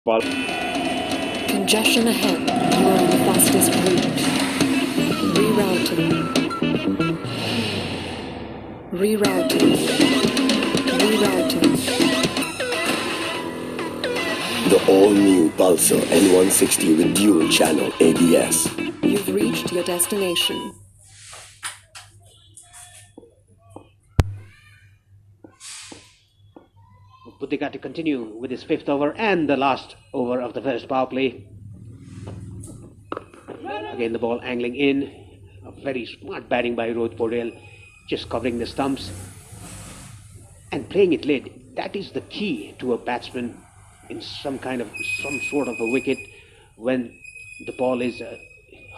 Congestion ahead. You are on the fastest route. Rerouting. Rerouting. Rerouting. The all-new Pulsar N160 with dual-channel ABS. You've reached your destination. Buddhika to continue with his fifth over and the last over of the first power play. Again, the ball angling in. A very smart batting by Rohit Paudel, just covering the stumps and playing it late. That is the key to a batsman in some sort of a wicket when the ball is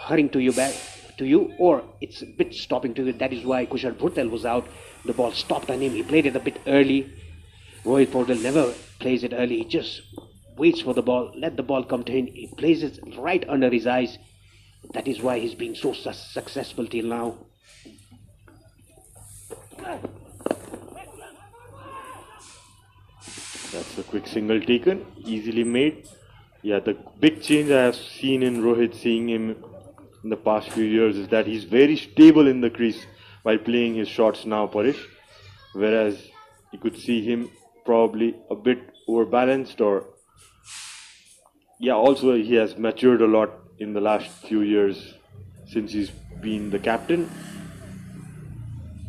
hurrying to you back to you, or it's a bit stopping to you. That is why Kushal Bhurtel was out. The ball stopped on him. He played it a bit early. Rohit Paudel never plays it early. He just waits for the ball, let the ball come to him. He plays it right under his eyes. That is why he's been so successful till now. That's a quick single taken, easily made. Yeah, the big change I have seen in Rohit, seeing him in the past few years, is that he's very stable in the crease while playing his shots now, Parish. Whereas you could see him probably a bit overbalanced, or yeah, also he has matured a lot in the last few years since he's been the captain.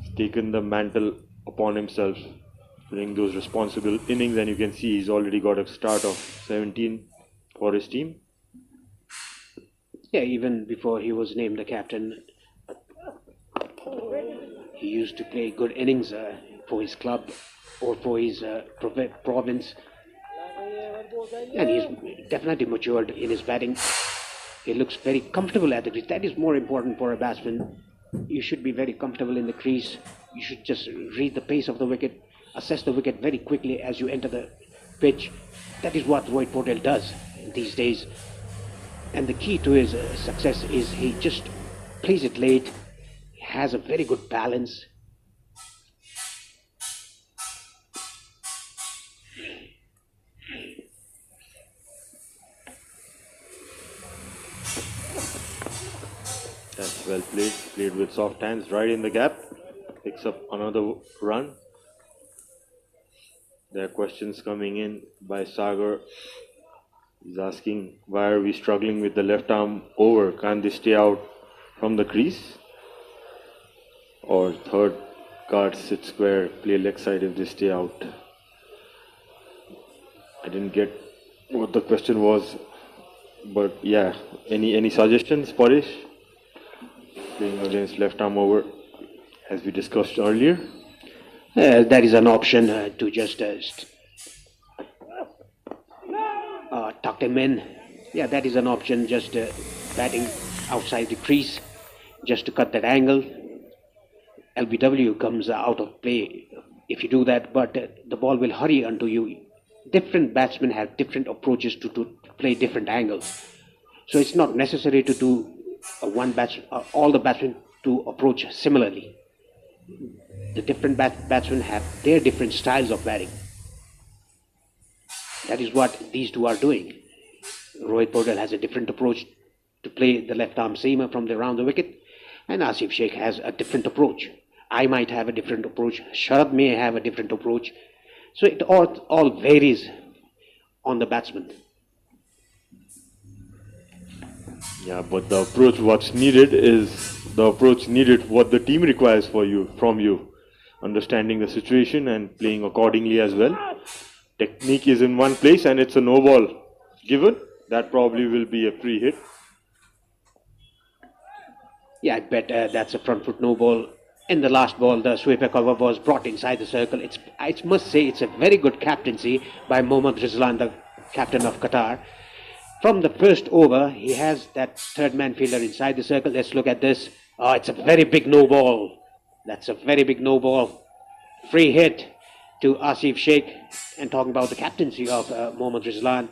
He's taken the mantle upon himself, playing those responsible innings, and you can see he's already got a start of 17 for his team. Yeah, even before he was named the captain, he used to play good innings for his club or for his province, and he's definitely matured in his batting. He looks very comfortable at the crease. That is more important for a batsman. You should be very comfortable in the crease. You should just read the pace of the wicket, assess the wicket very quickly as you enter the pitch. That is what Rohit Paudel does these days. And the key to his success is he just plays it late. He has a very good balance. That's well played. Played with soft hands, right in the gap. Picks up another run. There are questions coming in by Sagar. He's asking, why are we struggling with the left arm over? Can't they stay out from the crease? Or third card, sit square, play leg side if they stay out. I didn't get what the question was, but yeah, any suggestions, Parish? Playing against left arm over, as we discussed earlier. That is an option to just tuck them in. Yeah, that is an option, just batting outside the crease, just to cut that angle. LBW comes out of play if you do that, but the ball will hurry onto you. Different batsmen have different approaches to play different angles. So it's not necessary to do all the batsmen to approach similarly. The different batsmen have their different styles of batting. That is what these two are doing. Rohit Paudel has a different approach to play the left arm seamer from around the wicket, and Asif Sheikh has a different approach. I might have a different approach. Sharad may have a different approach. So it all varies on the batsman. Yeah, but the approach what's needed is the approach needed what the team requires from you. Understanding the situation and playing accordingly as well. Technique is in one place and it's a no ball given. That probably will be a free hit. Yeah, I bet that's a front foot no ball. In the last ball, the sweeper cover was brought inside the circle. I must say it's a very good captaincy by Mohammad Rizlan, the captain of Qatar. From the first over, he has that third man fielder inside the circle. Let's look at this. Oh, it's a very big no ball. That's a very big no ball. Free hit to Asif Sheikh. And talking about the captaincy of Mohammad Rizlan.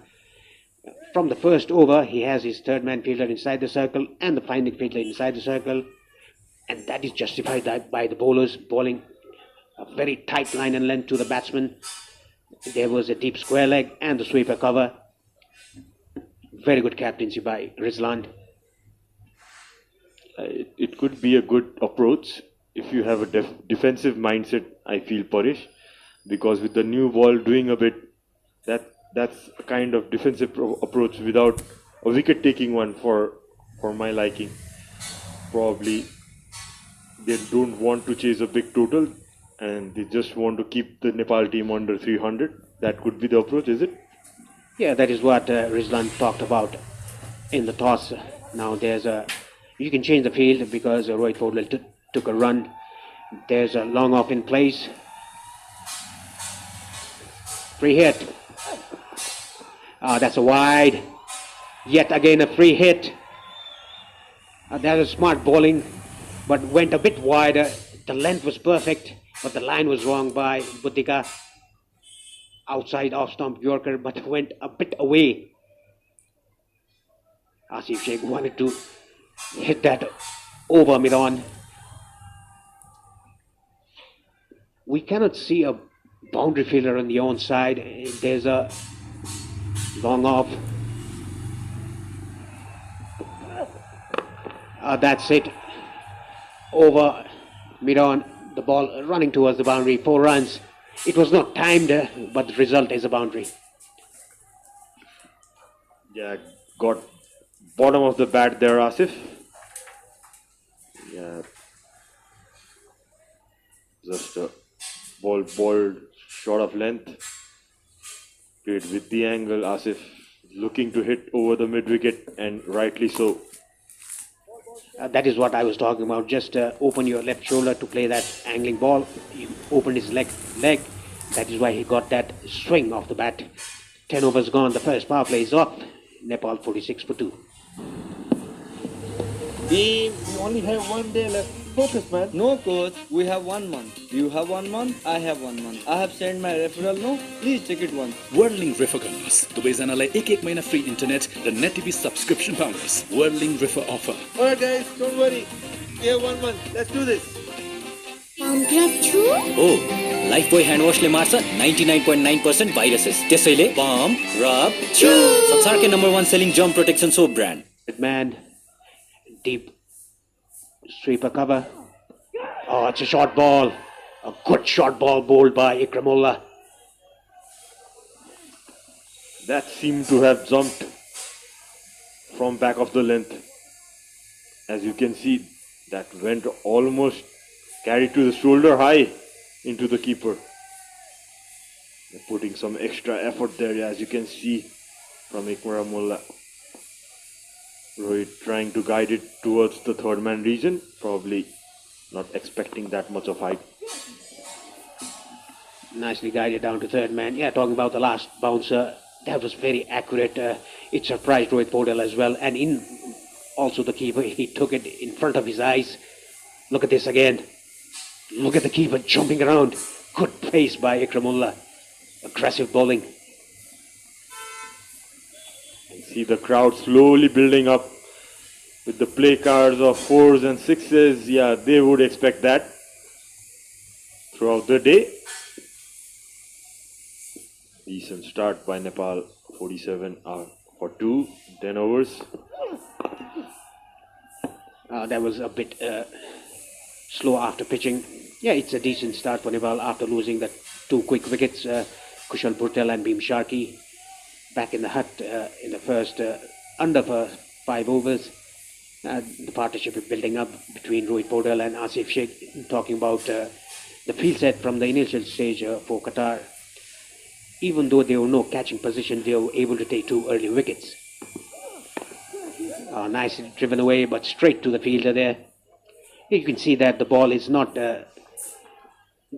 From the first over, he has his third man fielder inside the circle and the finding fielder inside the circle. And that is justified by the bowlers bowling a very tight line and length to the batsman. There was a deep square leg and the sweeper cover. Very good captaincy by Rizlan. It could be a good approach if you have a defensive mindset. I feel Parish, because with the new ball doing a bit, that's a kind of defensive approach without a wicket taking one for my liking. Probably they don't want to chase a big total and they just want to keep the Nepal team under 300. That could be the approach, is it? Yeah, that is what Rizlan talked about in the toss. Now you can change the field because Rohit Paudel took a run. There's a long off in place. Free hit. That's a wide. Yet again a free hit. That was smart bowling, but went a bit wider. The length was perfect, but the line was wrong by Buddhika. Outside off stump Yorker, but went a bit away. Asif Sheikh wanted to hit that over mid-on. We cannot see a boundary fielder on the onside. There's a long off. That's it. Over mid-on, the ball running towards the boundary. 4 runs. It was not timed, but the result is a boundary. Yeah, got bottom of the bat there, Asif. Yeah, just a ball short of length. Played with the angle. Asif looking to hit over the mid wicket, and rightly so. That is what I was talking about. Just open your left shoulder to play that angling ball. He opened his leg. That is why he got that swing off the bat. 10 overs gone. The first power play is off. Nepal 46 for 2. We only have 1 day left. Focus, man. No, coach. We have 1 month. Do you have 1 month? I have 1 month. I have sent my referral. No, please check it once. Whirling River गर्नुहोस् दुवैजनालाई एक महिना free internet र net TV subscription पाउनुहोस् Whirling River offer. Alright, guys, don't worry. We have 1 month. Let's do this. Oh, Lifebuoy hand wash ले मार्छ 99.9% viruses. त्यसैले pump, rub, chew. संसारकै number 1 selling germ protection soap brand. Man, deep sweeper cover. Oh, it's a short ball. A good short ball bowled by Ikramullah. That seemed to have jumped from back of the length. As you can see, that went almost carried to the shoulder high into the keeper. They're putting some extra effort there, as you can see from Ikramullah. Rohit trying to guide it towards the third man region, probably not expecting that much of height. Nicely guided down to third man. Yeah, talking about the last bouncer, that was very accurate. It surprised Rohit Paudel as well. And also the keeper, he took it in front of his eyes. Look at this again. Look at the keeper jumping around. Good pace by Ikramullah. Aggressive bowling. See the crowd slowly building up with the play cards of 4s and 6s. Yeah, they would expect that throughout the day. Decent start by Nepal. 47 for 2, 10 overs. That was a bit slow after pitching. Yeah, it's a decent start for Nepal after losing the 2 quick wickets. Kushal Bhurtel and Bhim Sharkey back in the hut in the first under 5 overs. The partnership is building up between Rohit Paudel and Asif Sheikh, talking about the field set from the initial stage for Qatar. Even though there were no catching position, they were able to take 2 early wickets. Nicely driven away, but straight to the fielder there. You can see that the ball is not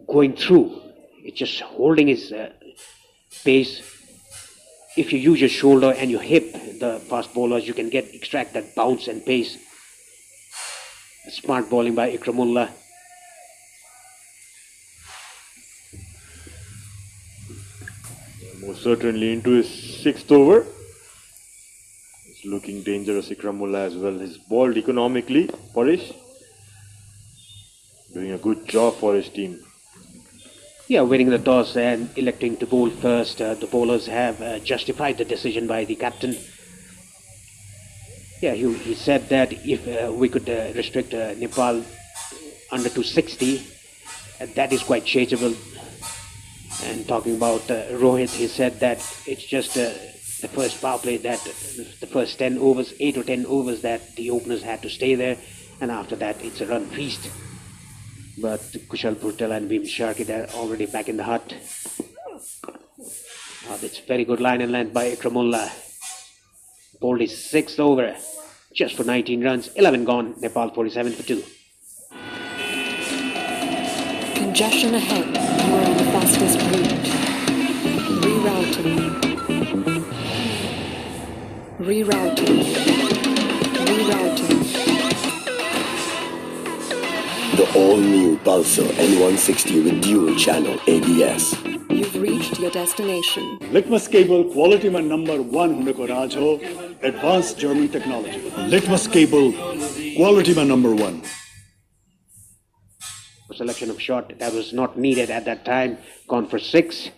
going through. It's just holding his pace. If you use your shoulder and your hip, the fast bowlers, you can extract that bounce and pace. Smart bowling by Ikramullah. Most certainly into his 6th over. It's looking dangerous, Ikramullah as well. He's bowled economically, Parish. Doing a good job for his team. Yeah, winning the toss and electing to bowl first. The bowlers have justified the decision by the captain. Yeah, he said that if we could restrict Nepal under 260, that is quite changeable. And talking about Rohit, he said that it's just the first power play, that the first 10 overs, 8 or 10 overs, that the openers had to stay there, and after that it's a run feast. But Kushal Purtell and Bhim Sharkey, they're already back in the hut. It's very good line and length by Ikramullah. Bowled his 6th over, just for 19 runs, 11 gone, Nepal 47 for 2. Congestion ahead. You are on the fastest route. Rerouting. Rerouting. Rerouting. The all-new Pulsar N160 with dual channel ABS. You've reached your destination. Litmus cable quality man number 1 huneko raj ho, advanced German technology. Litmus cable quality man number 1. Selection of shot that was not needed at that time, gone for 6.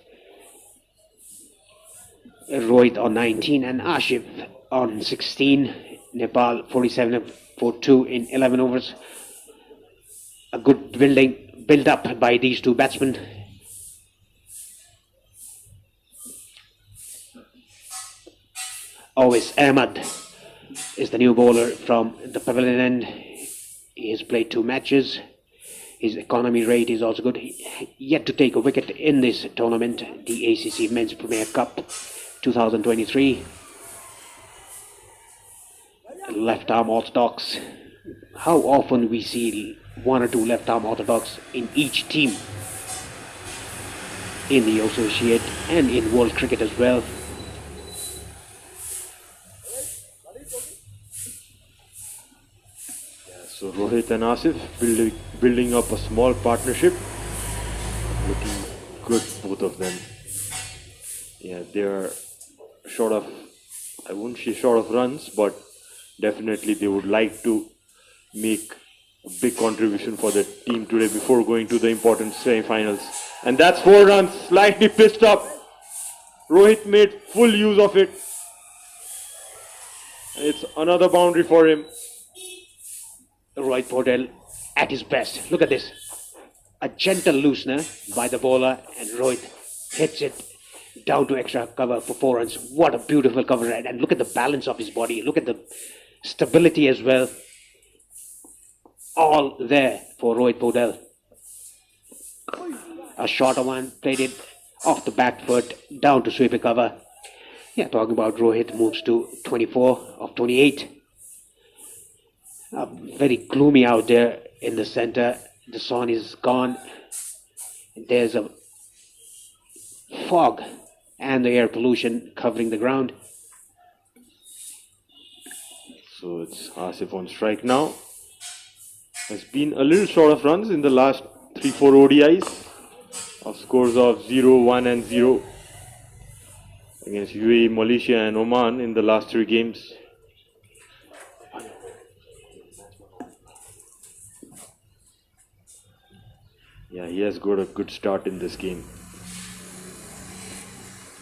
Rohit on 19 and Ashif on 16. Nepal 47 for 2 in 11 overs. A good build up by these two batsmen. Always Ahmad is the new bowler from the pavilion end. He has played 2 matches. His economy rate is also good. Yet to take a wicket in this tournament, the ACC Men's Premier Cup 2023. Left arm orthodox. How often we see 1 or 2 left arm orthodox in each team, in the associate and in world cricket as well. So Rohit and Asif building up a small partnership. Looking good, both of them. Yeah, they are short of, I wouldn't say short of runs, but definitely they would like to make a big contribution for the team today before going to the important semi-finals. And that's 4 runs, slightly pitched up. Rohit made full use of it. It's another boundary for him. Rohit Purtell at his best. Look at this. A gentle loosener by the bowler, and Rohit hits it down to extra cover for 4 runs. What a beautiful cover. And look at the balance of his body. Look at the stability as well. All there for Rohit Purtell. A shorter one, played it off the back foot, down to sweeping cover. Yeah, talking about Rohit, moves to 24 of 28. Very gloomy out there in the center. The sun is gone. There's a fog and the air pollution covering the ground. So it's Asif on strike now. Has been a little short of runs in the last 3-4 ODIs, of scores of 0, 1 and 0 against UAE, Malaysia and Oman in the last 3 games. Yeah, he has got a good start in this game.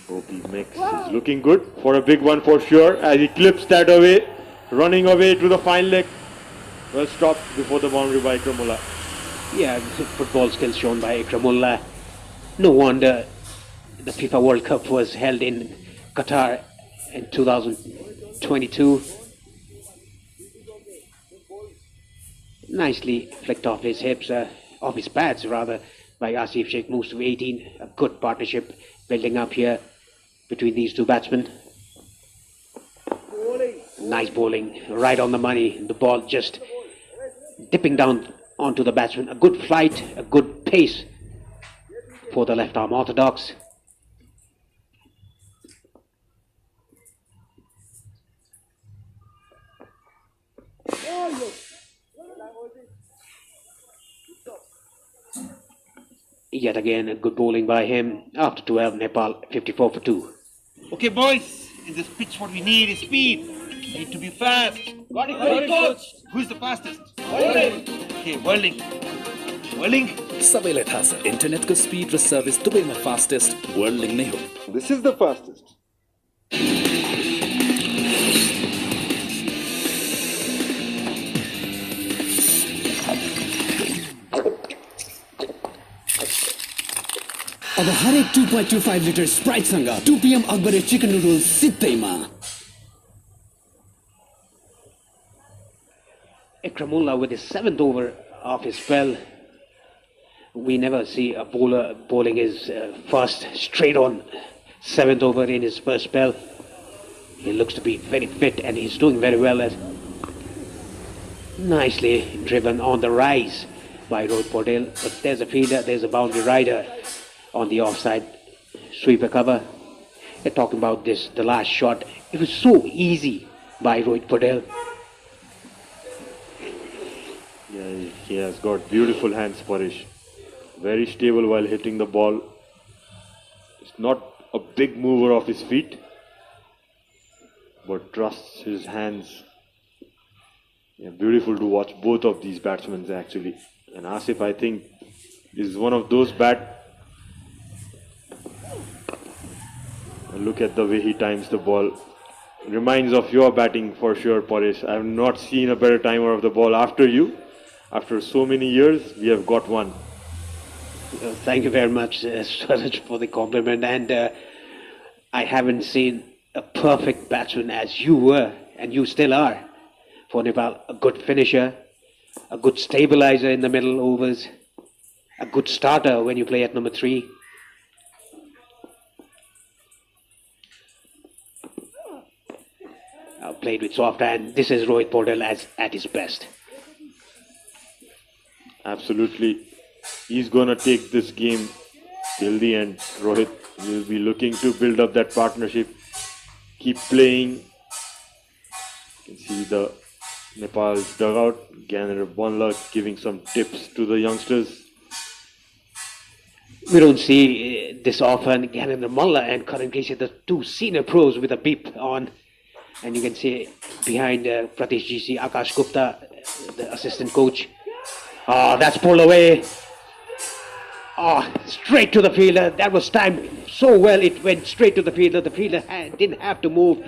OP Mix is looking good for a big one for sure, as he clips that away, running away to the fine leg. Well stopped before the boundary by Ikramullah. Yeah, football skills shown by Ikramullah. No wonder the FIFA World Cup was held in Qatar in 2022. Nicely flicked off his hips, off his pads rather, by Asif Sheikh. Moves to 18. A good partnership building up here between these two batsmen. Nice bowling, right on the money. The ball just dipping down onto the batsman. A good flight, a good pace for the left arm orthodox. Yet again, a good bowling by him. After 12, Nepal 54 for 2. Okay, boys, in this pitch, what we need is speed. We need to be fast. Got it, coach. Who's the fastest? Worlding. Okay, Worlding. Whirling. सबैलाई थाहा छ इन्टरनेटको speed र service दुवैमा fastest world नै हो. This is the fastest. अब हरेक 2.25 लिटर स्प्राइटसँग 2 PM अकबरे चिकन नुडल्स सित्तैमा. Ikramullah with his 7th over of his spell. We never see a bowler bowling his first straight on 7th over in his first spell. He looks to be very fit and he's doing very well. As nicely driven on the rise by Rohit Patel. But there's a fielder, there's a boundary rider on the offside sweeper cover. They're talking about this, the last shot. It was so easy by Rohit Patel. Yeah, he has got beautiful hands, Parish. Very stable while hitting the ball. It's not a big mover of his feet, but trusts his hands. Yeah, beautiful to watch both of these batsmen actually. And Asif, I think, is one of those Look at the way he times the ball. Reminds of your batting for sure, Parish. I have not seen a better timer of the ball after you. After so many years, we have got one. Thank you very much, Suraj, for the compliment. And I haven't seen a perfect batsman as you were, and you still are, for Nepal. A good finisher, a good stabilizer in the middle overs, a good starter when you play at number 3. Played with soft hand. This is Rohit Patel at his best. Absolutely. He's going to take this game till the end. Rohit will be looking to build up that partnership. Keep playing. You can see the Nepal's dugout. Gyanendra Bhanla giving some tips to the youngsters. We don't see this often. Gyanendra Bhanla and Karan Keshe, the two senior pros with a beep on. And you can see behind Pratish GC, Akash Gupta, the assistant coach. Oh, that's pulled away. Oh, straight to the fielder. That was timed so well. It went straight to the fielder. The fielder didn't have to move.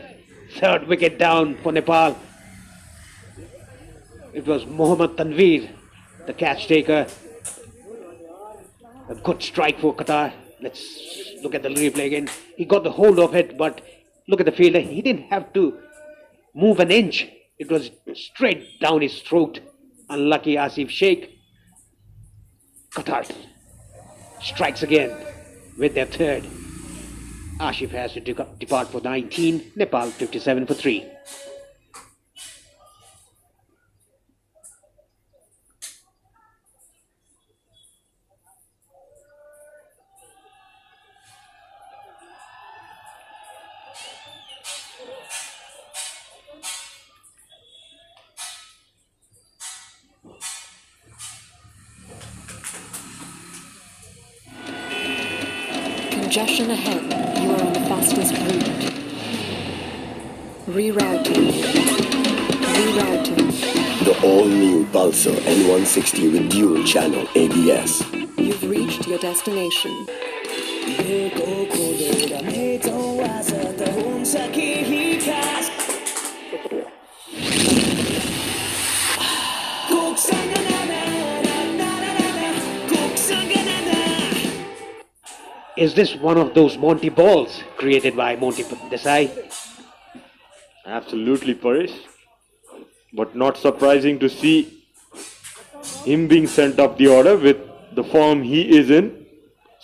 3rd wicket down for Nepal. It was Mohammad Tanveer, the catch taker. A good strike for Qatar. Let's look at the replay again. He got the hold of it, but look at the fielder. He didn't have to move an inch. It was straight down his throat. Unlucky Asif Sheikh. Qatar strikes again with their 3rd. Asif has to depart for 19. Nepal 57 for 3. Congestion ahead. You are on the fastest route. Rerouting. Rerouting. The all-new Pulsar N160 with dual channel ABS. You've reached your destination. Is this one of those Monty balls created by Monty Desai? Absolutely, Parish. But not surprising to see him being sent up the order with the form he is in.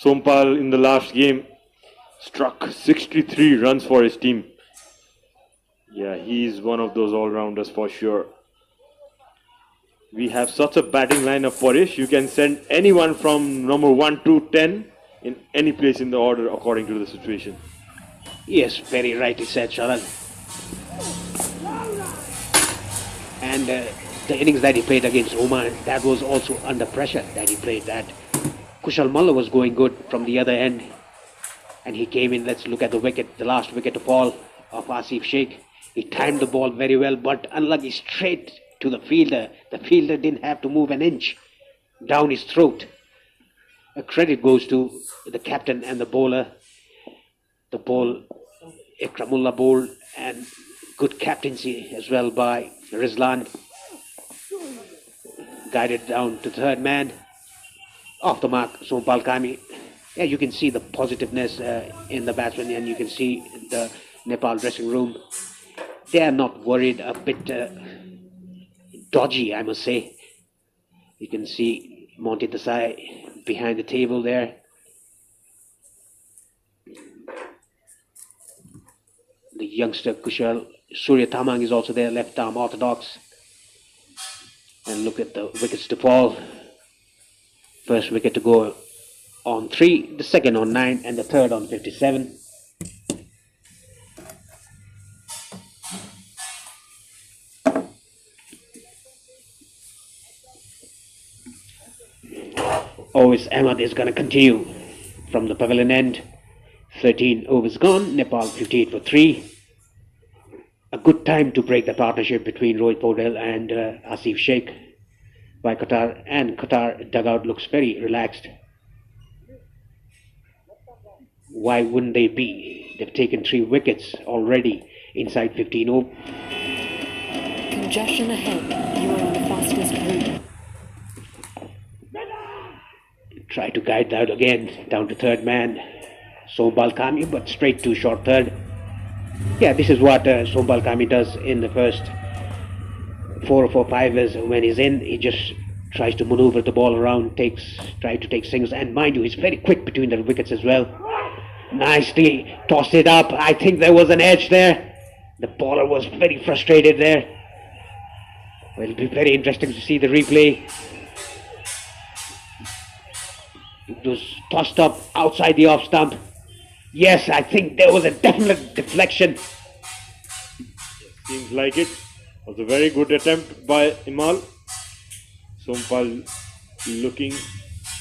Sompal in the last game struck 63 runs for his team. Yeah, he is one of those all-rounders for sure. We have such a batting lineup, Parish. You can send anyone from number 1 to 10 in any place in the order according to the situation. Yes, very rightly said, Sharan. And the innings that he played against Oman, that was also under pressure that he played that. Kushal Malla was going good from the other end. And he came in, let's look at the wicket, the last wicket to fall of Asif Sheikh. He timed the ball very well, but unlucky straight to the fielder. The fielder didn't have to move an inch. down his throat. A credit goes to the captain and the bowler. The ball, Ikramullah bowled, and good captaincy as well by Rizlan. Guided down to third man. Off the mark, Sompal Kami. Yeah, you can see the positiveness in the batsman, and you can see the Nepal dressing room. They are not worried, a bit dodgy, I must say. You can see Monty Desai behind the table there. The youngster Kushal Surya Tamang is also there, left arm orthodox. And look at the wickets to fall. First wicket to go on 3, the second on 9, and the third on 57. Always Ahmad is going to continue from the pavilion end. 13 overs gone, Nepal 58 for 3. A good time to break the partnership between Rohit Paudel and Asif Sheikh by Qatar, and Qatar dugout looks very relaxed. Why wouldn't they be? They've taken 3 wickets already inside 15 overs. Congestion ahead. You are on the fastest route. Try to guide that again down to third man. Sompal Kami, but straight to short third. Yeah, this is what Sompal Kami does in the first 4 or 5 is when he's in, he just tries to maneuver the ball around, try to take singles, and mind you, he's very quick between the wickets as well. Nicely tossed it up. I think there was an edge there. The bowler was very frustrated there. Well, it'll be very interesting to see the replay. It was tossed up outside the off stump. Yes, I think there was a definite deflection. Seems like it. Was a very good attempt by Imal. Sompal looking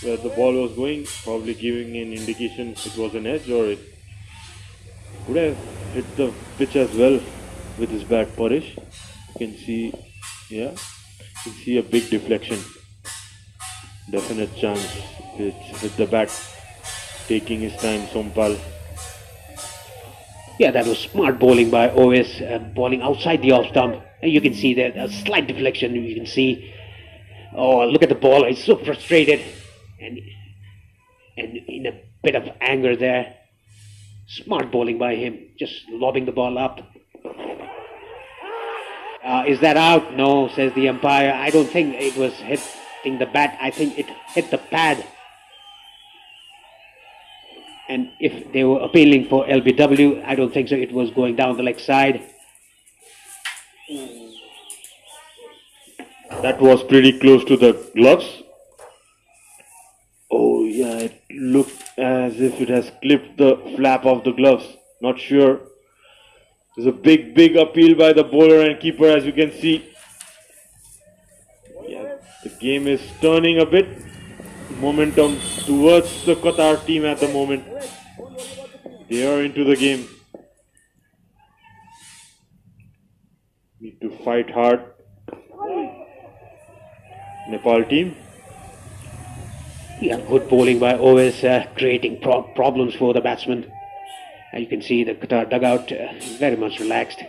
where the ball was going, probably giving an indication it was an edge, or it would have hit the pitch as well with his bat. Parish, you can see, yeah, you can see a big deflection. Definite chance with the bat taking his time, Sompal. Yeah, that was smart bowling by Ovis, bowling outside the off stump. And you can see that a slight deflection. You can see, oh, look at the ball. He's so frustrated and in a bit of anger there. Smart bowling by him, just lobbing the ball up. Is that out? No, says the umpire. I don't think it was hitting the bat. I think it hit the pad. And if they were appealing for LBW, I don't think so. It was going down the leg side. That was pretty close to the gloves. Oh yeah, it looked as if it has clipped the flap of the gloves. Not sure. There's a big appeal by the bowler and keeper, as you can see. Yeah, the game is turning a bit. Momentum towards the Qatar team at the moment. They are into the game. Need to fight hard. Nepal team. Yeah, good bowling by Ovis, creating problems for the batsman. And you can see the Qatar dugout very much relaxed.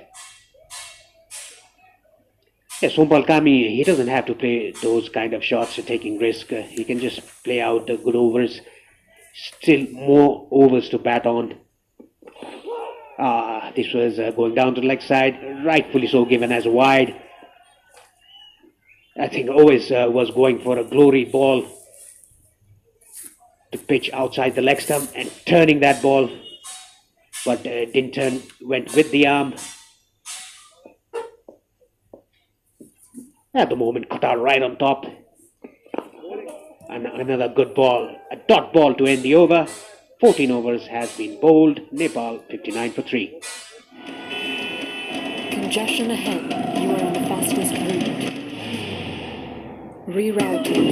Yeah, Sompal Kami, he doesn't have to play those kind of shots, taking risk. He can just play out the good overs. Still more overs to bat on. This was going down to the leg side, rightfully so, given as a wide. I think Ovis was going for a glory ball to pitch outside the leg stump and turning that ball, but didn't turn, went with the arm. At the moment, Qatar right on top. And another good ball, a dot ball to end the over. 14 overs has been bowled. Nepal 59 for 3. Congestion ahead. You are on the fastest route. Rerouting.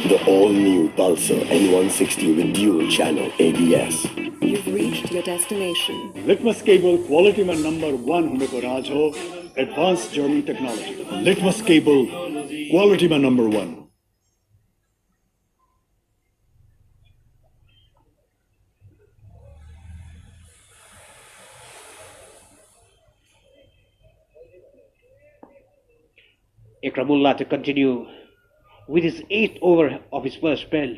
The all-new Pulsar N160 with dual channel ABS. You've reached your destination. Litmus cable quality man number 1 huneko raj ho, advanced German technology. Litmus cable Quality my number one. Ikramullah to continue with his 8th over of his first spell.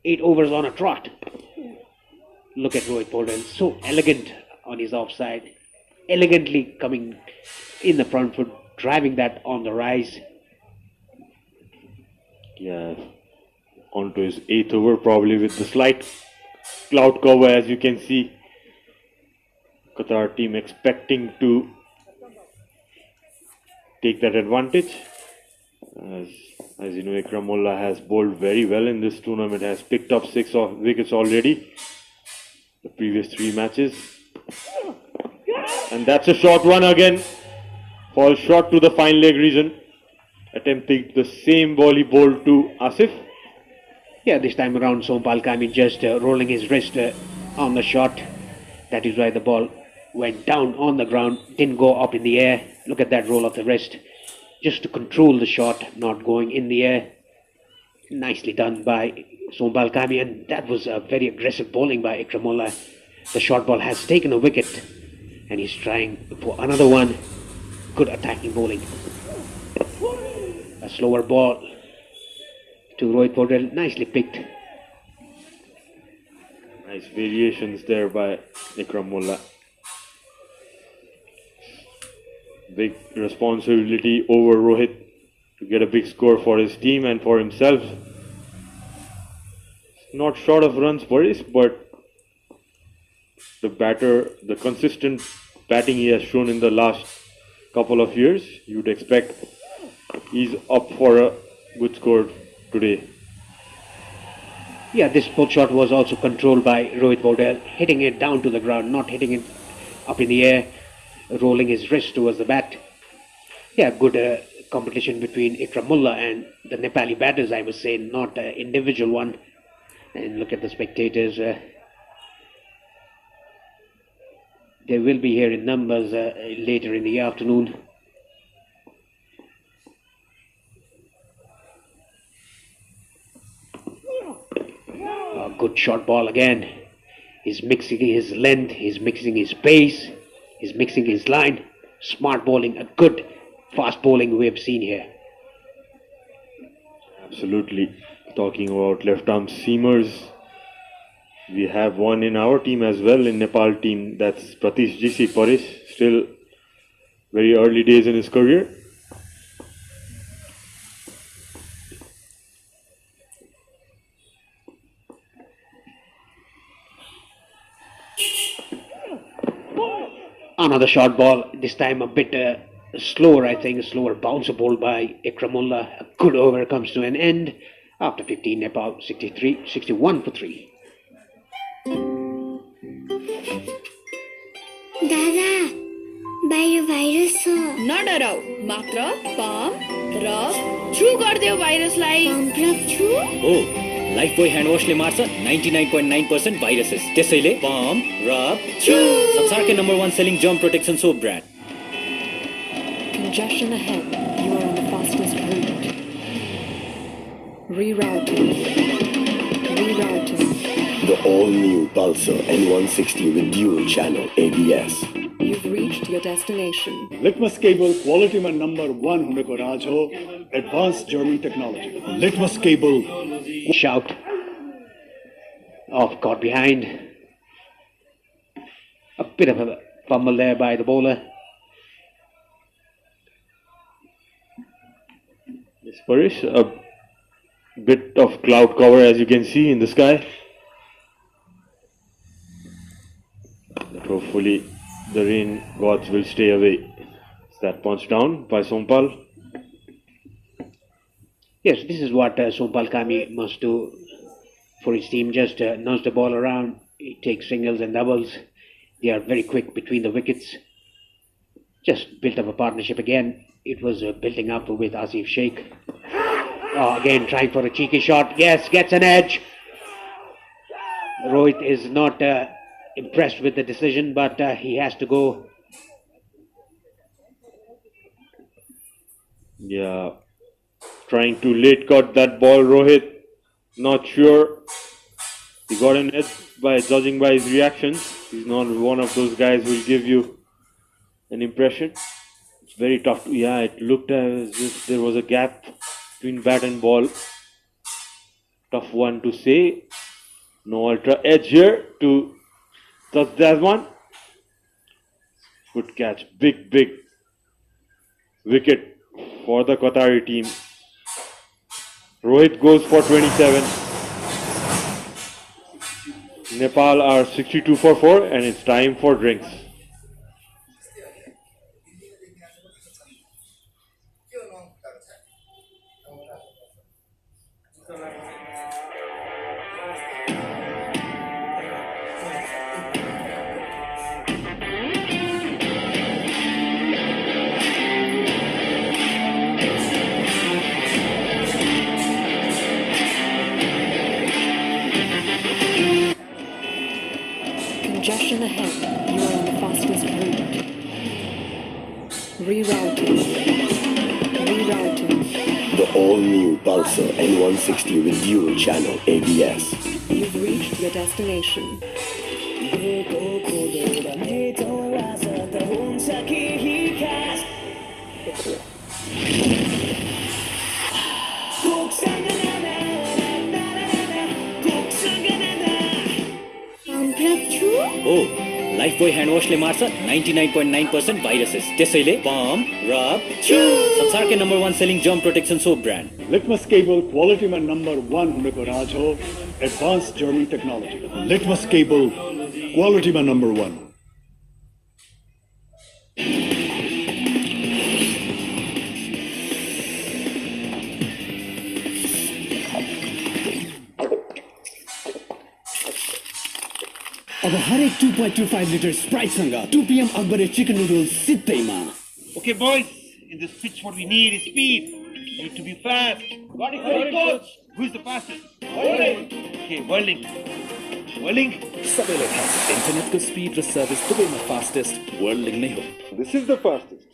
8 overs on a trot. Look at Rohit Poldal, so elegant on his offside. Elegantly coming in the front foot, driving that on the rise. Yeah, onto his 8th over, probably with the slight cloud cover, as you can see. Qatar team expecting to take that advantage. As you know, Ikramullah has bowled very well in this tournament, has picked up 6 wickets already. The previous 3 matches. And that's a short one again. Falls short to the fine leg region. Attempting the same ball he bowled to Asif. Yeah, this time around Sompal Kami just rolling his wrist on the shot. That is why the ball went down on the ground, didn't go up in the air. Look at that roll of the wrist. Just to control the shot, not going in the air. Nicely done by Sompal Kami, and that was a very aggressive bowling by Ikramullah. The short ball has taken a wicket, and he's trying for another one. Good attacking bowling. A slower ball to Rohit Poldal, nicely picked. Nice variations there by Ikramullah. Big responsibility over Rohit to get a big score for his team and for himself. Not short of runs, Paris, but the consistent batting he has shown in the last couple of years, you'd expect he's up for a good score today. Yeah, this pull shot was also controlled by Rohit Poldal, hitting it down to the ground, not hitting it up in the air, rolling his wrist towards the bat. Yeah, good competition between Ikramullah and the Nepali batters, I would say, not an individual one. And look at the spectators. They will be here in numbers later in the afternoon. A good short ball again. He's mixing his length, he's mixing his pace, he's mixing his line. Smart bowling, a good fast bowling we have seen here. Absolutely. Talking about left arm seamers, we have one in our team as well, in Nepal team. That's Pratish GC Paris, still very early days in his career. Another short ball, this time a bit slower, I think, a slower bouncer ball by Ikramullah. A good over comes to an end after 15, Nepal 61 for 3. दादा बाहिर virus छ नडराउ मात्र pump र छु गर्दियो भाइरसलाई pump र छु हो लाइफबॉय ह्यान्ड वाशले मार्छ 99.9% भाइरसेस त्यसैले पम्प र छु संसारकै number 1 selling germ protection soap brand Congestion ahead. You are on the fastest route. Rerouting. The all-new Pulsar N160 with dual channel ABS. You've reached your destination. Litmus cable quality my number one huneko raj ho. Advanced German technology. Litmus cable. Shout. Off, caught behind. A bit of a fumble there by the bowler. Yes, Paris, a bit of cloud cover as you can see in the sky. But hopefully the rain gods will stay away. Is that punch down by Sompal? Yes, this is what Sompal Kami must do for his team. Just nudge the ball around. He takes singles and doubles. They are very quick between the wickets. Just built up a partnership again. It was building up with Asif Sheikh. Oh, again trying for a cheeky shot. Yes, gets an edge. Rohit is not impressed with the decision, but he has to go. Yeah, Trying to late cut that ball, Rohit. Not sure. He got an edge by judging by his reactions. He's not one of those guys who will give you an impression. It's very tough. Yeah, it looked as if there was a gap between bat and ball. Tough one to say. No ultra edge here to touch that one. Good catch. Big wicket for the Qatari team. Rohit goes for 27. Nepal are 62 for 4 and it's time for drinks. Congestion ahead. You are on the fastest route. Rerouting. The all-new Pulsar N160 with dual channel ABS. You've reached your destination. Oh, Lifebuoy hand washले मार्छ 99.9% viruses. त्यसैले pump, rub, chew. संसारकै number 1 selling germ protection soap brand. Litmus cable quality में number 1 हुनेको राज हो advanced German technology. Litmus cable quality में number 1. अब हरेक 2.25 लिटर स्प्राइट सँग 2 PM अकबरे चिकन नुडल्स सित्तैमा. Okay, boys, in this pitch, what we need is speed. We need to be fast. Got it, coach. Who's the fastest? Whirling. Okay, whirling. सबैलाई थाहा छ इन्टरनेटको speed र service दुवैमा fastest वर्ल्डिङ नै हो. This is the fastest.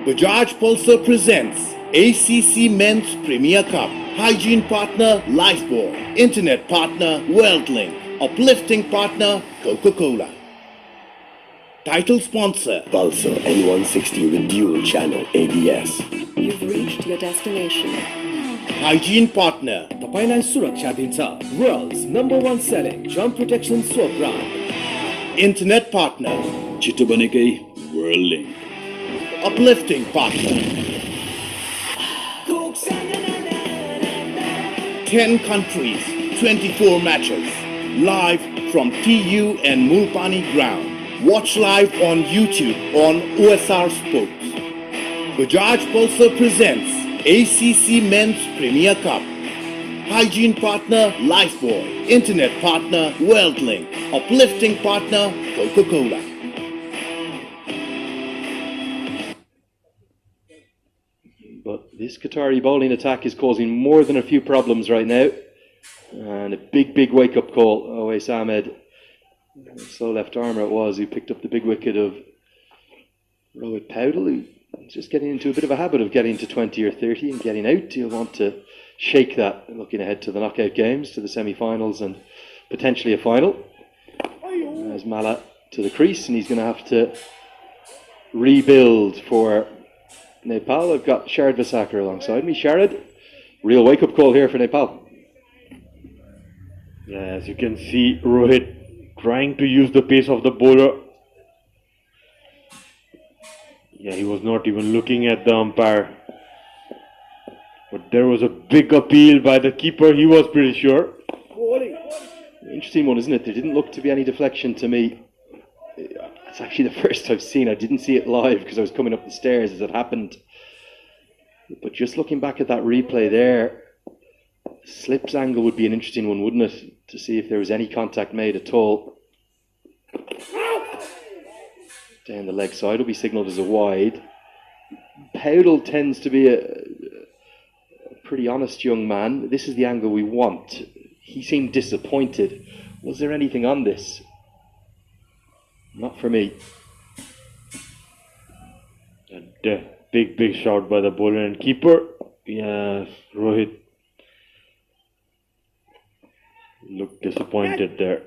Bajaj Pulsar presents ACC Men's Premier Cup. Hygiene partner Lifebuoy. Internet partner WorldLink. Uplifting partner Coca-Cola. Title sponsor Pulsar N160 with dual channel ABS. You've reached your destination. Hygiene partner तपाईलाई सुरक्षा दिन्छ world's number 1 selling germ protection soap brand. Internet partner छिटो बनेकै वर्ल्डिङ. Uplifting partner 10 countries, 24 matches. Live from TU and Mulpani ground. Watch live on YouTube on OSR Sports. Bajaj Pulsar presents ACC Men's Premier Cup. Hygiene partner Lifebuoy. Internet partner WorldLink. Uplifting partner Coca-Cola. But this Qatari bowling attack is causing more than a few problems right now. And a big wake-up call. Owais Ahmed, slow left armer it was, who picked up the big wicket of Rohit Powdell, who's just getting into a bit of a habit of getting to 20 or 30 and getting out. He'll want to shake that, looking ahead to the knockout games, to the semi-finals and potentially a final. There's Mala to the crease, and he's going to have to rebuild for Nepal. I've got Sharad Vasakar alongside me. Sharad, real wake-up call here for Nepal. Yeah, as you can see, Rohit trying to use the pace of the bowler. Yeah, he was not even looking at the umpire. But there was a big appeal by the keeper, he was pretty sure. Interesting one, isn't it? There didn't look to be any deflection to me. It's actually the first I've seen. I didn't see it live because I was coming up the stairs as it happened. But just looking back at that replay there, Slip's angle would be an interesting one, wouldn't it? To see if there was any contact made at all. Down the leg side will be signalled as a wide. Powdell tends to be a pretty honest young man. This is the angle we want. He seemed disappointed. Was there anything on this? Not for me. And big shot by the bowler and keeper. Yeah, Rohit looked disappointed there.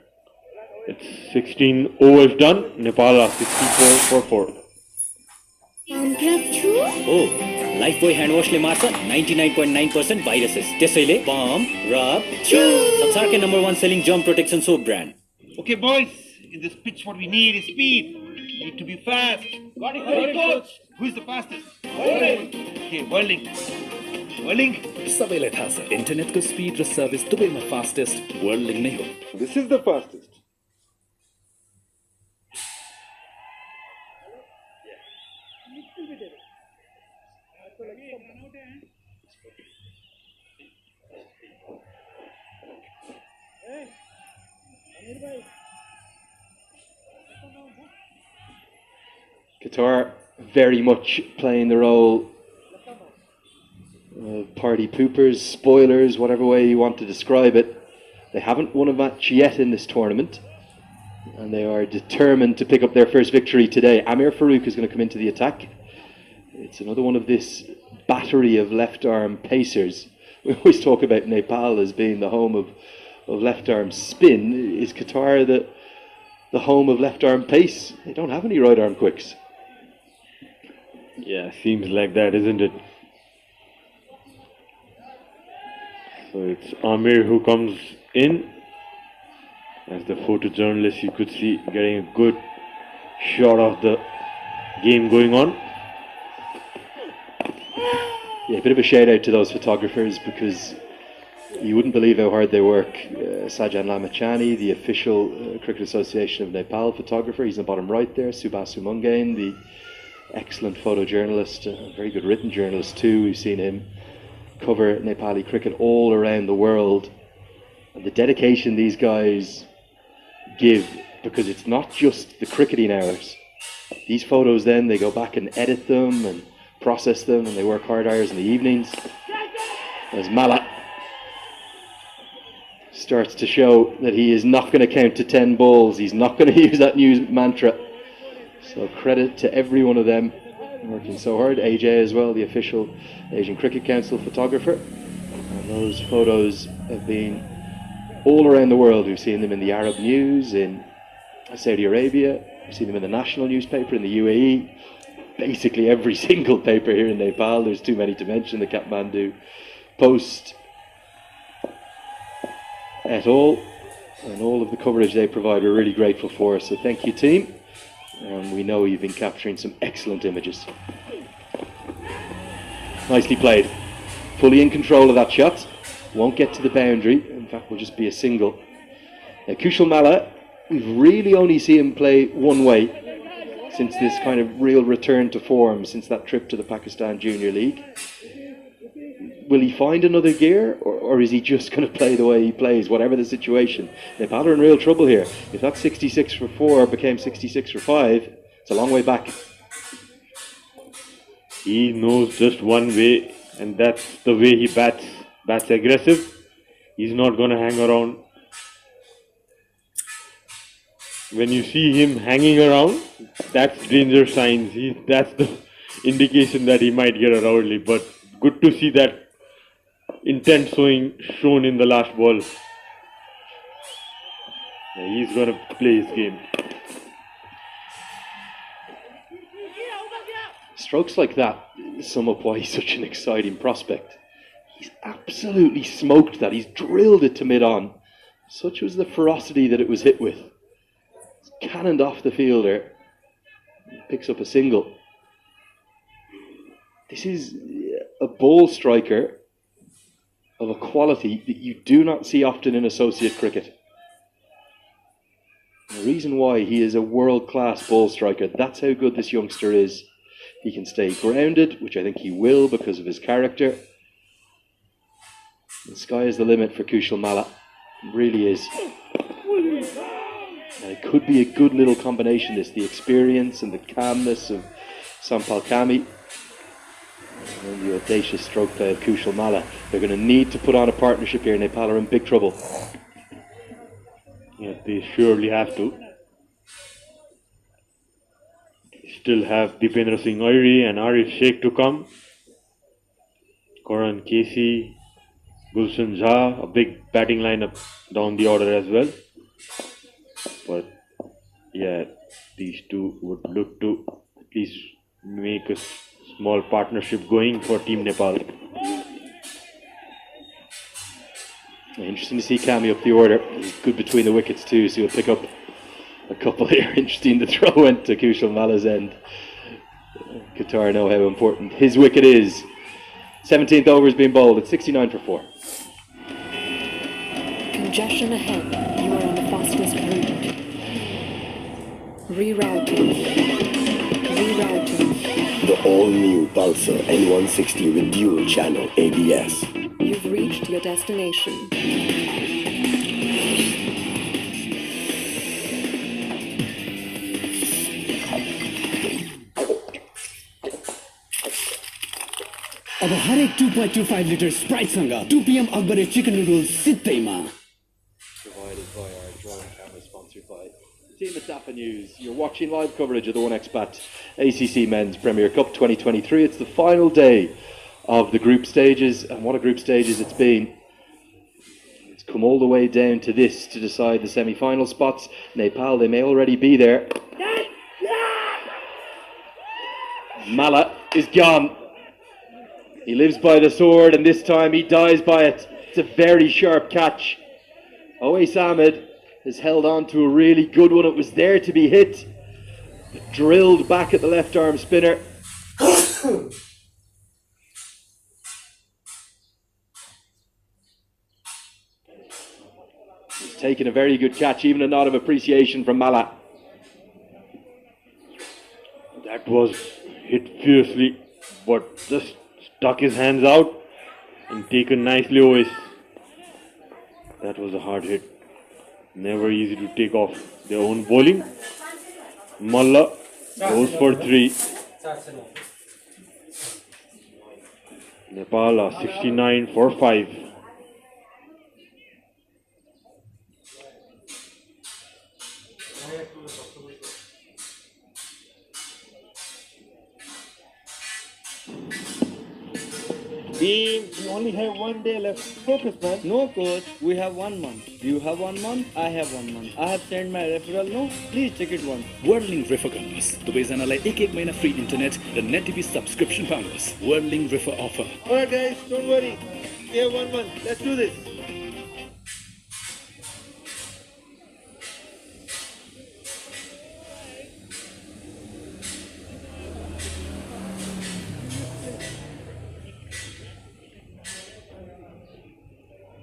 It's 16 overs done. Nepal are 64 for 4. Oh, Lifebuoy hand washले मार्छ 99.9% viruses. त्यसैले pump, rub, chew. संसारकै number 1 selling germ protection soap brand. Okay, boys, in this pitch, what we need is speed. We need to be fast. Got it, coach. Who's the fastest? Okay, Whirling. सबैलाई थाहा छ इन्टरनेटको speed र service दुवैमा fastest वर्ल्डलिङ नै हो. This is the fastest. Qatar very much playing the role of party poopers, spoilers, whatever way you want to describe it. They haven't won a match yet in this tournament, and they are determined to pick up their first victory today. Amir Farouk is going to come into the attack. It's another one of this battery of left-arm pacers. We always talk about Nepal as being the home of left-arm spin. Is Qatar the home of left-arm pace? They don't have any right-arm quicks. Yeah, seems like that, isn't it? So it's Amir who comes in. As the photojournalist, you could see getting a good shot of the game going on. Yeah, a bit of a shout out to those photographers, because you wouldn't believe how hard they work. Sajan Lamachani, the official Cricket Association of Nepal photographer, he's in the bottom right there. Subasu Mungain, the excellent photojournalist, a very good written journalist too. We've seen him cover Nepali cricket all around the world. And the dedication these guys give, because it's not just the cricketing hours. These photos then, they go back and edit them and process them, and they work hard hours in the evenings. As Mala starts to show that he is not going to count to 10 balls, he's not going to use that new mantra. So credit to every one of them working so hard. AJ as well, the official Asian Cricket Council photographer. And those photos have been all around the world. We've seen them in the Arab news in Saudi Arabia. We've seen them in the national newspaper in the UAE. Basically every single paper here in Nepal. There's too many to mention. The Kathmandu Post et al. And all of the coverage they provide, we're really grateful for. So thank you, team. And we know you've been capturing some excellent images. Nicely played. Fully in control of that shot. Won't get to the boundary. In fact, will just be a single. Now, Kushal Malla, we've really only seen him play one way since this kind of real return to form, since that trip to the Pakistan Junior League. Will he find another gear, or is he just going to play the way he plays, whatever the situation? Nepal are in real trouble here. If that 66 for 4 became 66 for 5, it's a long way back. He knows just one way, and that's the way he bats. Bats aggressive. He's not going to hang around. When you see him hanging around, that's danger signs. That's the indication that he might get out early. But good to see that intent shown in the last ball. Yeah, he's going to play his game. Strokes like that sum up why he's such an exciting prospect. He's absolutely smoked that. He's drilled it to mid-on. Such was the ferocity that it was hit with. It's cannoned off the fielder. Picks up a single. This is a ball striker of a quality that you do not see often in associate cricket. The reason why he is a world-class ball striker, that's how good this youngster is. He can stay grounded, which I think he will because of his character. The sky is the limit for Kushal Malla. It really is. And it could be a good little combination, this. The experience and the calmness of Sampal Kami. And the audacious stroke play of Kushal Malla. They're going to need to put on a partnership here. Nepal are in big trouble. Yes, they surely have to. still have Dipendra Singh Airi and Arif Sheikh to come. Karan Casey, Gulshan Jha, a big batting lineup down the order as well. But yeah, these two would look to at least make a small partnership going for Team Nepal. Interesting to see Kami up the order. He's good between the wickets too, so he'll pick up a couple here. Interesting, the throw went to Kushal Mala's end. Qatar know how important his wicket is. 17th over is being bowled at 69 for 4. Congestion ahead. You are on the fastest route. Rerouting. Rerouting. The all-new Pulsar N160 with dual channel ABS. You've reached your destination. अब हरेक 2.25 litre स्प्राइटसँग 2 PM अकबरे chicken noodles सित्तैमा. Provided by our drone camera, sponsored by the team at Dappa News. You're watching live coverage of the 1xBet ACC Men's Premier Cup 2023. It's the final day of the group stages, and what a group stages it's been. It's come all the way down to this to decide the semi-final spots. Nepal, they may already be there. Mala is gone. He lives by the sword, and this time he dies by it. It's a very sharp catch. Owais Ahmed has held on to a really good one. It was there to be hit. Drilled back at the left arm spinner. He's taken a very good catch, even a nod of appreciation from Mala. That was hit fiercely, but just stuck his hands out and taken nicely away. That was a hard hit. Never easy to take off their own bowling. Malla goes for 3. Nepal are 69 for 5. Team, we only have 1 day left. Focus, man. No, coach. We have 1 month. Do you have 1 month? I have 1 month. I have sent my referral. No, please check it once. Whirling Refer गर्नुहोस् दुवैजनालाई एक महिना free internet र net TV subscription पाउनुहोस् Whirling Refer offer. Alright guys, don't worry. We have 1 month. Let's do this.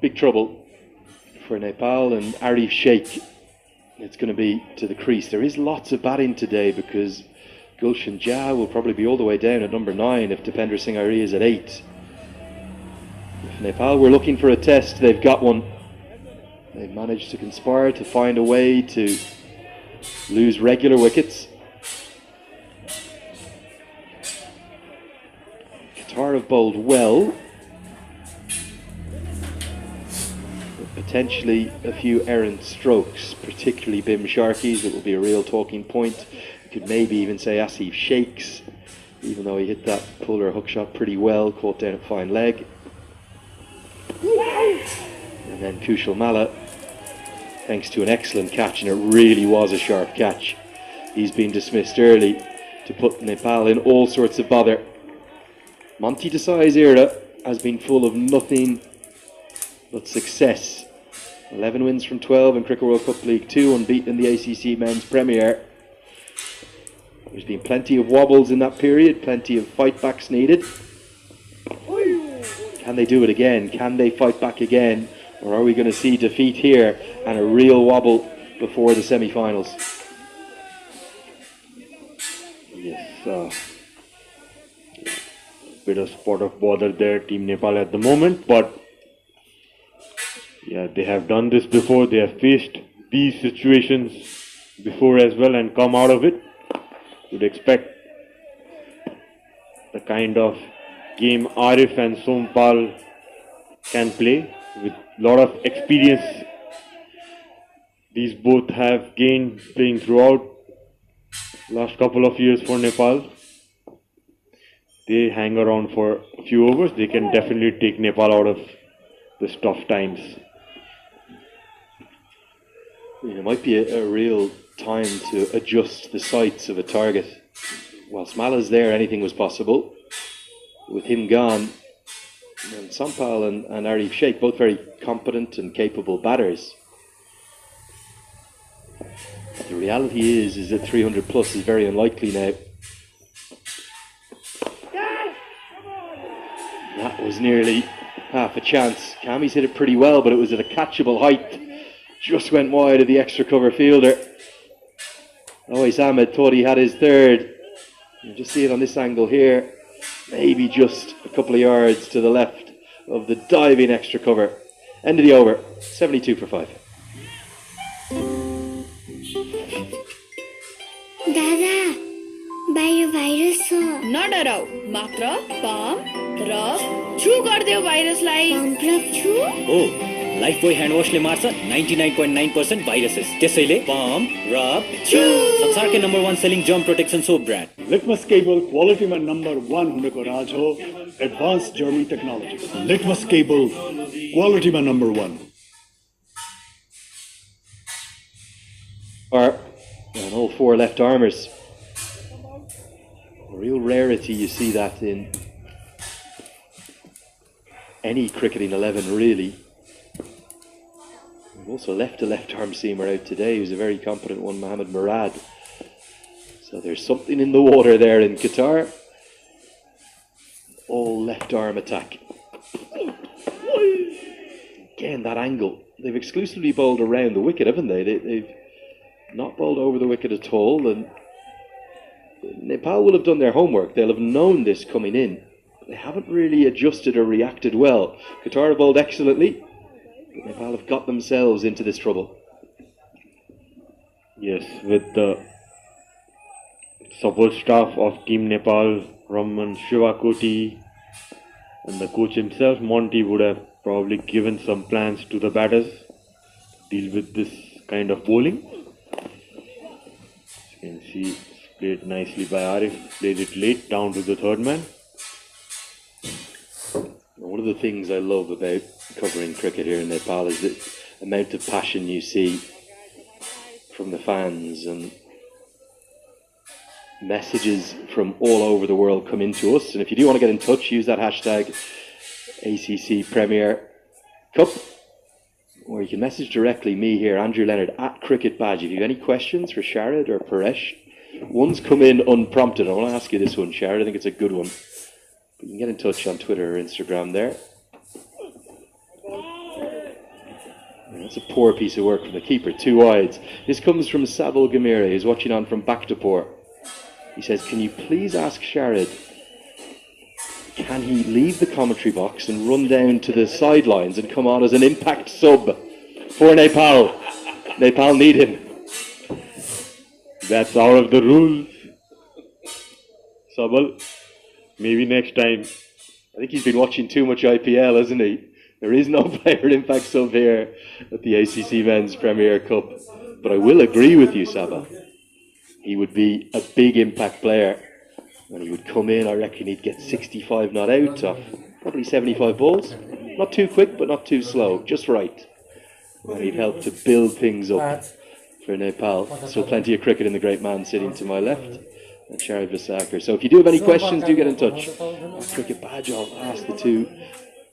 Big trouble for Nepal and Arif Sheikh. It's going to be to the crease. There is lots of batting today because Gulshan Jha will probably be all the way down at number 9 if Dipendra Singh Airi is at 8. If Nepal were looking for a test, they've got one. They've managed to conspire to find a way to lose regular wickets. Qatar have bowled well. Potentially a few errant strokes, particularly Bim Sharkey's. It will be a real talking point. You could maybe even say Asif Sheikh's, even though he hit that puller hook shot pretty well, caught down a fine leg. And then Kushal Mala, thanks to an excellent catch, and it really was a sharp catch. He's been dismissed early to put Nepal in all sorts of bother. Monty Desai's era has been full of nothing but success. 11 wins from 12 in Cricket World Cup League 2, unbeaten in the ACC Men's Premier. There's been plenty of wobbles in that period, plenty of fight backs needed. Can they do it again? Can they fight back again? Or are we going to see defeat here and a real wobble before the semi-finals? Yes, bit of spot of bother there, Team Nepal at the moment, but yeah, they have done this before. They have faced these situations before as well and come out of it. You'd expect the kind of game Arif and Sompal can play with a lot of experience. These both have gained playing throughout last couple of years for Nepal. They hang around for a few overs. They can definitely take Nepal out of the tough times. It might be a real time to adjust the sights of a target. Whilst Mala's there, anything was possible. With him gone, and Sampal and Arif Sheikh, both very competent and capable batters. The reality is that 300 plus is very unlikely now. That was nearly half a chance. Kami's hit it pretty well, but it was at a catchable height. Just went wide of the extra cover fielder. Awais Ahmed thought he had his third. You just see it on this angle here. Maybe just a couple of yards to the left of the diving extra cover. End of the over, 72 for 5. दादा बाहिर virus छ नडराउ मात्र pump र छु गर्दियो भाइरसलाई pump र छु हो लाइफबोय ह्यान्ड वाशले मार्छ 99.9% भाइरसेस त्यसैले पम्प र छु संसारकै number 1 selling germ protection soap brand Litmus cable क्वालिटीमा नम्बर 1 हुनुको राज हो advance German technology Litmus cable क्वालिटीमा number 1 and all 4 left armers. A real rarity, you see that in any cricketing 11 really. We've also left a left arm seamer out today who's a very competent one, Mohamed Murad. So there's something in the water there in Qatar. All left arm attack. Again, that angle. They've exclusively bowled around the wicket, haven't they? They've not bowled over the wicket at all, and Nepal will have done their homework. They'll have known this coming in. They haven't really adjusted or reacted well. Qatar have bowled excellently, but Nepal have got themselves into this trouble. Yes, with the support staff of Team Nepal, Raman Shivakoti, and the coach himself, Monty, would have probably given some plans to the batters to deal with this kind of bowling. You can see it's played nicely by Arif, played it late down to the third man. One of the things I love about covering cricket here in Nepal is the amount of passion you see from the fans, and messages from all over the world come into us. And if you do want to get in touch, use that hashtag ACC Premier Cup, or you can message directly me here, Andrew Leonard, at Cricket Badge. If you have any questions for Sharad or Paresh, one's come in unprompted. I want to ask you this one, Sharad. I think it's a good one. But you can get in touch on Twitter or Instagram there. And that's a poor piece of work from the keeper, 2 wides. This comes from Sabal Gamira, who's watching on from Bhaktapur. He says, can you please ask Sharad, can he leave the commentary box and run down to the sidelines and come on as an impact sub for Nepal? Nepal need him. That's out of the rules. Sabal, maybe next time. I think he's been watching too much IPL, hasn't he? There is no player impact sub here at the ACC Men's Premier Cup. But I will agree with you, Saba. He would be a big impact player. When he would come in, I reckon he'd get 65 not out off probably 75 balls. Not too quick, but not too slow. Just right. And he'd help to build things up for Nepal. So plenty of cricket in the great man sitting to my left. And Sharad Vasakar. So if you do have any questions, do get in touch. Cricket Badge, I'll ask the 2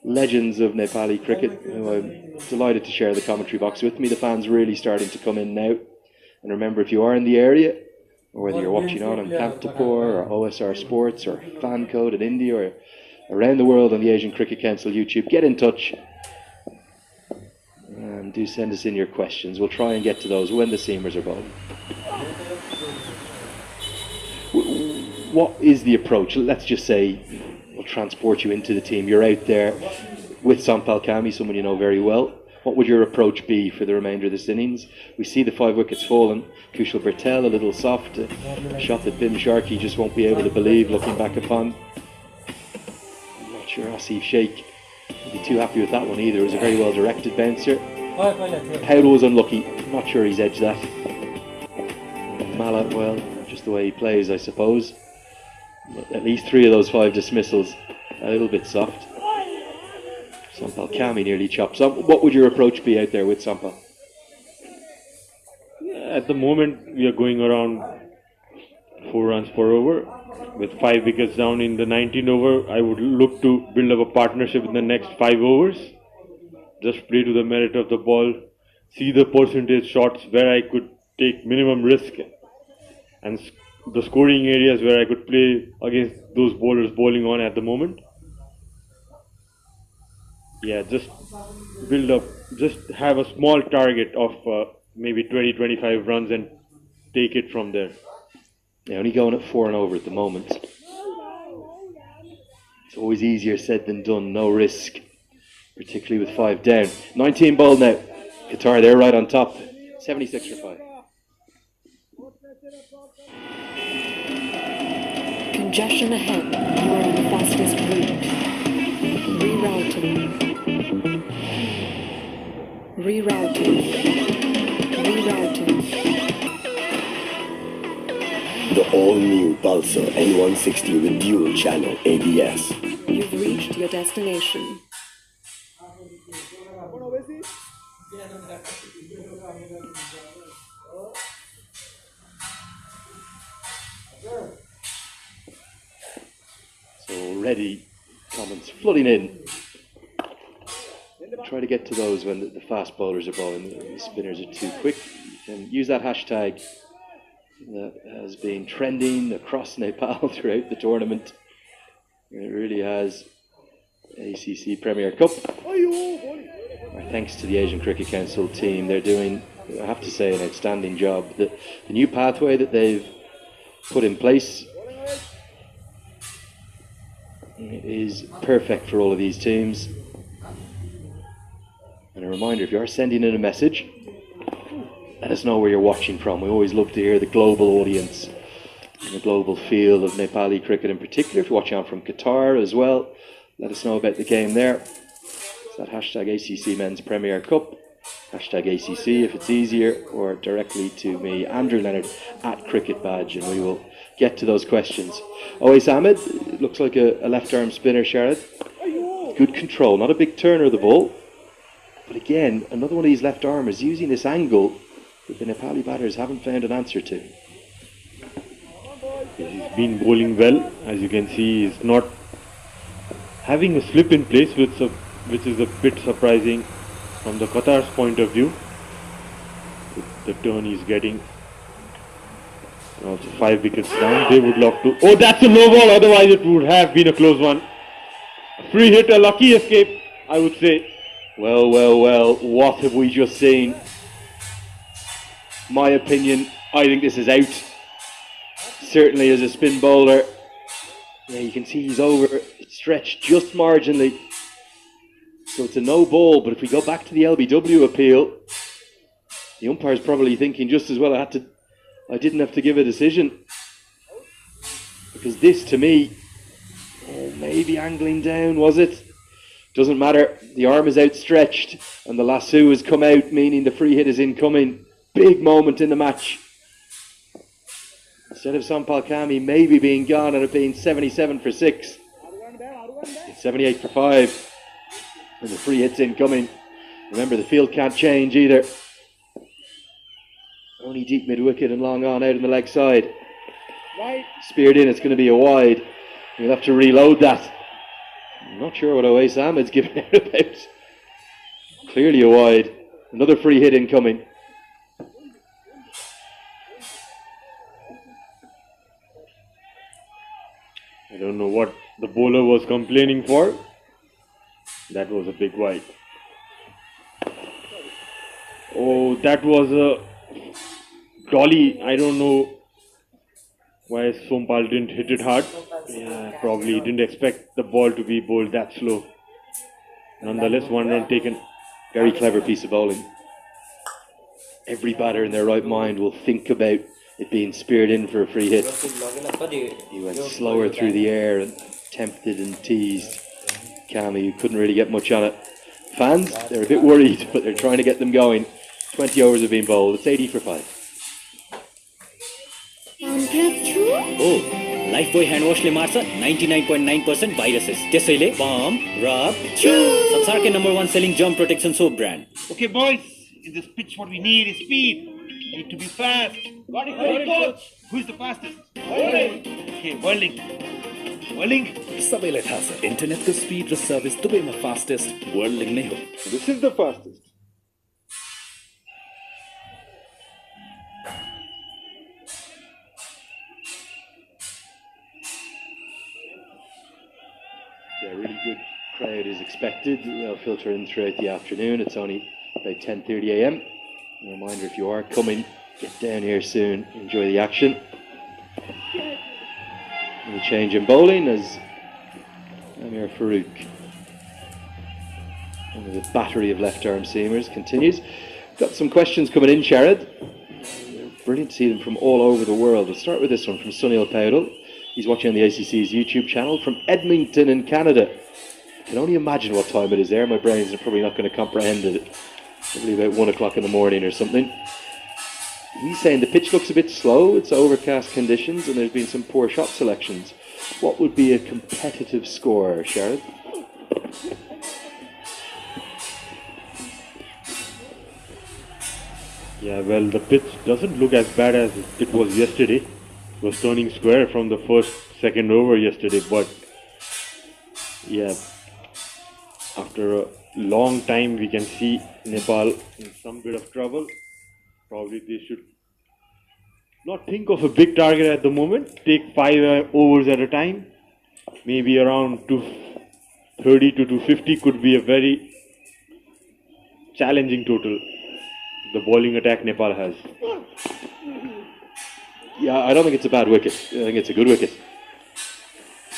legends of Nepali cricket, who I'm delighted to share the commentary box with me. The fans really starting to come in now. And remember, if you are in the area, or whether you're watching on Bhaktapur or OSR Sports or Fan Code in India or around the world on the Asian Cricket Council YouTube, get in touch and do send us in your questions. We'll try and get to those when the seamers are bowling. What is the approach? Let's just say we'll transport you into the team. You're out there with Sampal Kami, someone you know very well. What would your approach be for the remainder of this innings? We see the 5 wickets fallen. Kushal Bertel a little soft, a shot that Bim Sharkey just won't be able to believe looking back upon. I'm not sure Asif Sheikh would be too happy with that one either. It was a very well directed bouncer. Powell was unlucky. I'm not sure he's edged that. Mala, well, just the way he plays, I suppose. But at least 3 of those 5 dismissals, a little bit soft. Sampal Kami nearly chops up. What would your approach be out there with Sampal? At the moment, we are going around 4 runs per over. With 5 wickets down in the 19th over, I would look to build up a partnership in the next 5 overs. Just play to the merit of the ball, see the percentage shots where I could take minimum risk, and the scoring areas where I could play against those bowlers bowling on at the moment. Yeah, just build up, just have a small target of maybe 20-25 runs and take it from there. Yeah, only going at 4 and over at the moment. It's always easier said than done, no risk, particularly with 5 down. 19 ball now. Qatar, they're right on top. 76 for 5. Congestion ahead. You are on the fastest route. Rerouting. The all-new Pulsar N160 with dual channel ABS. You've reached your destination. So already comments flooding in. Try to get to those when the fast bowlers are bowling. The spinners are too quick. You can use that hashtag that has been trending across Nepal throughout the tournament. It really has. ACC Premier Cup. Our thanks to the Asian Cricket Council team. They're doing, I have to say, an outstanding job. The new pathway that they've put in place is perfect for all of these teams. And a reminder, if you are sending in a message, let us know where you're watching from. We always love to hear the global audience and the global feel of Nepali cricket in particular. If you're watching on from Qatar as well, let us know about the game there. It's that hashtag ACC Men's Premier Cup, hashtag ACC if it's easier, or directly to me, Andrew Leonard, at Cricket Badge, and we will get to those questions. Owais Ahmed, it looks like a left-arm spinner, Sharad. Good control, not a big turner of the ball. But again, another one of these left-armers using this angle that the Nepali batters haven't found an answer to. He's been bowling well, as you can see. He's not having a slip in place, which is a bit surprising from the Qatar's point of view. The turn he's getting. Also 5 wickets down. They would love to. Oh, that's a low ball. Otherwise, it would have been a close one. A free hit, a lucky escape, I would say. Well, well, well. What have we just seen? My opinion, I think this is out. Certainly as a spin bowler. Yeah, you can see he's over. It's stretched just marginally. So it's a no ball. But if we go back to the LBW appeal, the umpire's probably thinking just as well I didn't have to give a decision. Because this, to me, maybe angling down, was it? Doesn't matter. The arm is outstretched and the lasso has come out, meaning the free hit is incoming. Big moment in the match. Instead of Sampal Kami maybe being gone and it being 77 for 6, it's 78 for 5. And the free hit's incoming. Remember, the field can't change either. Only deep mid-wicket and long on out on the leg side. Speared in, it's going to be a wide. You'll have to reload that. I'm not sure what Owais Ahmed's given out about. Clearly a wide. Another free hit incoming. I don't know what the bowler was complaining for. That was a big wide. Oh, that was a dolly. I don't know why Sompal didn't hit it hard. Yeah, probably didn't expect the ball to be bowled that slow. Nonetheless, 1 run taken. Very clever piece of bowling. Every batter in their right mind will think about it being speared in for a free hit. He went slower through the air and tempted and teased Kami, who couldn't really get much on it. Fans, they're a bit worried, but they're trying to get them going. 20 overs have been bowled. It's 80 for 5. हो लाइफबोय ह्यान्डवासले मार्छ 99.9% viruses त्यसैले pump rub छु संसारकै number 1 selling germ protection soap brand Okay, boys, in this pitch, what we need is speed. We need to be fast. Got it, coach. Who's the fastest? Okay, Whirling. Whirling. सबैलाई थाहा छ इन्टरनेटको speed र service दुवैमा fastest वर्ल्डिङ नै हो This is the fastest. Yeah, really good crowd is expected. They'll filter in throughout the afternoon. It's only about 10:30 a.m. A reminder, if you are coming, get down here soon. Enjoy the action. And a change in bowling as Amir Farouk, one of the battery of left-arm seamers, continues. Got some questions coming in, Sharad. Brilliant to see them from all over the world. We'll start with this one from Sunil Powdell. He's watching on the ACC's YouTube channel from Edmonton in Canada. I can only imagine what time it is there. My brains are probably not going to comprehend it. Probably about 1 o'clock in the morning or something. He's saying the pitch looks a bit slow. It's overcast conditions and there's been some poor shot selections. What would be a competitive score, Sharad? Yeah, well, the pitch doesn't look as bad as it was yesterday. It was turning square from the second over yesterday, but yeah, after a long time we can see Nepal in some bit of trouble. Probably they should not think of a big target at the moment. Take 5 overs at a time. Maybe around 230 to 250 could be a very challenging total. The bowling attack Nepal has. Yeah, I don't think it's a bad wicket. I think it's a good wicket.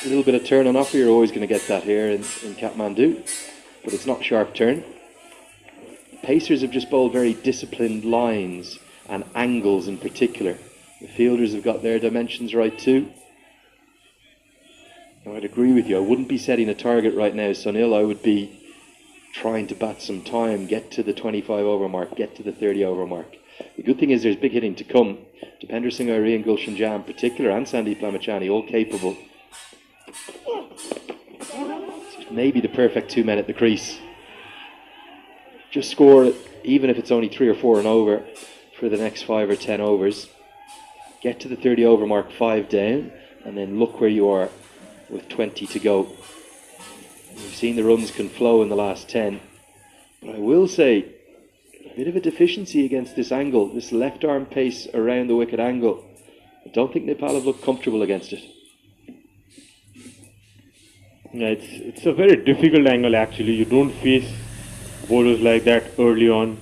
A little bit of turn and offer, you're always going to get that here in Kathmandu, but it's not sharp turn. Pacers have just bowled very disciplined lines and angles in particular. The fielders have got their dimensions right too. Now, I'd agree with you. I wouldn't be setting a target right now, Sunil. I would be trying to bat some time, get to the 25 over mark, get to the 30 over mark. The good thing is there's big hitting to come. Depender Singh Airi and Gulshan Jam in particular, and Sandeep Lamachani, all capable. Maybe the perfect 2 men at the crease. Just score it, even if it's only 3 or 4 and over for the next 5 or 10 overs. Get to the 30 over mark, 5 down, and then look where you are with 20 to go. We've seen the runs can flow in the last 10, but I will say a bit of a deficiency against this angle, this left arm pace around the wicket angle. I don't think Nepal have looked comfortable against it. Yeah, it's a very difficult angle actually. You don't face bowlers like that early on.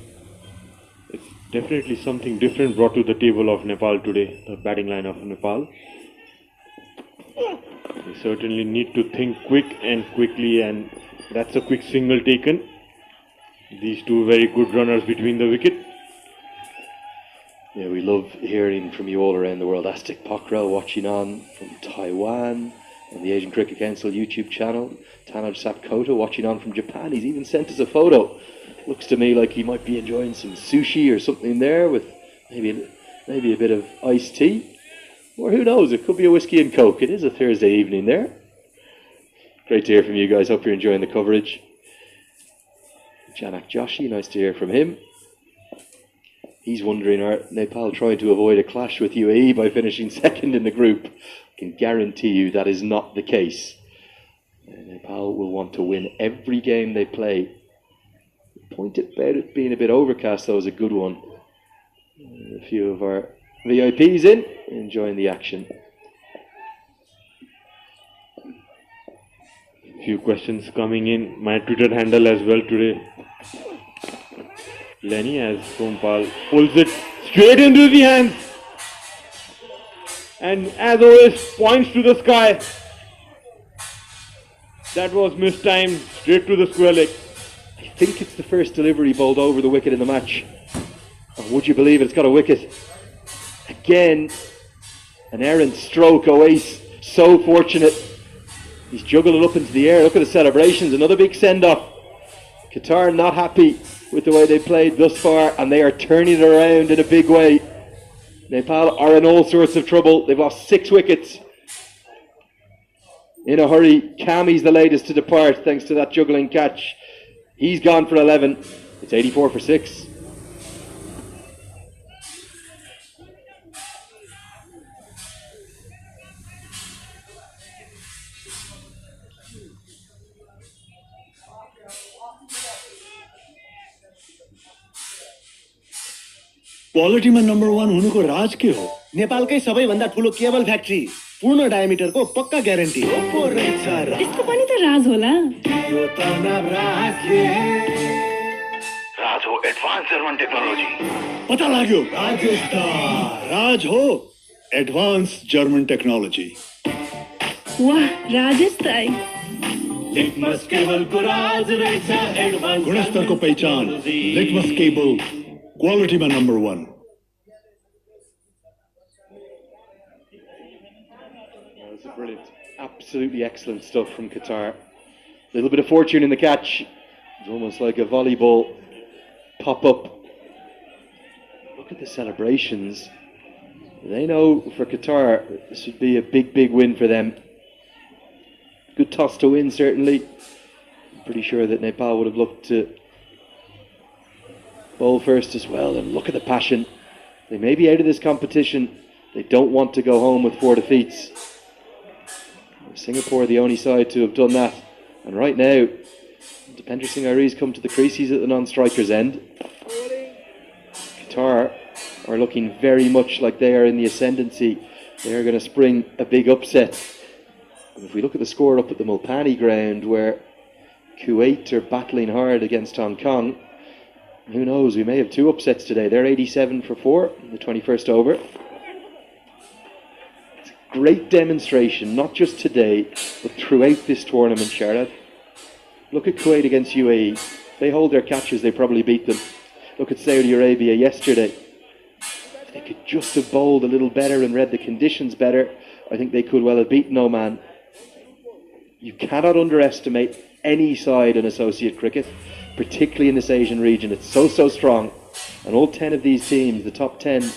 It's definitely something different brought to the table of Nepal today, the batting line of Nepal. They certainly need to think quick and quickly, and that's a quick single taken. These two very good runners between the wicket. Yeah, we love hearing from you all around the world. Aztec Pokral watching on from Taiwan on the Asian Cricket Council YouTube channel. Tanaj Sapkota watching on from Japan. He's even sent us a photo. Looks to me like he might be enjoying some sushi or something there with maybe a bit of iced tea. Or who knows, it could be a whiskey and coke. It is a Thursday evening there. Great to hear from you guys. Hope you're enjoying the coverage. Janak Joshi, nice to hear from him. He's wondering, are Nepal trying to avoid a clash with UAE by finishing second in the group? I can guarantee you that is not the case. Nepal will want to win every game they play. The point about it being a bit overcast, though, is a good one. A few of our VIPs enjoying the action. Few questions coming in. My Twitter handle as well today. Lenny as Sompal pulls it straight into the hands. And as always, points to the sky. That was mistimed, straight to the square leg. I think it's the first delivery bowled over the wicket in the match. And would you believe it's got a wicket? Again, an errant stroke. Oase, so fortunate. He's juggled it up into the air. Look at the celebrations. Another big send-off. Qatar not happy with the way they played thus far, and they are turning it around in a big way. Nepal are in all sorts of trouble. They've lost 6 wickets. In a hurry, Kami's the latest to depart thanks to that juggling catch. He's gone for 11. It's 84 for 6. क्वालिटीमा number 1 हुनुको राज के हो? नेपालकै सबैभन्दा ठुलो cable factory, पूर्ण डायमिटरको पक्का guarantee. त्यसको पनि त राज होला। यो त नाम राजले राज हो एडभान्स जर्मन टेक्नोलोजी। पता लाग्यो, राज हो एडभान्स जर्मन टेक्नोलोजी। वाह, राजेश दाइ। लिटमस केबलको राज रहेछ एडभान्स। गुणस्तरको पहिचान, लिटमस केबल, क्वालिटीमा number 1। That's brilliant. Absolutely excellent stuff from Qatar. A little bit of fortune in the catch. It's almost like a volleyball pop-up. Look at the celebrations. They know for Qatar this would be a big, big win for them. Good toss to win, certainly. I'm pretty sure that Nepal would have looked to bowl first as well. And look at the passion. They may be out of this competition. They don't want to go home with 4 defeats. Singapore are the only side to have done that. And right now, Dipender Singh Ari's come to the creases at the non-striker's end. Qatar are looking very much like they are in the ascendancy. They are going to spring a big upset. And if we look at the score up at the Mulpani ground, where Kuwait are battling hard against Hong Kong, who knows, we may have 2 upsets today. They're 87 for 4 in the 21st over. It's a great demonstration, not just today, but throughout this tournament, Charlotte. Look at Kuwait against UAE. If they hold their catches, they probably beat them. Look at Saudi Arabia yesterday. If they could just have bowled a little better and read the conditions better, I think they could well have beaten Oman. You cannot underestimate any side in associate cricket, particularly in this Asian region. It's so strong. And all 10 of these teams, the top 10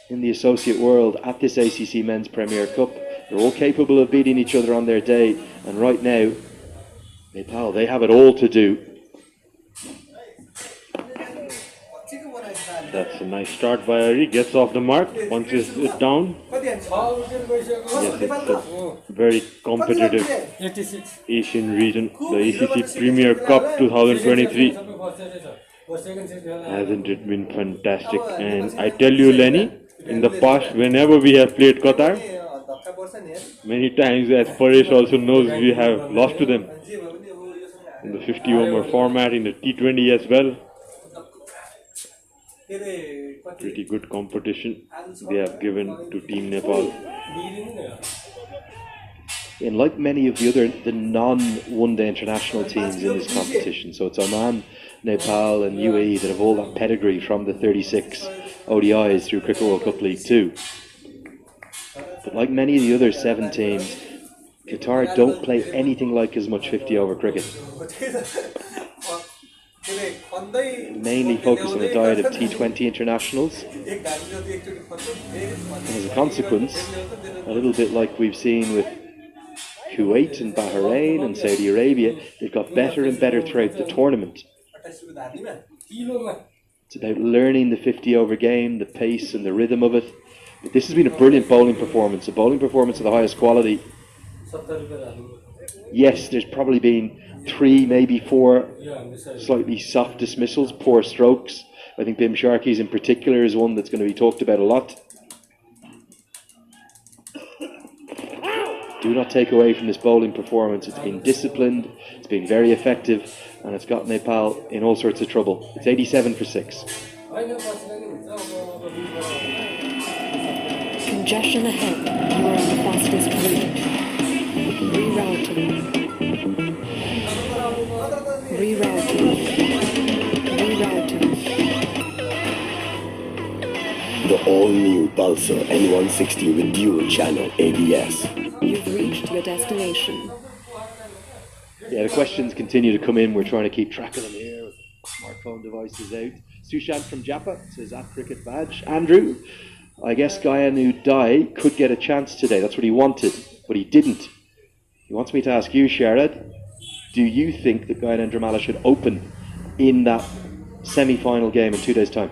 in the associate world at this ACC Men's Premier Cup, they're all capable of beating each other on their day. And right now, Nepal, they have it all to do. That's a nice start by Ari. Gets off the mark, punches it down. Yes, it's a very competitive Asian region. The ACC Premier Cup 2023. Hasn't it been fantastic? And I tell you, Lenny, in the past, whenever we have played Qatar, many times, as Paresh also knows, we have lost to them. In the 50-over format, in the T20 as well. Pretty good competition they have given to Team Nepal. And like many of the non-one-day international teams in this competition, so it's Oman, Nepal and UAE that have all that pedigree from the 36 ODIs through Cricket World Cup League 2. But like many of the other 7 teams, Qatar don't play anything like as much 50-over cricket. Mainly focus on a diet of T20 internationals. And as a consequence, a little bit like we've seen with Kuwait and Bahrain and Saudi Arabia, they've got better and better throughout the tournament. It's about learning the 50-over game, the pace and the rhythm of it. But this has been a brilliant bowling performance, a bowling performance of the highest quality. Yes, there's probably been 3, maybe 4 slightly soft dismissals, poor strokes. I think Bim Sharkey's in particular is one that's going to be talked about a lot. Do not take away from this bowling performance. It's been disciplined, it's been very effective, and it's got Nepal in all sorts of trouble. It's 87 for 6. Congestion ahead. You are on the fastest route. Rerouting. The all-new Pulsar N160 with dual channel ABS. You've reached your destination. Yeah, the questions continue to come in. We're trying to keep track of them here. Smartphone devices out. Sushant from Japa says at Cricket Badge. Andrew, I guess Gayanu Dai could get a chance today. That's what he wanted, but he didn't. He wants me to ask you, Sharad, do you think that Gyanendra Dramala should open in that semi-final game in 2 days' time?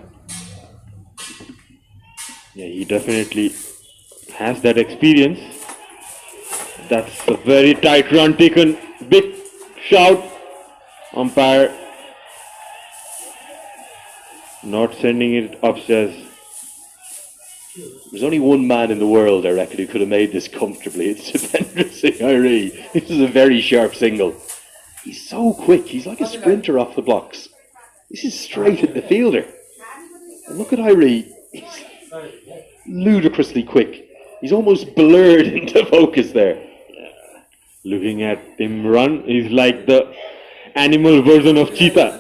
Yeah, he definitely has that experience. That's a very tight run taken. Big shout. Umpire not sending it upstairs. There's only one man in the world, I reckon, who could have made this comfortably. It's Jitendra Singh Iree. This is a very sharp single. He's so quick. He's like a sprinter off the blocks. This is straight at the fielder. And look at Iree. He's ludicrously quick. He's almost blurred into focus there. Looking at him run, he's like the animal version of cheetah.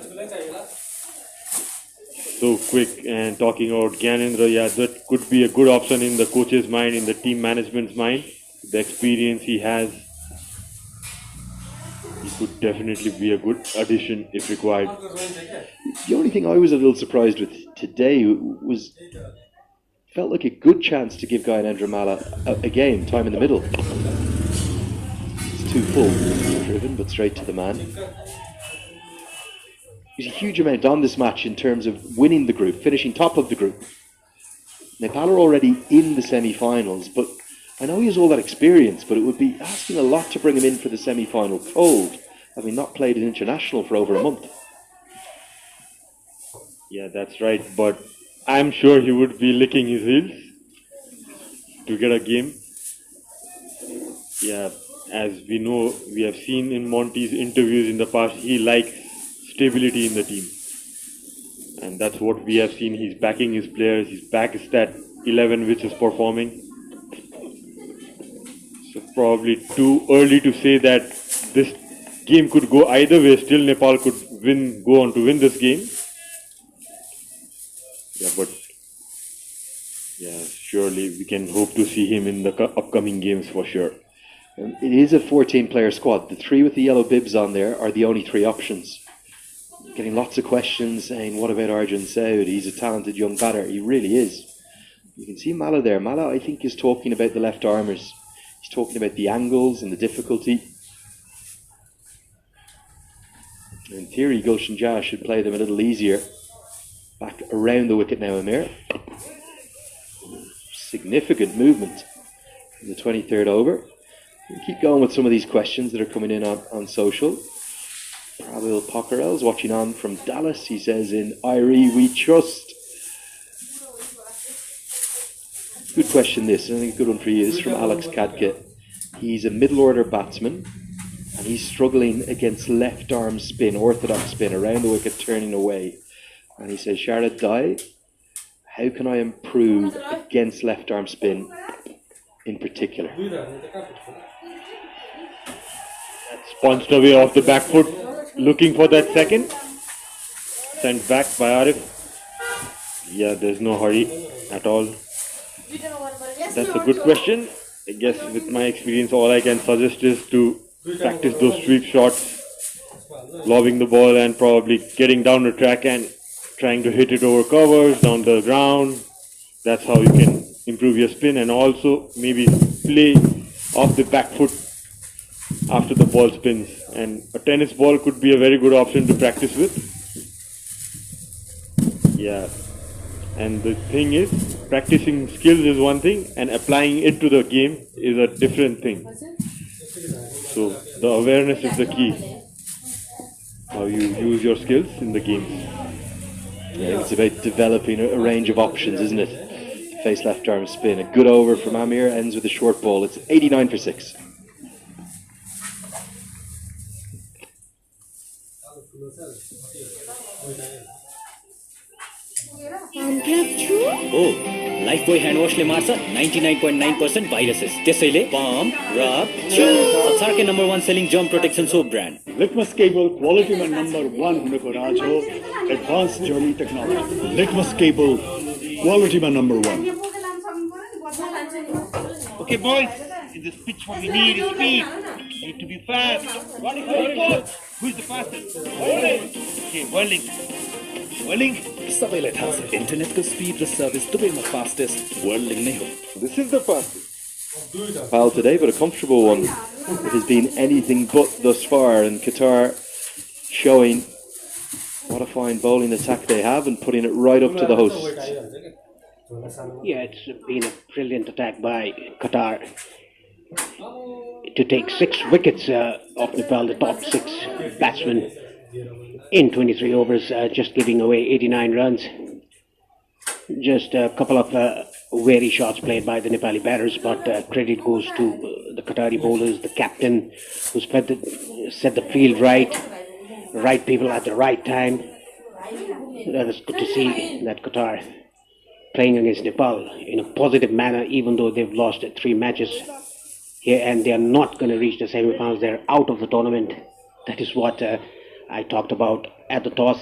So quick. And talking about Gyanendra, yeah, that could be a good option in the coach's mind, in the team management's mind. The experience he has, he could definitely be a good addition if required. The only thing I was a little surprised with today was felt like a good chance to give Gyanendra Dramala a game, time in the middle. It's too full, driven, but straight to the man. There's a huge amount on this match in terms of winning the group, finishing top of the group. Nepal are already in the semi-finals, but I know he has all that experience, but it would be asking a lot to bring him in for the semi-final cold, having not played an international for over a month. Yeah, that's right, but I'm sure he would be licking his heels to get a game. Yeah, as we know, we have seen in Monty's interviews in the past, he likes stability in the team. And that's what we have seen. He's backing his players. His back is that 11 which is performing. So probably too early to say that this game could go either way. Still Nepal could go on to win this game. Yeah, but yeah, surely we can hope to see him in the upcoming games for sure. It is a 14-player squad. The three with the yellow bibs on there are the only three options. Getting lots of questions saying, what about Arjun Saud? He's a talented young batter. He really is. You can see Mala there. Mala, I think, is talking about the left armers. He's talking about the angles and the difficulty. In theory, Gulshan Jah should play them a little easier. Back around the wicket now, Amir. Significant movement in the 23rd over. We'll keep going with some of these questions that are coming in on social. Pravil Pockerell is watching on from Dallas. He says, in Iree we trust. Good question this, and I think a good one for you. This is from Alex Kadke. He's a middle order batsman and he's struggling against left arm spin, orthodox spin, around the wicket, turning away. And he says, Sharad Dai, how can I improve against left arm spin in particular? That's punched away off the back foot. Looking for that second. Sent back by Arif. Yeah, there's no hurry at all. That's a good question. I guess with my experience, all I can suggest is to practice those sweep shots, lobbing the ball and probably getting down the track and trying to hit it over covers, down the ground. That's how you can improve your spin, and also maybe play off the back foot after the ball spins. And a tennis ball could be a very good option to practice with. Yeah, and the thing is, practicing skills is one thing and applying it to the game is a different thing. So the awareness is the key, how you use your skills in the games. Yeah, it's about developing a range of options, isn't it? Face left arm spin. A good over from Amir, ends with a short ball. It's 89 for 6. हो लाइफबोय ह्यान्डवासले मार्छ 99.9% viruses त्यसैले pump rub छु संसारकै number 1 selling germ protection soap brand Litmus cable क्वालिटीमा number 1 हुनुको राज हो advance German technology Litmus cable क्वालिटीमा number 1. Okay, boys, in this pitch what we need is speed. We need to be fast. Who's the fastest? Okay, Whirling. Bowling. सबैलाई थाहा छ इन्टरनेटको speed र सर्भिस दुवैमा फास्टेस्ट वर्ल्ड नै हो. This is the fastest Nepal today, but a comfortable one. It has been anything but thus far, and Qatar showing what a fine bowling attack they have and putting it right up to the hosts. Yeah, it's been a brilliant attack by Qatar to take 6 wickets of Nepal, the top 6 batsmen, in 23 overs, just giving away 89 runs. Just a couple of wary shots played by the Nepali batters, but credit goes to the Qatari bowlers, the captain, who set the field right people at the right time. That is good to see that Qatar playing against Nepal in a positive manner, even though they've lost 3 matches here and they are not going to reach the semi-finals. They're out of the tournament. That is what I talked about at the toss.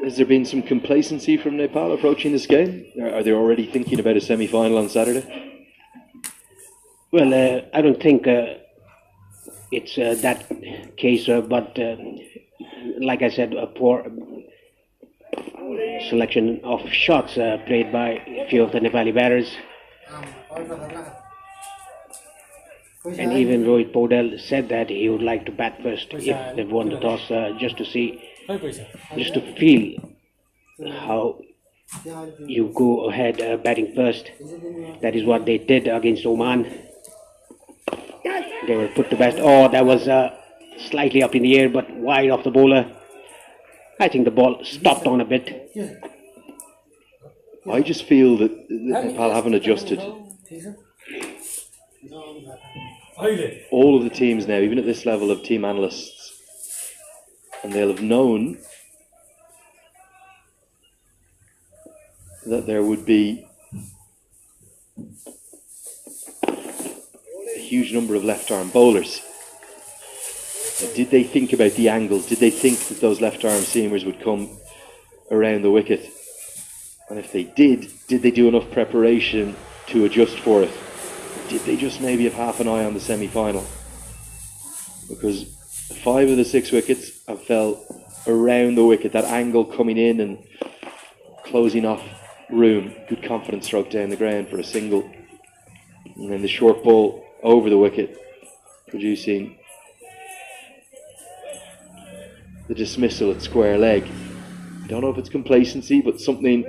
Has there been some complacency from Nepal approaching this game? Are they already thinking about a semi-final on Saturday? Well, I don't think it's that case, but like I said, a poor selection of shots played by a few of the Nepali batters. And even Rohit Podel said that he would like to bat first if they've won the toss, just to feel how you go ahead batting first. That is what they did against Oman. They were put to best. Oh, that was slightly up in the air, but wide off the bowler. I think the ball stopped on a bit. I just feel that Nepal haven't adjusted. All of the teams now, even at this level of team analysts, and they'll have known that there would be a huge number of left-arm bowlers. Now, did they think about the angles? Did they think that those left-arm seamers would come around the wicket? And if they did they do enough preparation to adjust for it? Did they just maybe have half an eye on the semi-final? Because 5 of the 6 wickets have fell around the wicket, that angle coming in and closing off room, good confidence stroke down the ground for a single, and then the short ball over the wicket, producing the dismissal at square leg. I don't know if it's complacency, but something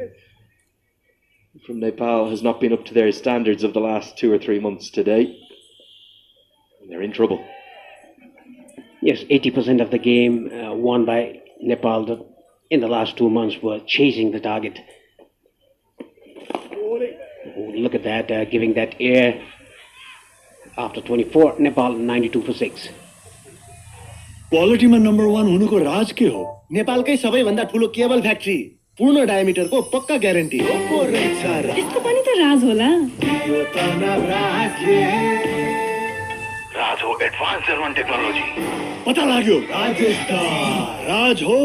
from Nepal has not been up to their standards of the last 2 or 3 months today. They're in trouble. Yes, 80% of the game won by Nepal in the last 2 months were chasing the target. Look at that, giving that air after 24. Nepal 92 for 6. Quality में number 1 हुनुको राज के हो? नेपालकै सबैभन्दा ठुलो cable factory, पूर्ण डायमिटरको पक्का guarantee हो। यसको पनि त राज होला। यो त नराजले राज हो एडभान्स जर्मन टेक्नोलोजी। पता लाग्यो, राजेश का राज हो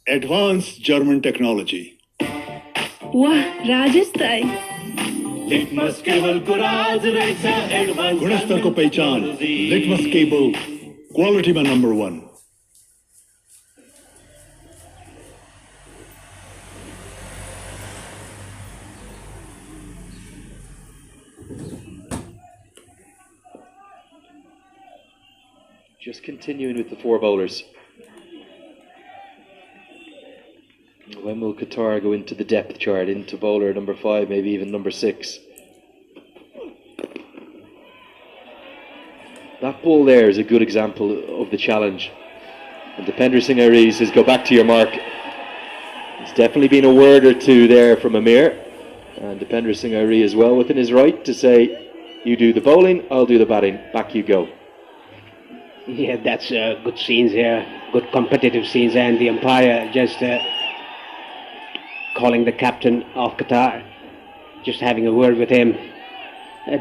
एडवांस जर्मन टेक्नोलोजी। वाह, राजेश दाइ। लिटमस केबल को राज रहेछ एडभान्स गुणस्तर को पहचान, लिटमस केबल क्वालिटी में number 1। Just continuing with the 4 bowlers. When will Qatar go into the depth chart, into bowler number 5, maybe even number 6? That ball there is a good example of the challenge. And Dipender Singh Airi says, go back to your mark. There's definitely been a word or two there from Amir. And Dipender Singh Airi is well within his right to say, you do the bowling, I'll do the batting. Back you go. Yeah, that's good scenes here, good competitive scenes, and the umpire just calling the captain of Qatar, just having a word with him.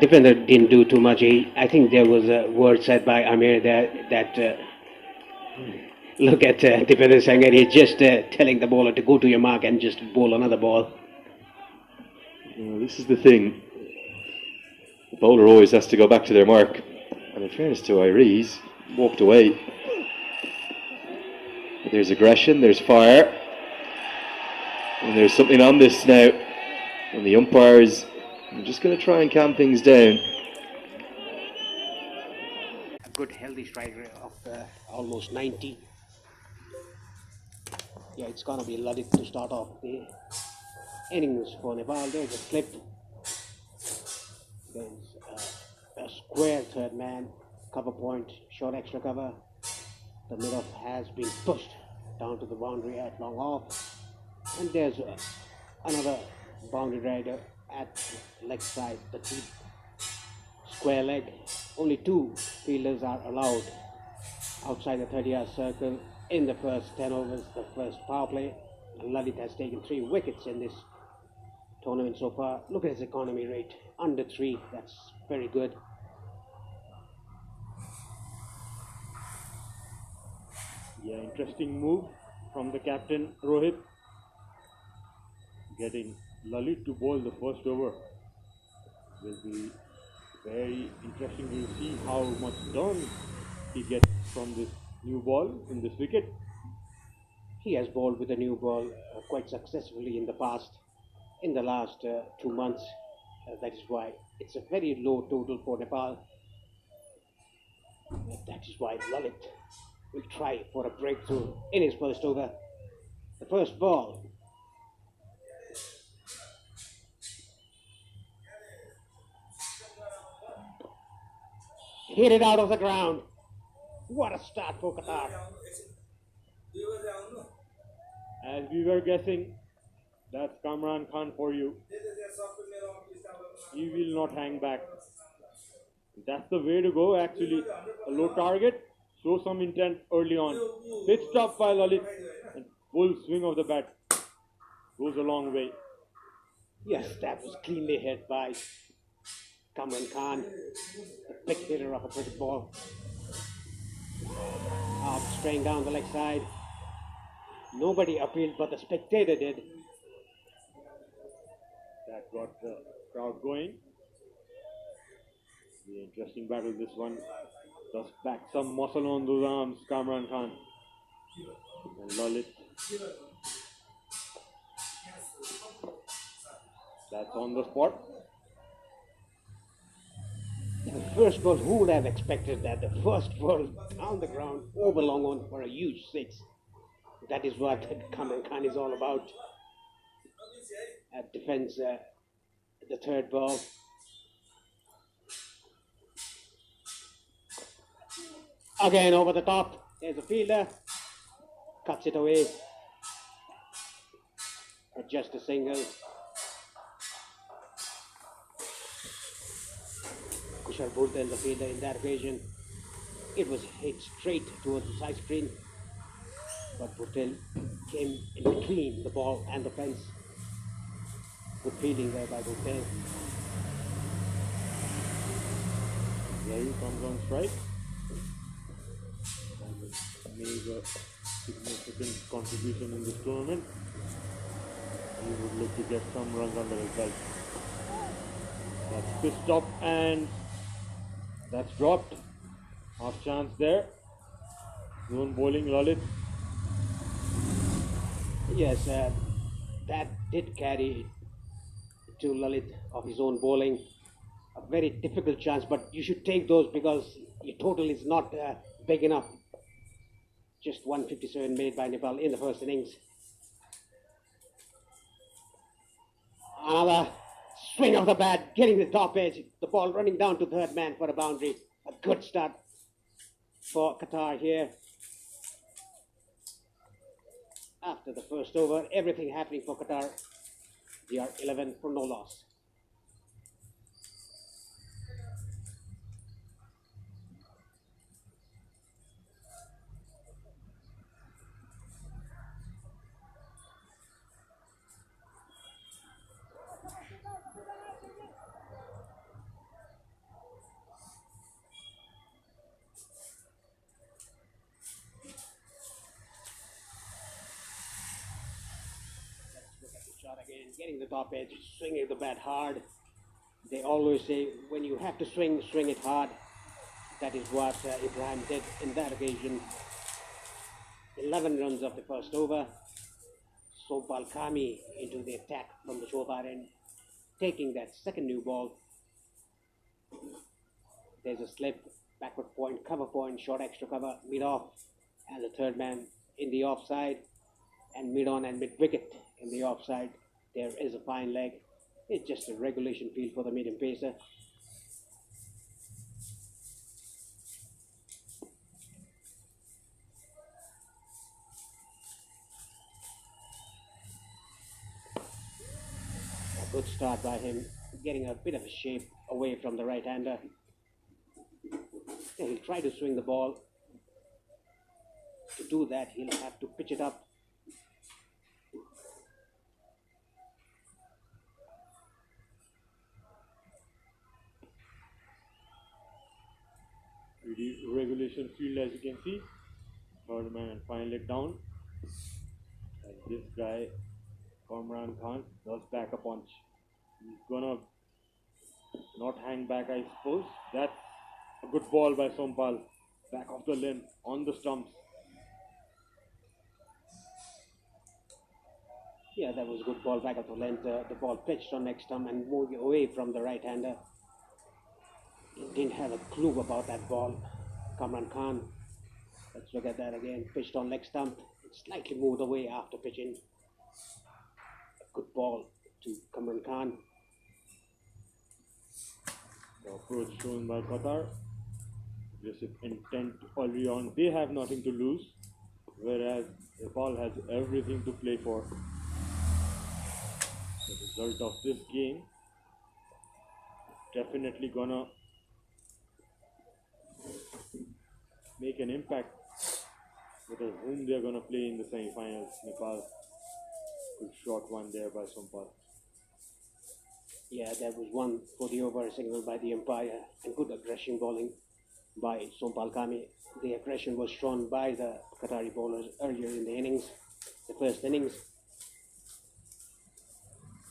Defender didn't do too much. I think there was a word said by Amir that look at Defender Sanger, he's just telling the bowler to go to your mark and just bowl another ball. Well, this is the thing. The bowler always has to go back to their mark. And in fairness to Airi, he's walked away. But There's aggression, there's fire. And there's something on this now. And the umpires are just going to try and calm things down. A good healthy strike rate of almost 90. Yeah, it's going to be Lalit to start off the innings for Nepal. There's a slip. There's a square third man, cover point, short extra cover. The mid-off has been pushed down to the boundary at long off. And there's another boundary rider at leg side, the deep square leg. Only 2 fielders are allowed outside the 30-yard circle in the first 10 overs, the first power play. And Lalit has taken 3 wickets in this tournament so far. Look at his economy rate, under 3. That's very good. Yeah, interesting move from the captain Rohit, getting Lalit to bowl the first over. Will be very interesting to see how much turn he gets from this new ball in this wicket. He has bowled with the new ball quite successfully in the past, in the last 2 months. That is why it's a very low total for Nepal. That is why Lalit will try for a breakthrough in his first over. The first ball. Hit it out of the ground. What a start for Qatar. As we were guessing, that's Kamran Khan for you. He will not hang back. That's the way to go actually. A low target, show some intent early on. Pitched up by Lalit and full swing of the bat. Goes a long way. Yes, that was cleanly hit by Kamran Khan, the big hitter of a cricket ball. Straying down the leg side. Nobody appealed, but the spectator did. That got the crowd going. The interesting battle this one. Just back some muscle on those arms, Kamran Khan. And Lalit. That's on the spot. The first ball, who would have expected that? The first ball down the ground, over long on for a huge 6. That is what Kamran Khan is all about. Defends the third ball. Again over the top. There's a fielder. Cuts it away. But just a single. Kushal Bhultel, the fielder in that occasion. It was hit straight towards the side screen. But Bhultel came in between the ball and the fence. Good fielding there by Bhultel. Larry comes on strike. And made a significant contribution in this tournament. He would look to get some runs under his belt. That's pitched up and that's dropped. Half chance there. Zone bowling Lalit. Yes, that did carry to Lalit of his own bowling. A very difficult chance, but you should take those because your total is not big enough. Just 157 made by Nepal in the first innings. Another swing of the bat, getting the top edge. The ball running down to third man for a boundary. A good start for Qatar here. After the first over, everything happening for Qatar. They are 11 for no loss. Again, getting the top edge, swinging the bat hard. They always say when you have to swing, swing it hard. That is what Ibrahim did in that occasion. 11 runs of the first over. Sompal Kami into the attack from the short end, taking that second new ball. There's a slip, backward point, cover point, short extra cover, mid off, and the third man in the offside, and mid on and mid wicket in the offside. There is a fine leg. It's just a regulation field for the medium pacer. A good start by him, getting a bit of a shape away from the right-hander. He'll try to swing the ball. To do that, he'll have to pitch it up. Regulation field, as you can see. Third man and final leg down. And this guy, Kamran Khan, does back a punch. He's gonna not hang back, I suppose. That's a good ball by Sompal. Back of the length, on the stumps. Yeah, that was a good ball back of the length. The ball pitched on next stump and moved away from the right-hander. He didn't have a clue about that ball. Kamran Khan. Let's look at that again. Pitched on leg stump. It slightly moved away after pitching. A good ball to Kamran Khan. The approach shown by Qatar. Aggressive intent early on. They have nothing to lose, whereas Nepal has everything to play for. The result of this game definitely gonna make an impact with whom they are gonna play in the semi-finals. Nepal. Good shot one there by Sompal. Yeah, that was one for the over signal by the umpire, and good aggression bowling by Sompal Kami. The aggression was shown by the Qatari bowlers earlier in the innings, the first innings.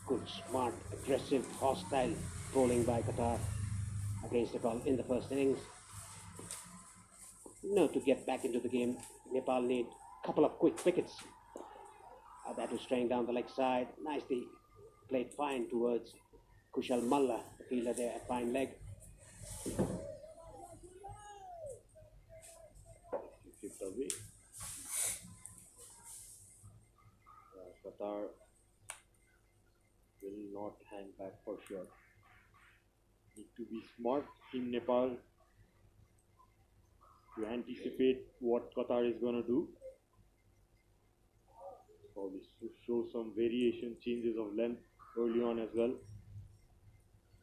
Good, smart, aggressive, hostile bowling by Qatar against Nepal in the first innings. Now to get back into the game, Nepal need a couple of quick wickets. That was straying down the leg side, nicely played fine towards Kushal Malla, the fielder there at fine leg. Kicked away. Qatar will not hang back for sure. Need to be smart in Nepal to anticipate what Qatar is going to do. Probably to show some variation, changes of length early on as well.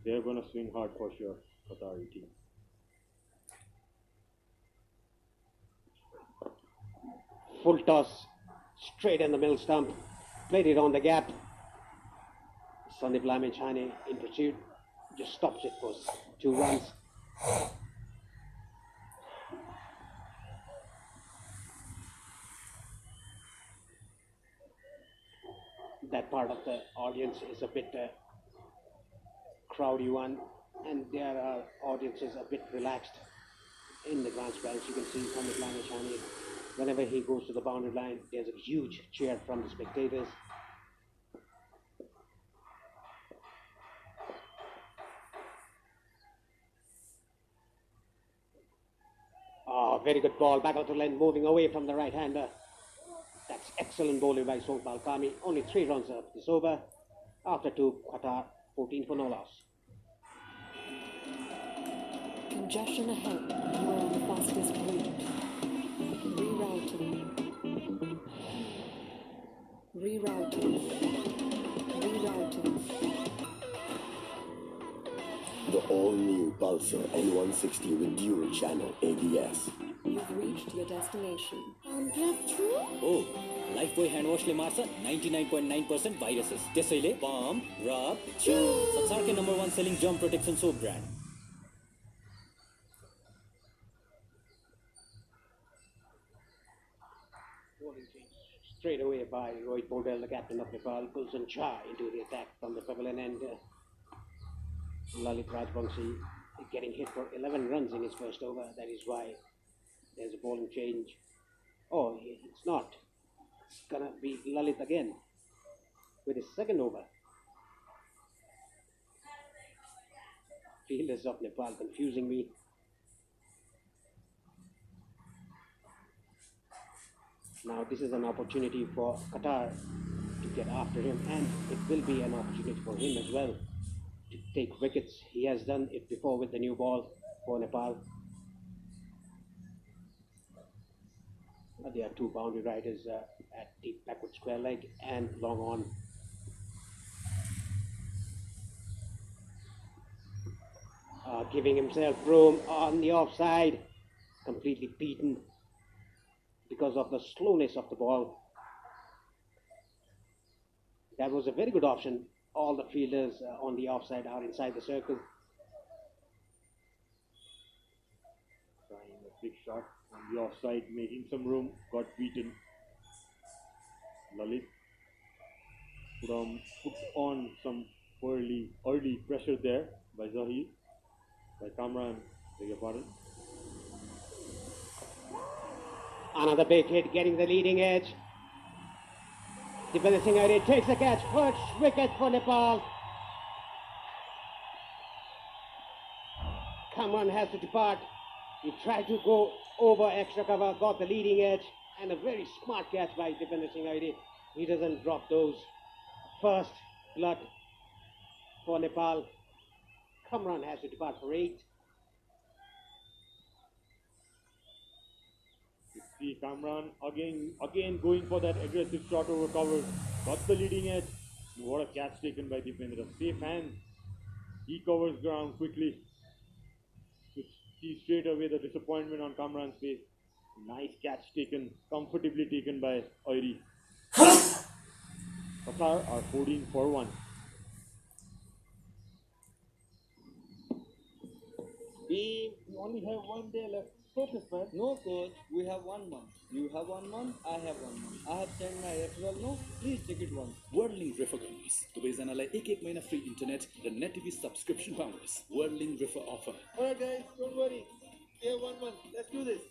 They're going to swing hard for sure, Qatari team. Full toss, straight in the middle stump, played it on the gap. Sandeep Lamechani in pursuit, just stops it for 2 runs. That part of the audience is a bit crowdy one, and there are audiences a bit relaxed in the grand squares. You can see Sandeep Lamechani, whenever he goes to the boundary line, there's a huge cheer from the spectators. Oh, very good ball, back out to length, moving away from the right-hander. That's excellent bowling by Sompal Kami. Only 3 runs up this over. After 2, Qatar 14 for no loss. Congestion ahead. You are on the fastest route. Rerouting. Rerouting. Rerouting. The all-new Pulsar N160 with dual channel ABS. You've reached your destination. Oh, Lifebuoy hand वाशले मार्छ 99.9% viruses त्यसैले pump rub छु संसारकै number 1 selling germ protection soap brand Straight away by Rohit Bondel, the captain of Nepal, Gulshan Shah into the attack from the pavilion end. Lalit Rajbangshi getting hit for 11 runs in his first over. That is why there's a bowling change Oh, it's not. It's gonna be Lalit again with his second over. Fielders of Nepal confusing me. Now this is an opportunity for Qatar to get after him, and it will be an opportunity for him as well to take wickets. He has done it before with the new ball for Nepal. There are two boundary riders at deep backward square leg and long on. Giving himself room on the offside, completely beaten because of the slowness of the ball. That was a very good option. All the fielders on the offside are inside the circle. Trying a big shot on the offside, making some room, got beaten. Lalit put on some early pressure there by Zahid, by Kamran, beg your pardon. Another big hit, getting the leading edge. Dipendra Singh Aire takes the catch. First wicket for Nepal. Kamran has to depart. He tried to go over extra cover, got the leading edge, and a very smart catch by Dipendra Singh Aire. He doesn't drop those. First blood for Nepal. Kamran has to depart for 8. See Kamran again going for that aggressive shot over cover. Got the leading edge. What a catch taken by Dipendra. Safe hands. He covers ground quickly. You see straight away the disappointment on Kamran's face. Nice catch taken, comfortably taken by Airi. Qatar are 14 for 1. We only have one day left. Focus, man. No, coach. We have 1 month. You have 1 month. I have 1 month. I have sent my referral. No, please check it once. Whirling River गर्नुहोस् दुवैजनालाई एक महिना free internet र net TV subscription पाउनुहोस् Whirling River offer. Alright guys, don't worry. We have 1 month. Let's do this.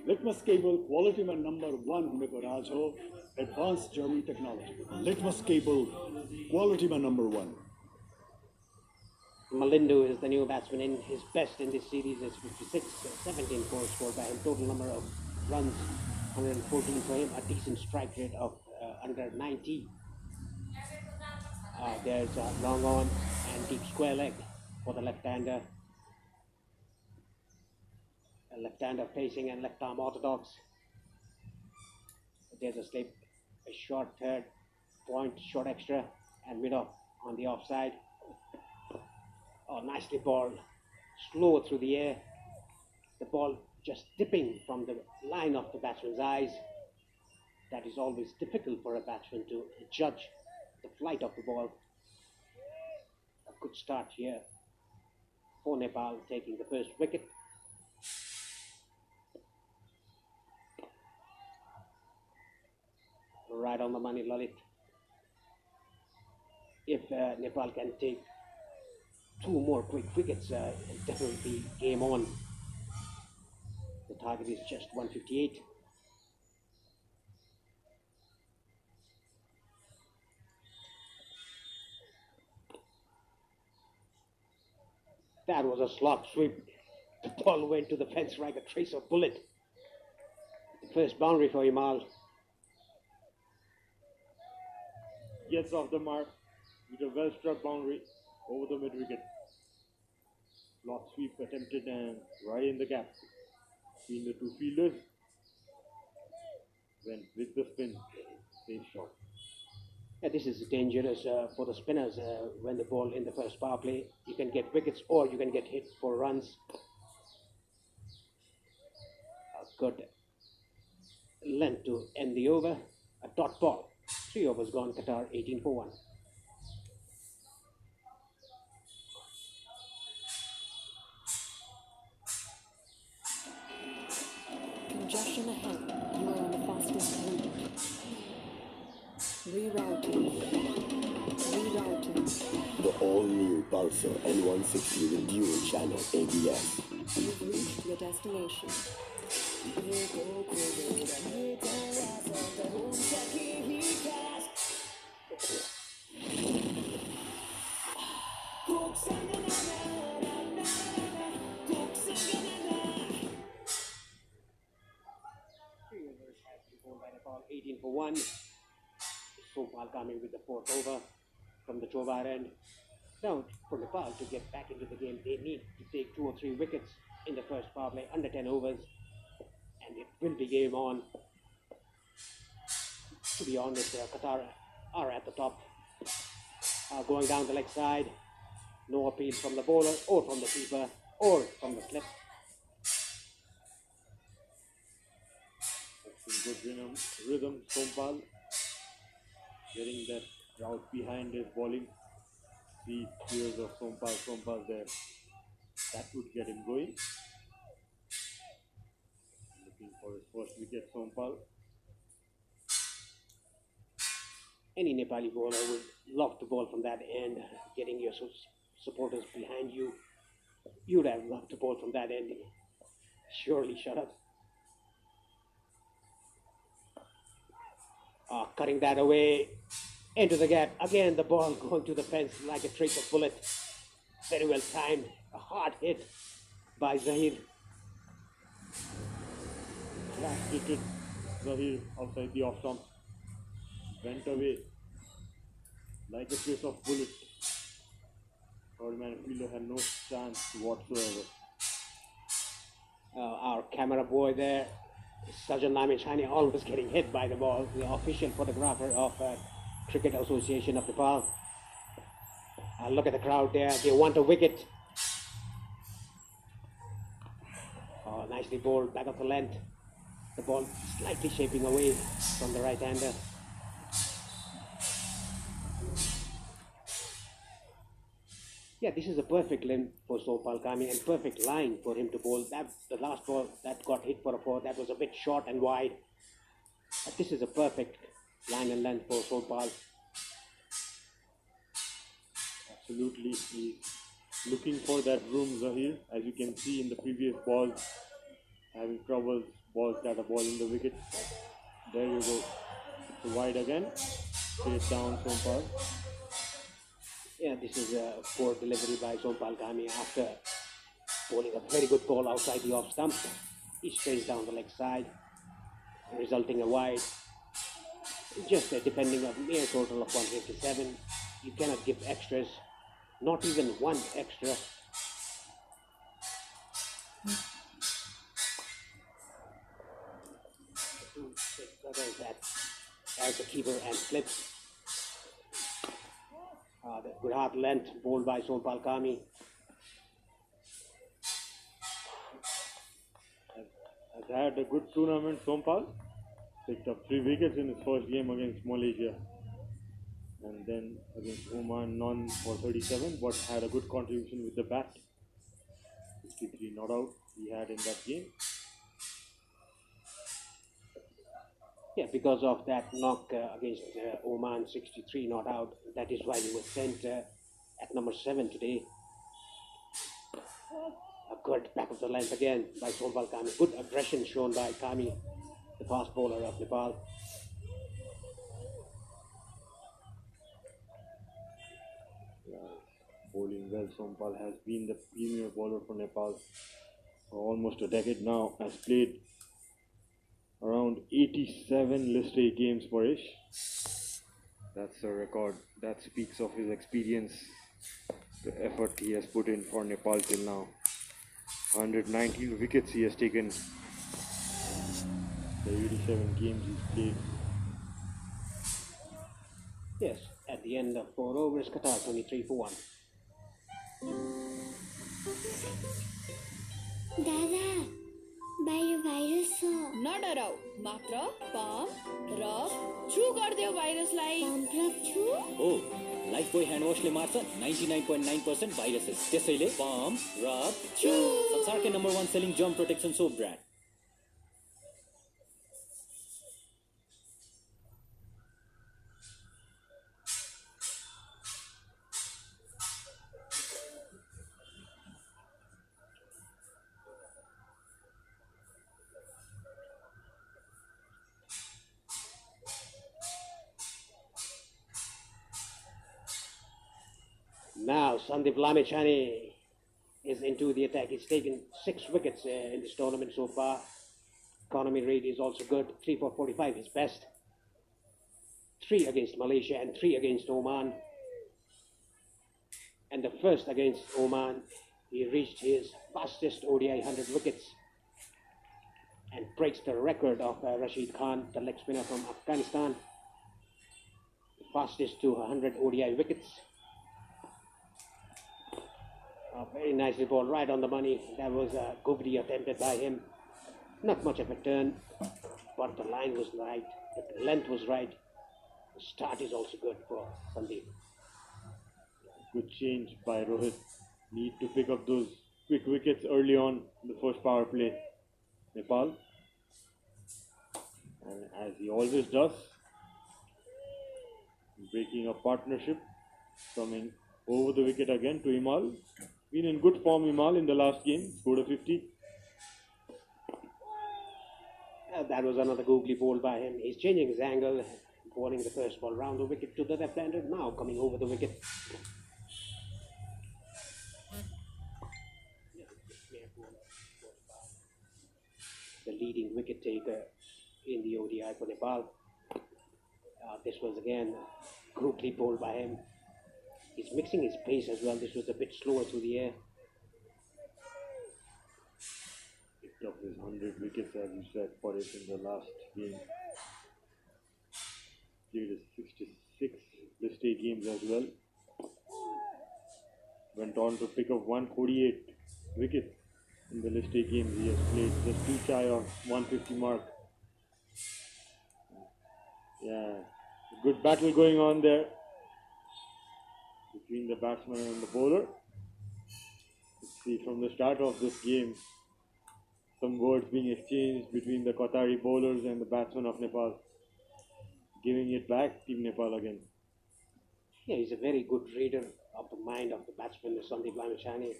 Litmus cable क्वालिटीमा number 1 हुनेको राज हो advance German technology Litmus cable क्वालिटीमा number 1 Malindo is the new batsman in his best in this series is 56, 17 4 scored by him. Total number of runs 114 for him, a decent strike rate of under 90. There's a long on and deep square leg for the left-hander. A left-hander facing and left arm orthodox. There's a slip, a short third point, short extra, and mid off on the offside. Oh, nicely balled, slow through the air. The ball just dipping from the line of the batsman's eyes. That is always difficult for a batsman to judge the flight of the ball. A good start here for Nepal, taking the first wicket. Right on the money, Lalit. If Nepal can take 2 more quick wickets, definitely game on. The target is just 158. That was a slog sweep. The ball went to the fence like a trace of bullet. The first boundary for Himal. Gets off the mark with a well-struck boundary over the mid-wicket. Slot sweep attempted and right in the gap between the two fielders. Went with the spin. Safe shot. Yeah, this is dangerous for the spinners when the ball in the first power play. You can get wickets or you can get hit for runs. A good length to end the over. A dot ball. 3 overs gone. Qatar 18 for 1. Congestion ahead. You are on the fastest route. Rerouting. Rerouting. The all-new Pulsar N160 with dual channel ABS. You've reached your destination. Three overs has been bowled by Nepal, 18 for 1. Sompal coming with the fourth over from the Chobar end. Now, for Nepal to get back into the game, they need to take 2 or 3 wickets in the first power play, under 10 overs, and it will be game on. To be honest, Qatar are at the top, going down the leg side. No appeal from the bowler or from the keeper or from the slip. Good rhythm, Sompal getting that crowd behind his bowling. 3 years of Sompal there. That would get him going. Looking for his first wicket, Sompal. Any Nepali bowler would love to bowl from that end, getting your supporters behind you. You'd have loved to bowl from that end. Surely, shut up. Cutting that away into the gap. Again, the ball going to the fence like a trace of bullet. Very well timed. A hard hit by Zahir. Flat hit Zahir outside the off stump. Went away like a trace of bullet. Third man fielder had no chance whatsoever. Our camera boy there, Sajan Lamechani, always getting hit by the ball. The official photographer of Cricket Association of Nepal. Look at the crowd there. They want a wicket. Nicely bowled, back of the length. The ball slightly shaping away from the right-hander. Yeah, this is a perfect length for Sompal Kami and perfect line for him to bowl. That the last ball that got hit for a 4, that was a bit short and wide. But this is a perfect line and length for Sompal. Absolutely, he's looking for that room, Zahir. As you can see in the previous balls, having troubles, balls that are balling the wicket. There you go. It's wide again. Straight down, Sompal. Yeah, this is a poor delivery by Sompal Kami after bowling a very good ball outside the off stump. He strays down the leg side, resulting a wide. Just depending on mere total of 157. You cannot give extras, not even one extra. That as the keeper and slips. The good hard length bowled by Sompal Kami. Has had a good tournament, Sompal. Picked up 3 wickets in his first game against Malaysia. And then against Oman, none for 37, but had a good contribution with the bat. 53 not out he had in that game. Yeah, because of that knock against Oman, 63 not out. That is why he was sent at number 7 today. A good back of the length again by Sompal Kami. Good aggression shown by Kami, the fast bowler of Nepal. Bowling well, Sompal has been the premier bowler for Nepal for almost a decade now. Has played around 87 List A games for Ish. That's a record. That speaks of his experience, the effort he has put in for Nepal till now. 119 wickets he has taken. The 87 games he's played. Yes, at the end of 4 overs, Qatar 23 for 1. दादा बाहिर virus छ नडराउ मात्र pump rub छु गर्दियो भाइरसलाई pump rub छु oh Lifebuoy hand वाशले मार्छ 99.9% viruses त्यसैले पम्प रब छु संसारकै number 1 selling germ protection soap brand Now, Sandeep Lamechani is into the attack. He's taken 6 wickets in this tournament so far. Economy rate is also good. 3 for 45, his best. 3 against Malaysia and 3 against Oman. And the first against Oman, he reached his fastest ODI 100 wickets and breaks the record of Rashid Khan, the leg spinner from Afghanistan. The fastest to 100 ODI wickets. Very nicely ball, right on the money. That was a googly attempted by him. Not much of a turn, but the line was right, the length was right. The start is also good for Sandeep. Good change by Rohit. Need to pick up those quick wickets early on in the first power play. Nepal. And as he always does, breaking a partnership, coming over the wicket again to Imal. Been in good form, Imal, in the last game. Scored a 50. That was another googly ball by him. He's changing his angle, bowling the first ball round the wicket to the left-hander, now coming over the wicket. The leading wicket taker in the ODI for Nepal. This was again googly ball by him. He's mixing his pace as well. This was a bit slower through the air. Picked up his 100 wickets, as you said, for it in the last game. Played his 66 list A games as well. Went on to pick up 148 wickets in the list A games. He has played just 2 shy of 150 mark. Yeah, good battle going on there between the batsman and the bowler. Let's see, from the start of this game, some words being exchanged between the Qatari bowlers and the batsmen of Nepal. Giving it back, Team Nepal again. Yeah, he's a very good reader of the mind of the batsman, Sandeep Lamechani.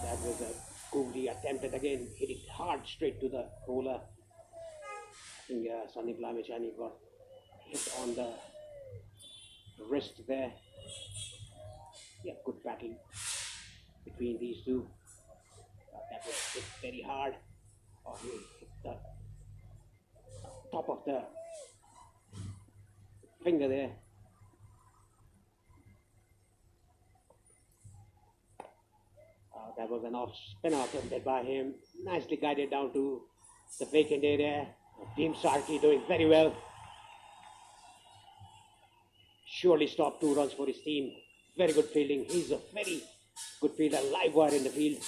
That was a googly attempted again, hit it hard straight to the bowler. I think Sandeep Lamechani got hit on the wrist there. Yeah, good battle between these two. That was hit very hard. Oh, he hit the top of the finger there. That was an off spin attempted by him. Nicely guided down to the vacant area. Team Sarki doing very well. Surely stopped 2 runs for his team. Very good fielding. He's a very good fielder, live wire in the field.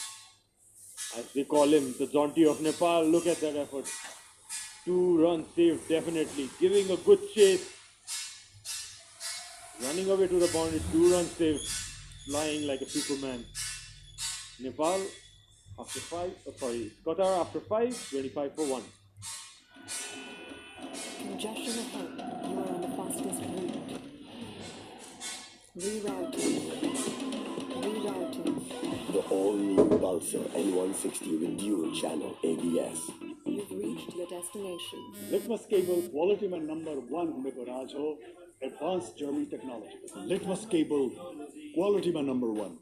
As they call him, the Jaunty of Nepal. Look at that effort. 2 runs saved, definitely. Giving a good chase. Running away to the boundary, 2 runs saved. Flying like a Superman. Nepal after 5, Qatar after 5, 25 for 1. Congestion ahead. You are on the fastest route. Rerouting. The all-new Pulsar N160 with dual channel ABS. You've reached your destination. Litmus cable quality mein number 1 humne ko raaj ho, advanced German technology. Litmus cable quality mein number 1.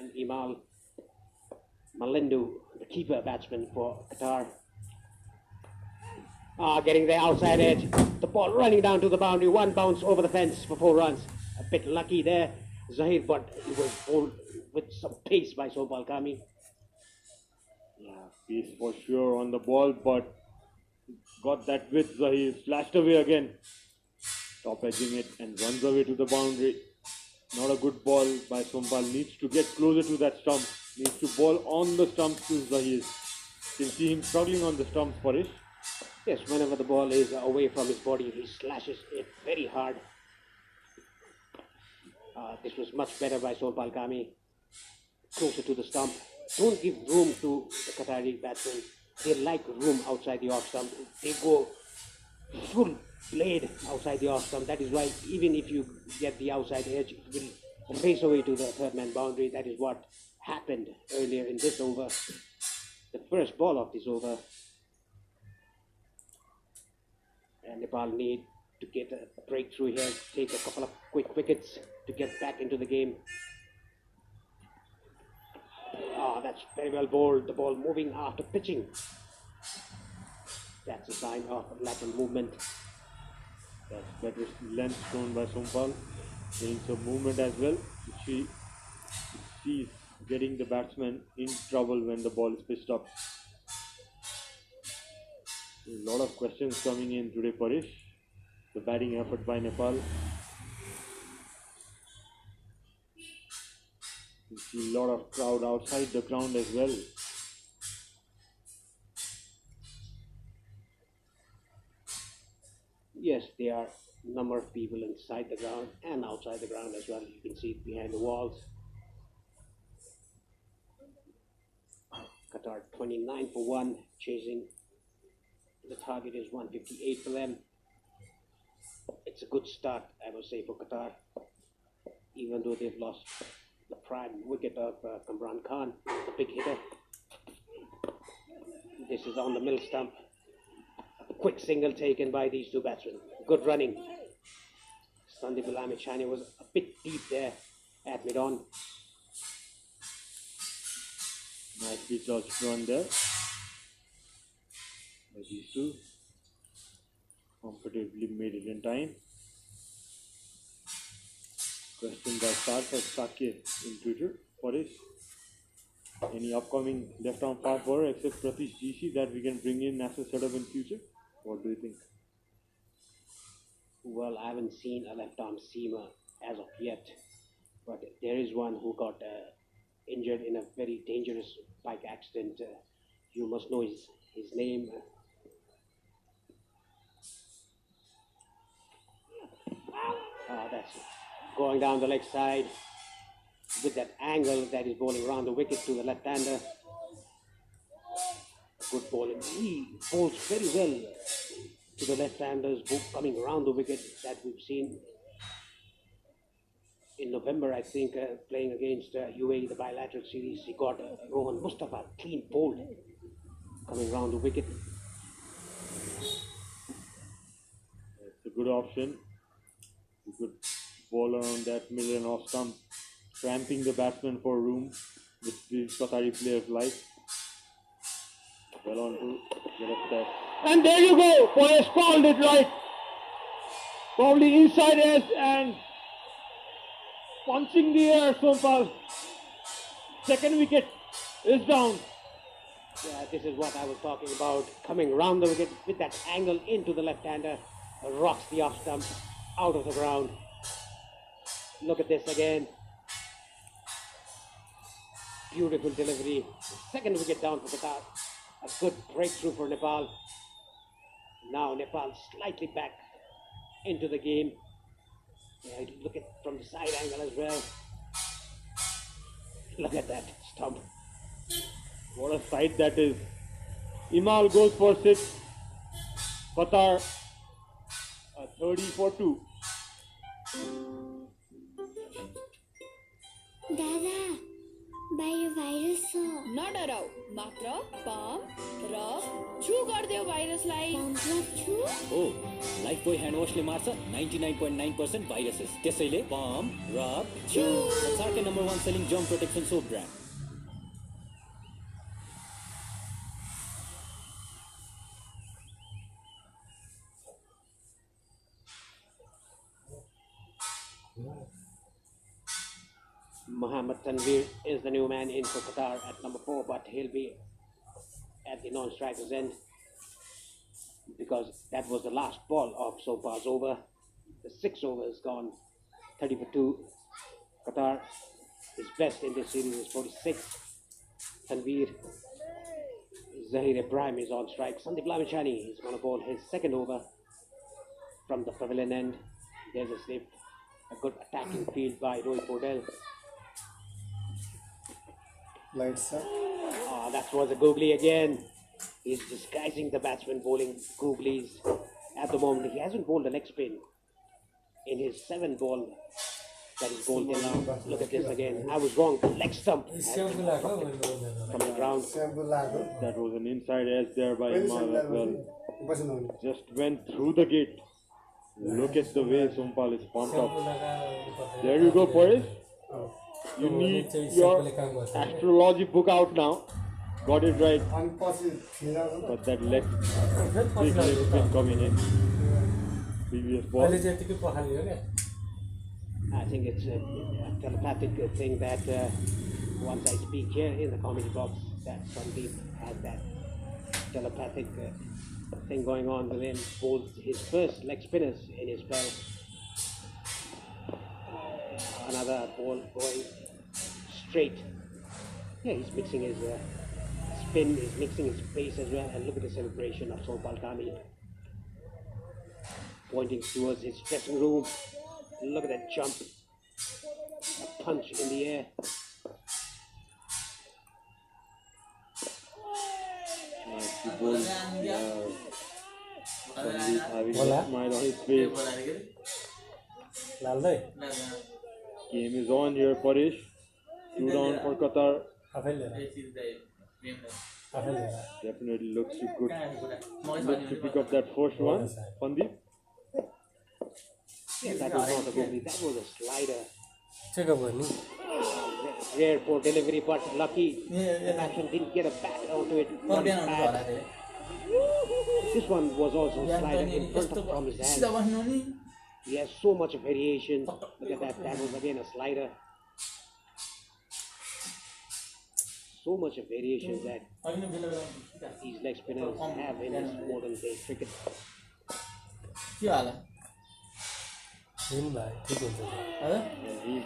And Imal Malindu, the keeper batsman for Qatar. Getting the outside edge. The ball running down to the boundary. 1 bounce over the fence for 4 runs. A bit lucky there, Zahir, but it was bowled with some pace by Sobal Kami. Yeah, pace for sure on the ball, but got that width. Zahir slashed away again. Top edging it and runs away to the boundary. Not a good ball by Sompal. Needs to get closer to that stump. Needs to ball on the stumps to Zahir. Can see him struggling on the stumps, Parish. Yes, whenever the ball is away from his body, he slashes it very hard. This was much better by Sompal Kami. Closer to the stump. Don't give room to the Qatari batsmen. They like room outside the off stump. They go full blade outside the off stump. That is why even if you get the outside edge, it will race away to the third man boundary. That is what happened earlier in this over, the first ball of this over. And Nepal need to get a breakthrough here, take a couple of quick wickets to get back into the game. Ah, that's very well bowled. The ball moving after pitching. That's a sign of lateral movement. That's better length shown by Sompal. Getting some movement as well. She's getting the batsman in trouble when the ball is pitched up. A lot of questions coming in today, Parish. The batting effort by Nepal. You see a lot of crowd outside the ground as well. Yes, there are a number of people inside the ground and outside the ground as well. You can see it behind the walls. Qatar 29 for 1, chasing. The target is 158 for them. It's a good start, I would say, for Qatar, even though they've lost the prime wicket of Kamran Khan, the big hitter. This is on the middle stump. A quick single taken by these two batsmen. Good running. Sandeep Chani was a bit deep there at mid-on. Nicely touched run there. These two comfortably made it in time. Question by Sarthak Sakya in Twitter. What is any upcoming left-arm fast bowler except Pratish GC that we can bring in as a setup in future? What do you think? Well, I haven't seen a left-arm seamer as of yet, but there is one who got injured in a very dangerous bike accident. You must know his name. That's going down the leg side with that angle that is bowling around the wicket to the left-hander. Good bowling. He bowls very well to the left-handers coming around the wicket that we've seen in November, I think, playing against UAE, the bilateral series. He got Rohan Mustafa clean bowled coming around the wicket. It's a good option. You could bowl around that middle and off stump, cramping the batsman for room, which the Qatari players like. Well on to get up there. And there you go. Poyas called it right. Probably inside edge and punching the air, Sompal. Second wicket is down. Yeah, this is what I was talking about. Coming around the wicket with that angle into the left-hander. Rocks the off stump out of the ground. Look at this again. Beautiful delivery. Second wicket down for Qatar. A good breakthrough for Nepal. Now Nepal slightly back into the game. Yeah, look at from the side angle as well. Look at that stump. What a sight that is. Imal goes for 6. Qatar 30 for 2. दादा बाहिर virus छ नडराउ मात्र pump र छु गर्दियो भाइरसलाई pump र छु हो लाइफ बोय ह्यान्ड वाशले मार्छ 99.9% भाइरसेस त्यसैले पम्प र छु संसारकै number 1 selling germ protection soap brand Mohammad Tanveer is the new man in for Qatar at number 4, but he'll be at the non-striker's end because that was the last ball of Sompal's over. The 6 overs gone, 30 for 2. Qatar, his best in this series is 46. Tanveer, Zahir Ibrahim is on strike. Sandeep Lamachani is going to bowl his second over from the pavilion end. There's a slip, a good attacking field by Rohit Bordell. Lights up. Oh, that was a googly again. He's disguising the batsman bowling googlies. At the moment, he hasn't bowled a leg spin in his 7 ball That is bowled in now. Look at this again. I was wrong. Leg stump. From the ground. That was an inside edge there by Imad as well. Just went through the gate. Look at the way Sompal is pumped up. There you go, Paresh. You need your astrology book out now. Got it right. But that big leg spin coming in. Previous ball. I think it's a telepathic thing that once I speak here in the comedy box, that Sandeep has that telepathic thing going on with him. Bowled his first leg spinners in his spell. Another ball going straight. Yeah, he's mixing his spin, he's mixing his pace as well. And look at the celebration of Sompal Kami. Pointing towards his dressing room. Look at that jump. A punch in the air. Nice to bowl. Sandeep having a smile on his face. Game is on here, Paresh. 2 down for Qatar. Definitely looks good. Looks to pick up that first one. Sandeep. Yeah, that was not a googly, that was a slider. Rare for delivery, but lucky. The batsman didn't get a bat onto it. One bat. This one was also a slider in front of from his hand. He has so much variation. Look at that, that was again a slider. So much of variation that these leg spinners have in this modern day cricket.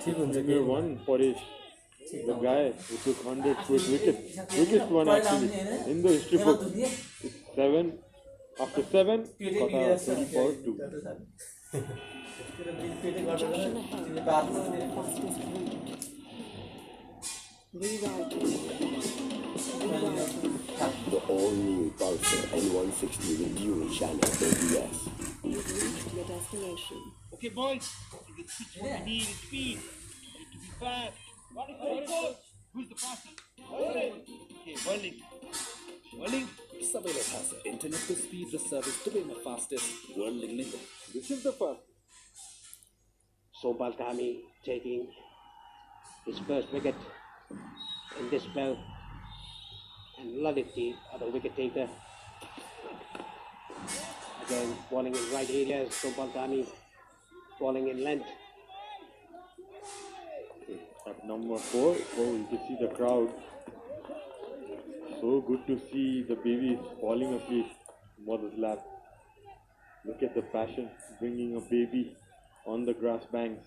Premier one, Paresh. The guy who took 100 quick wickets. Quickest one actually in the history book. It's 7. After 7, Qatar 34-2. The all-new Pulsar N160 with dual channel ABS. You've reached your destination. Okay, boys. The pitch what we need is speed. We need to be fast. Who's the fastest? Okay, Whirling. Whirling. Sabela has an internet to speed the service to be the fastest whirling link. This is the first. Sompal Kami taking his first wicket in this spell. And Lalit, the other wicket taker. Again, bowling in right areas. Sompal Kami bowling in length. At number 4, you can see the crowd. So good to see the babies falling asleep in mother's lap. Look at the passion, bringing a baby on the grass banks.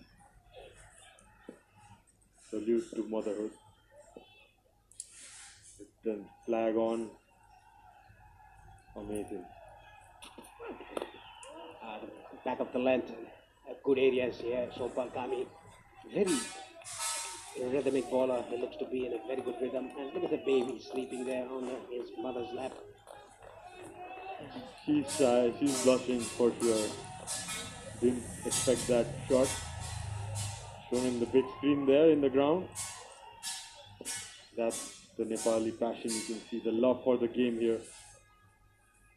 Salute to motherhood. With the flag on. Amazing. Back of the length, good areas here. Sompal Kami, very rhythmic bowler. He looks to be in a very good rhythm. And look at the baby sleeping there on his mother's lap. She's blushing for sure. Didn't expect that shot. Shown in the big screen there in the ground. That's the Nepali passion. You can see the love for the game here.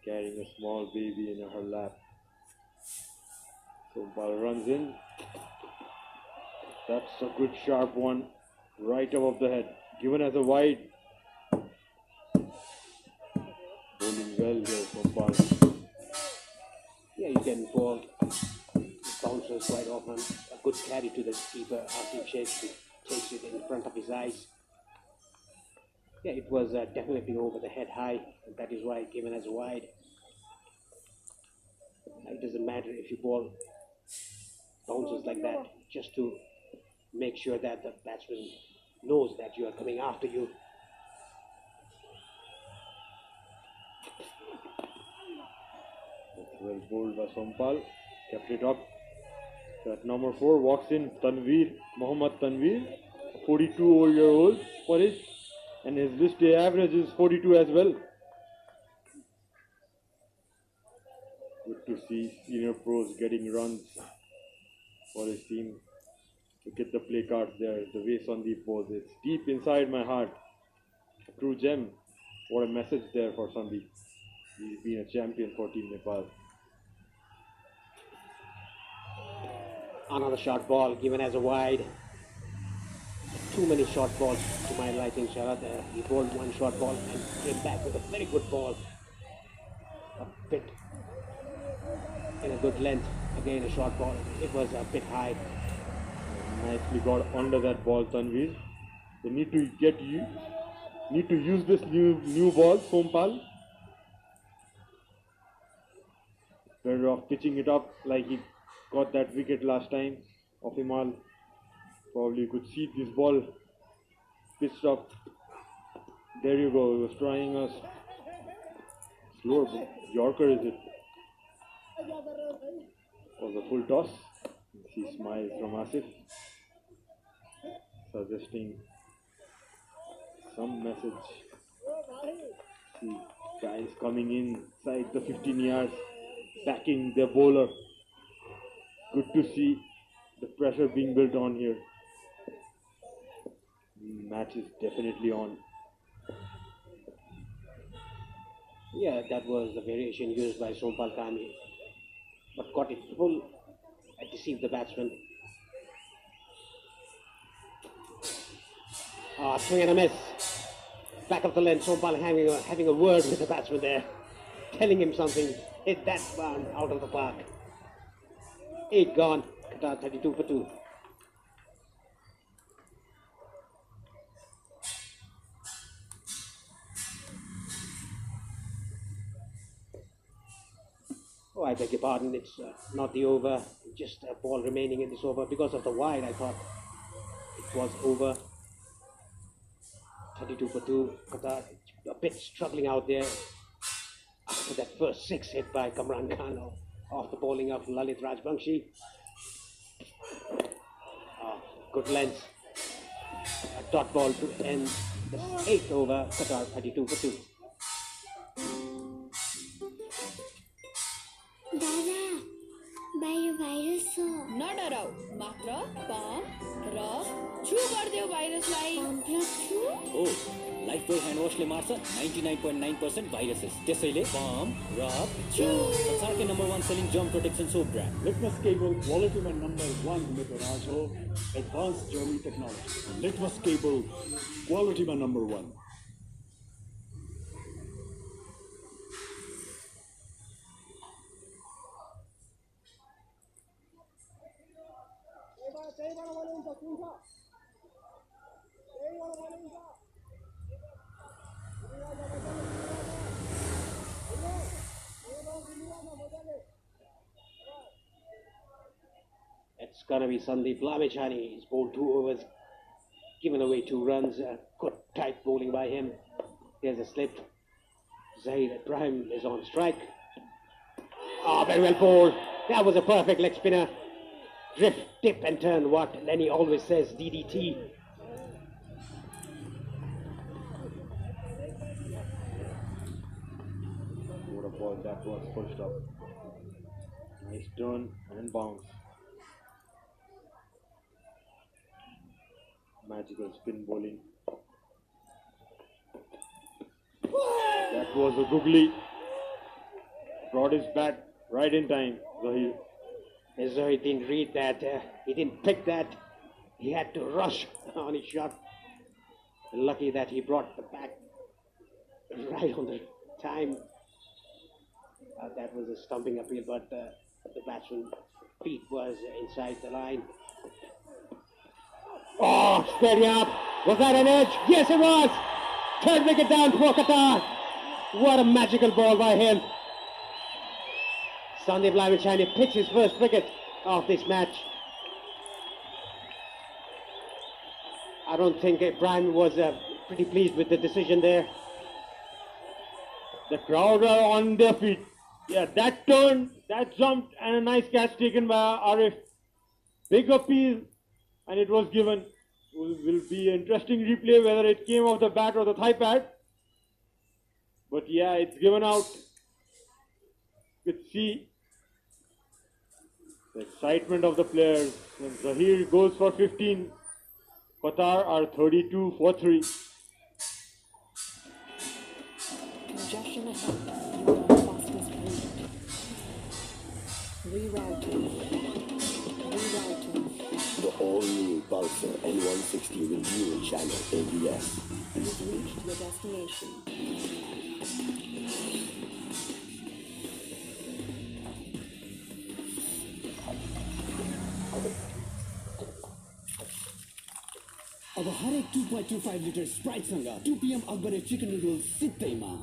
Carrying a small baby in her lap. So ball runs in. That's a good sharp one. Right above the head. Given as a wide. Bowling well here from Ball. Yeah, you can bowl bouncers quite often. A good carry to the keeper after he takes it in front of his eyes. Yeah, it was definitely over the head high. And that is why given as a wide. It doesn't matter if you bowl bouncers like that, just to make sure that the batsman knows that you are coming after you. That's well bowled by Sompal. Kept it up. So at number 4 walks in Mohammad Tanveer, 42-year-old Paresh, and his list day average is 42 as well. Good to see senior pros getting runs for his team. Look at the play cards there, the way Sandeep was. It's deep inside my heart. A true gem. What a message there for Sandeep. He's been a champion for Team Nepal. Another short ball given as a wide. Too many short balls to my liking, Sharad. He bowled one short ball and came back with a very good ball. A bit in a good length. Again a short ball. It was a bit high. Nicely got under that ball, Tanveer. They need to use this new ball, Sompal. Better off pitching it up like he got that wicket last time of Himal. Probably could see this ball pitched up. There you go. He was trying a slower Yorker, is it? Was a full toss. He smiles from Asif, suggesting some message. See guys coming inside the 15 yards, backing their bowler. Good to see the pressure being built on here. Match is definitely on. Yeah, that was the variation used by Sompal Kami, but got it full and deceived the batsman. Swing and a miss. Back of the length, Sompal having a word with the batsman there, telling him something. Hit that one out of the park. 8 gone. Qatar 32 for 2. Oh, I beg your pardon, it's not the over, just a ball remaining in this over. Because of the wide, I thought it was over. 32 for 2, Qatar a bit struggling out there after that first 6 hit by Kamran Khan off the bowling of Lalit Rajbangshi. Good length. A dot ball to end the 8th over, Qatar 32 for 2. नडराऊ मात्र pump र through गर्दियो भाइरसलाई pump र through oh Lifebuoy hand वाशले मार्छ 99.9% viruses त्यसैले pump र थ्रु संसारकै number 1 selling germ protection soap brand Litmus cable quality में number 1 हुनेको राज हो advanced German technology. Litmus cable quality में number 1. It's gonna be Sandeep Lamechani. He's bowled 2 overs, given away 2 runs. Good tight bowling by him. There's a slip. Zahir Ibrahim is on strike. Very well bowled. That was a perfect leg spinner. Drift, dip and turn, what Lenny always says, DDT. What a ball that was, pushed up. Nice turn and bounce. Magical spin bowling. That was a googly. Brought his bat right in time, Zahir. Zahir didn't read that. He didn't pick that. He had to rush on his shot. Lucky that he brought the bat right on the time. That was a stumping appeal, but the batsman's feet was inside the line. Oh, steady up. Was that an edge? Yes, it was. Third wicket down for Qatar. What a magical ball by him. Sandeep Lamechani picks his first wicket of this match. I don't think Ibrahim was pretty pleased with the decision there. The crowd are on their feet. Yeah, that turn, that jumped, and a nice catch taken by Arif. Big appeal, and it was given. Will be an interesting replay whether it came off the bat or the thigh pad. But yeah, it's given out. You could see The excitement of the players. When Zahir goes for 15, Qatar are 32 for 3. Congestion ahead. You are on the fastest route. Rerouting. Rerouting. The all-new Pulsar N160 with dual channel ABS. You've reached your destination. अब हरेक 2.25 litre स्प्राइटसँग 2 PM अकबरे chicken noodles सित्तैमा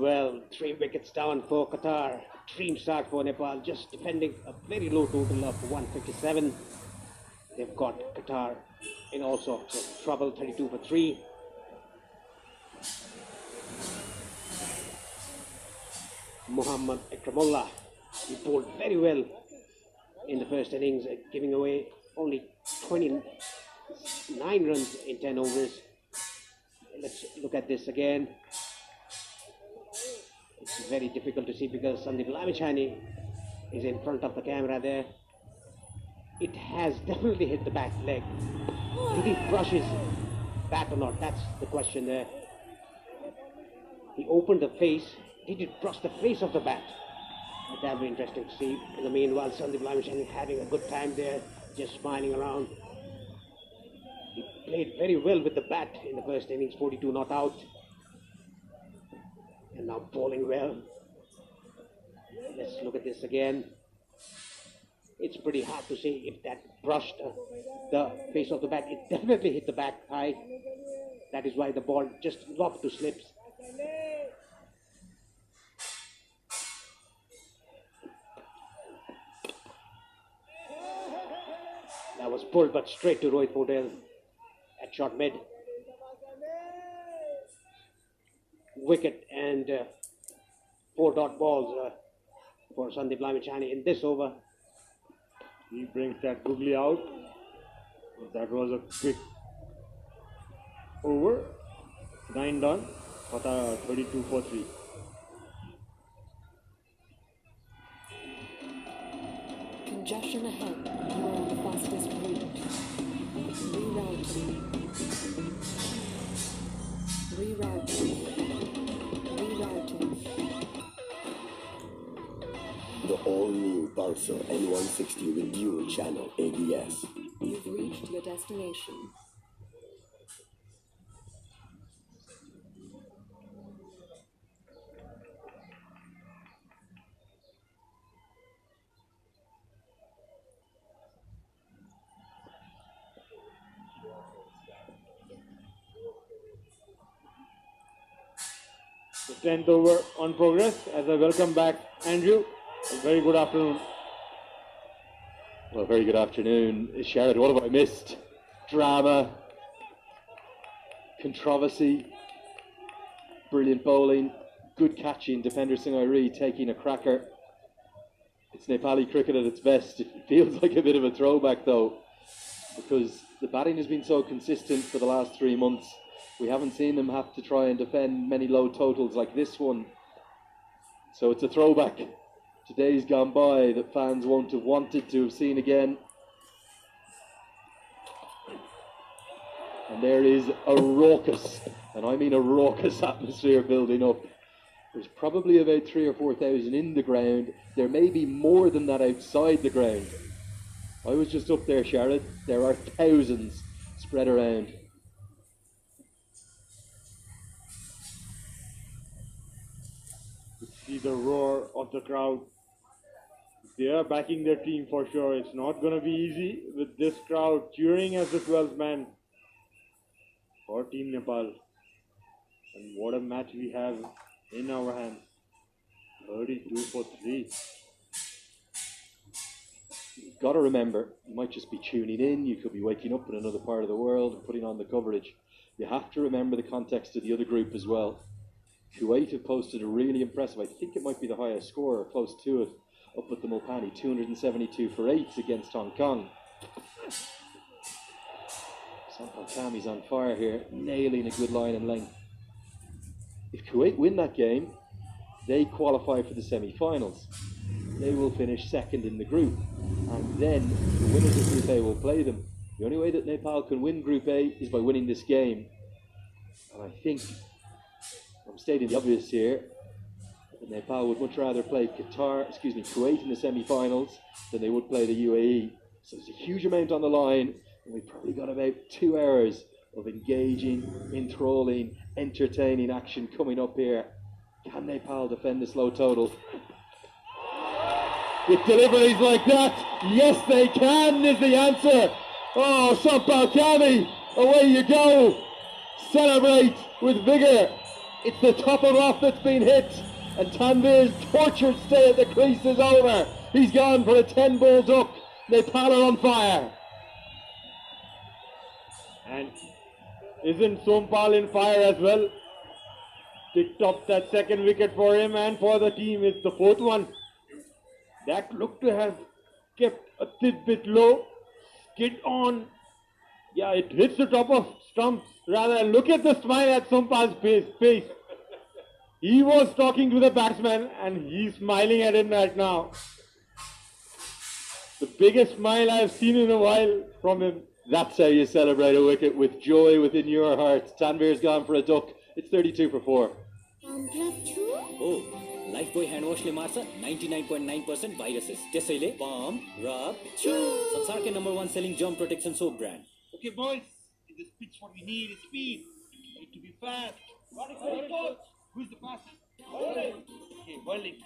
Well. 3 wickets down for Qatar. Dream start for Nepal, just defending a very low total of 157. They've got Qatar in all sorts of trouble, 32 for 3. Muhammad Ikramullah, he bowled very well in the first innings, giving away only 29 runs in 10 overs. Let's look at this again. It's very difficult to see because Sandeep Lamichandani is in front of the camera there. It has definitely hit the back leg. Did he brush his bat or not? That's the question there. He opened the face. Did it brush the face of the bat? That'll be interesting to see. In the meanwhile, Sandeep Lamichandani having a good time there, just smiling around. He played very well with the bat in the first innings, 42 not out. And now bowling well. Let's look at this again. It's pretty hard to say if that brushed the face of the bat. It definitely hit the back high. That is why the ball just lobbed to slips. That was pulled but straight to Rohit Patel at short mid. Wicket and 4 dot balls for Sandeep Lamichandani in this over. He brings that googly out. That was a quick over. 9 done. Qatar 32 for 3. Congestion ahead. You are on the fastest route. Rerouting. Rerouting. The all-new Pulsar N160 with dual channel ABS. You've reached your destination. The 10th over on progress as I welcome back Andrew. A very good afternoon. Well, very good afternoon. Sherrod, what have I missed? Drama, controversy, brilliant bowling, good catching. Defender Singhai taking a cracker. It's Nepali cricket at its best. It feels like a bit of a throwback though, because the batting has been so consistent for the last 3 months. We haven't seen them have to try and defend many low totals like this one. So it's a throwback to days gone by that fans won't have wanted to have seen again. And there is a raucous, and I mean a raucous atmosphere building up. There's probably about 3,000 or 4,000 in the ground. There may be more than that outside the ground. I was just up there, Sherrod. There are thousands spread around. See the roar of the crowd. They are backing their team for sure. It's not going to be easy with this crowd cheering as the 12th man for Team Nepal. And what a match we have in our hands. 32 for 3. You've got to remember, you might just be tuning in. You could be waking up in another part of the world and putting on the coverage. you have to remember the context of the other group as well. Kuwait have posted a really impressive, I think it might be the highest score, or close to it, up at the Mulpani, 272 for 8 against Hong Kong. Sampal Kami's on fire here, nailing a good line and length. If Kuwait win that game, they qualify for the semi-finals. They will finish second in the group, and then the winners of Group A will play them. The only way that Nepal can win Group A is by winning this game. And I think, I'm stating the obvious here, that Nepal would much rather play Kuwait in the semi-finals than they would play the UAE. So there's a huge amount on the line, and we've probably got about 2 hours of engaging, enthralling, entertaining action coming up here. Can Nepal defend this low total? With deliveries like that, yes they can is the answer. Oh, Sampal Kami, away you go. Celebrate with vigour. It's the top of off that's been hit, and Tanvir's tortured stay at the crease is over. He's gone for a 10-ball duck. Nepal are on fire. And isn't Sompal in fire as well? Picked up that second wicket for him and for the team. It's the 4th one. That looked to have kept a bit low. Skid on. Yeah, it hits the top of stumps. Rather, look at the smile at Sompal's face. He was talking to the batsman and he's smiling at him right now. The biggest smile I've seen in a while from him. That's how you celebrate a wicket, with joy within your heart. Tanvir's gone for a duck. It's 32 for 4. Oh, Lifebuoy hand wash le marcha 99.9% viruses. त्यसैले palm, rub, chew. संसारकै #1 selling germ protection soap brand. Okay, boys, in this pitch, what we need is speed. We need to be fast. Who's the fastest? Okay, Whirling.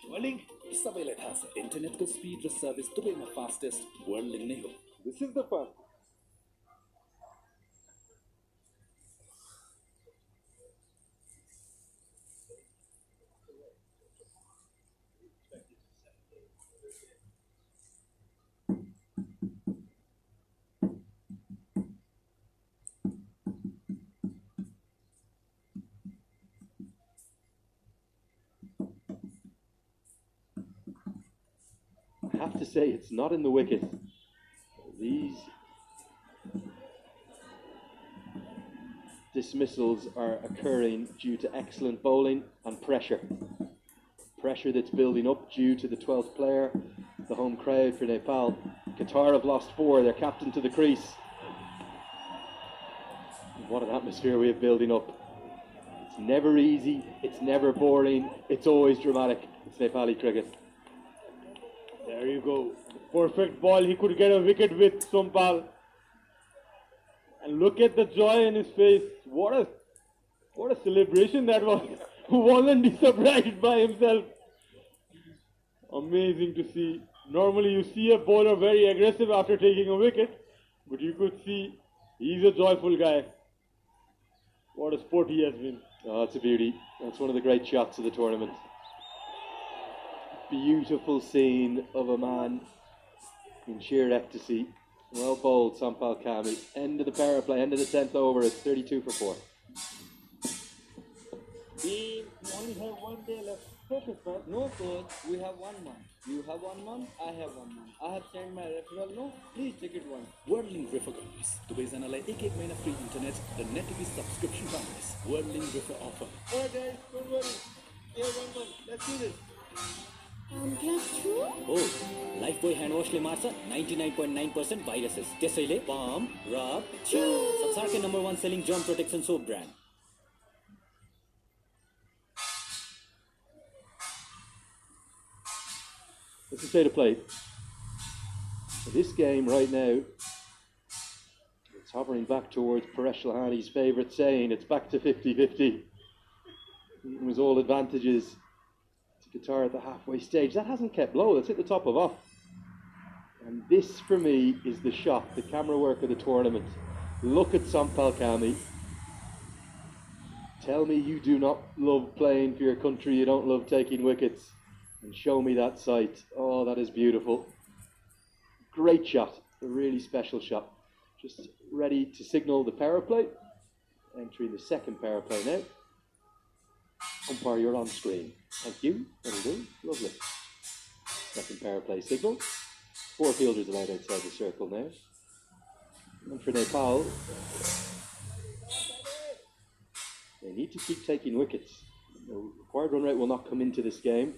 सबैलाई थाहा छ इन्टरनेटको speed र service दुवैमा fastest वर्ल्डिङ नै हो. This is the fun. I have to say, it's not in the wicket. These dismissals are occurring due to excellent bowling and pressure. Pressure that's building up due to the 12th player, the home crowd for Nepal. Qatar have lost 4, their captain to the crease. What an atmosphere we have building up. It's never easy, it's never boring, it's always dramatic. It's Nepali cricket. There you go. Perfect ball. He could get a wicket with Sompal. And look at the joy in his face. What a celebration that was. Who wasn't he surprised by himself? Amazing to see. Normally you see a bowler very aggressive after taking a wicket, but you could see he's a joyful guy. What a sport he has been. Oh, it's a beauty. That's one of the great shots of the tournament. Beautiful scene of a man in sheer ecstasy. Well bowled, Sampal Kami. End of the power play, end of the 10th over. It's 32 for 4. We only have 1 day left. Focus, man. No, coach. We have 1 month. You have 1 month. I have 1 month. I have sent my referral. No, please check it once. Worldlink refer गर्नुहोस्. दुवैजनालाई 1 महिना free internet र net TV subscription पाउनुहोस्. Worldlink refer offer. Alright guys, don't worry. We have 1 month. Let's do this. Oh, Lifebuoy hand wash le marcha 99.9% viruses. त्यसैले palm, rub, chew. संसारकै #1 selling germ protection soap brand. It's a state of play. This game right now, it's hovering back towards Paresh Lahani's favourite saying, it's back to 50-50. It was all advantages to Qatar at the halfway stage. That hasn't kept low, it's hit the top of off. And this for me is the shot, the camera work of the tournament. Look at Sampal Kami. Tell me you do not love playing for your country, you don't love taking wickets. And show me that sight. Oh, that is beautiful. Great shot, a really special shot. Just ready to signal the power play. entering the second power play now. Umpire, you're on screen. Thank you. That'll do. Lovely. Second power play signal. 4 fielders allowed outside the circle now. And for Nepal, they need to keep taking wickets. The required run rate will not come into this game.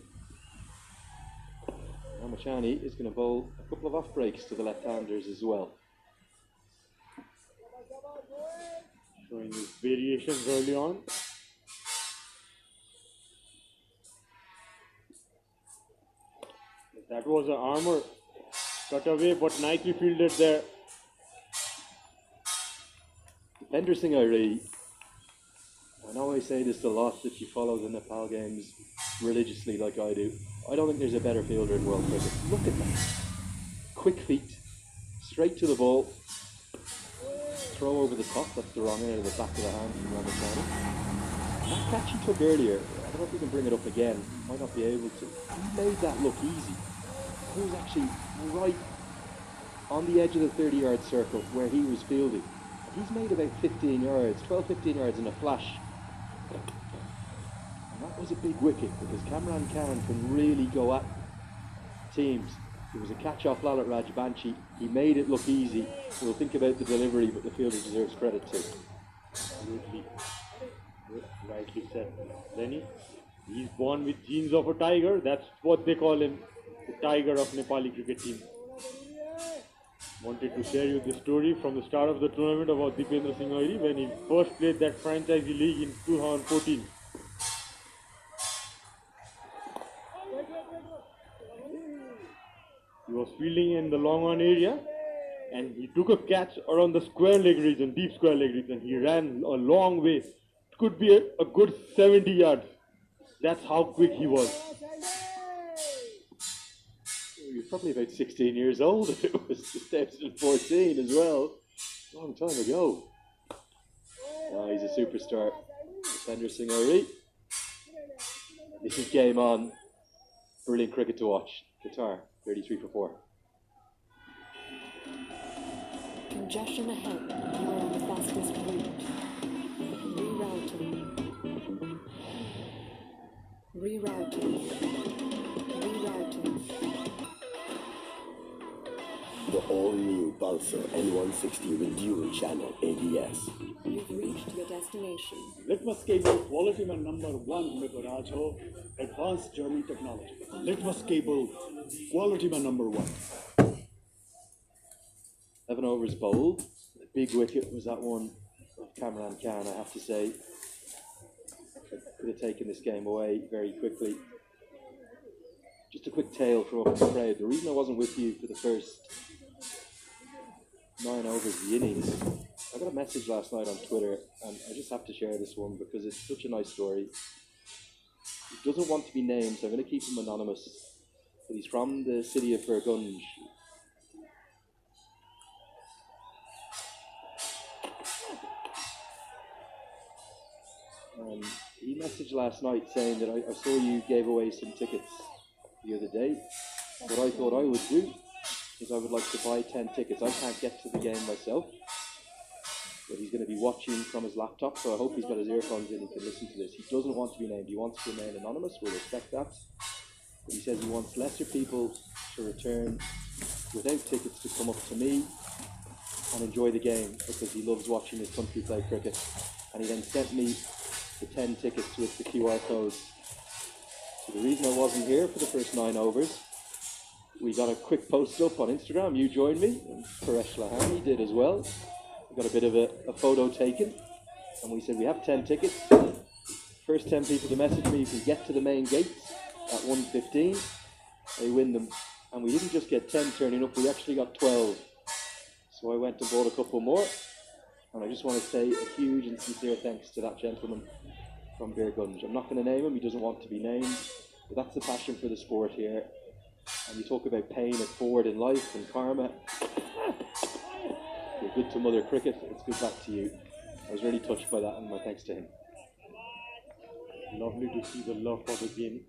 Ramachani is going to bowl a couple of off breaks to the left-handers as well. Showing his variations early on. That was an armor cut away, but nicely fielded there. Dipender Singh Airi, I know I say this a lot if you follow the Nepal games religiously like I do. I don't think there's a better fielder in world cricket. Look at that. Quick feet, straight to the ball, throw over the top, that's the wrong end of the back of the hand from Ramachani. That catch he took earlier, I don't know if we can bring it up again, might not be able to. He made that look easy. He was actually right on the edge of the 30-yard circle where he was fielding. He's made about 15 yards, 12-15 yards in a flash. And that was a big wicket because Kamran Khan can really go at teams. It was a catch off Lalit Rajbanshi. He made it look easy. We'll think about the delivery, but the fielder deserves credit too. Absolutely. Rightly said. Lenny, he's born with genes of a tiger. That's what they call him, the tiger of Nepali cricket team. Wanted to share you the story from the start of the tournament about Dipender Singh Airi when he first played that franchisee league in 2014. He was fielding in the long on area and he took a catch around the square leg region, deep square leg region. He ran a long way. It could be a good 70 yards. That's how quick he was. He was probably about 16 years old if it was 2014 as well. Long time ago. Oh, he's a superstar. Dipender Singh Airi. This is game on. Brilliant cricket to watch. Qatar, 33 for 4. Congestion ahead. You are on the fastest route. Rerouting. Rerouting. Rerouting. The all-new Pulsar N160 with dual channel ABS. You've reached your destination. Litmus cable quality man number 1 हुने को राज हो advanced German technology. Litmus cable quality man number 1. 11 overs bowled. The big wicket was that one of Kamran Khan, I have to say. Could have taken this game away very quickly. Just a quick tale from up in the crowd. The reason I wasn't with you for the first 9 overs of the innings, I got a message last night on Twitter, and I just have to share this one because it's such a nice story. He doesn't want to be named, so I'm going to keep him anonymous. But he's from the city of Burgunj. He messaged last night saying that I saw you gave away some tickets the other day. What I thought I would do is I would like to buy 10 tickets. I can't get to the game myself, but he's going to be watching from his laptop, so I hope he's got his earphones in and can listen to this. He doesn't want to be named. He wants to remain anonymous. We'll respect that. But he says he wants lesser people to return without tickets to come up to me and enjoy the game because he loves watching his country play cricket. And he then sent me the 10 tickets with the QR codes. So the reason I wasn't here for the first 9 overs, we got a quick post up on Instagram. You joined me, and Paresh Lahani did as well. We got a bit of a photo taken, and we said we have 10 tickets. First 10 people to message me if we get to the main gates at 1:15, they win them. And we didn't just get 10 turning up, we actually got 12. So I went and bought a couple more. And I just want to say a huge and sincere thanks to that gentleman from Burgunj. I'm not going to name him, he doesn't want to be named, but that's the passion for the sport here. And you talk about paying it forward in life and karma. You're good to Mother Cricket, it's good back to you. I was really touched by that, and my thanks to him. Lovely to see the love for the game.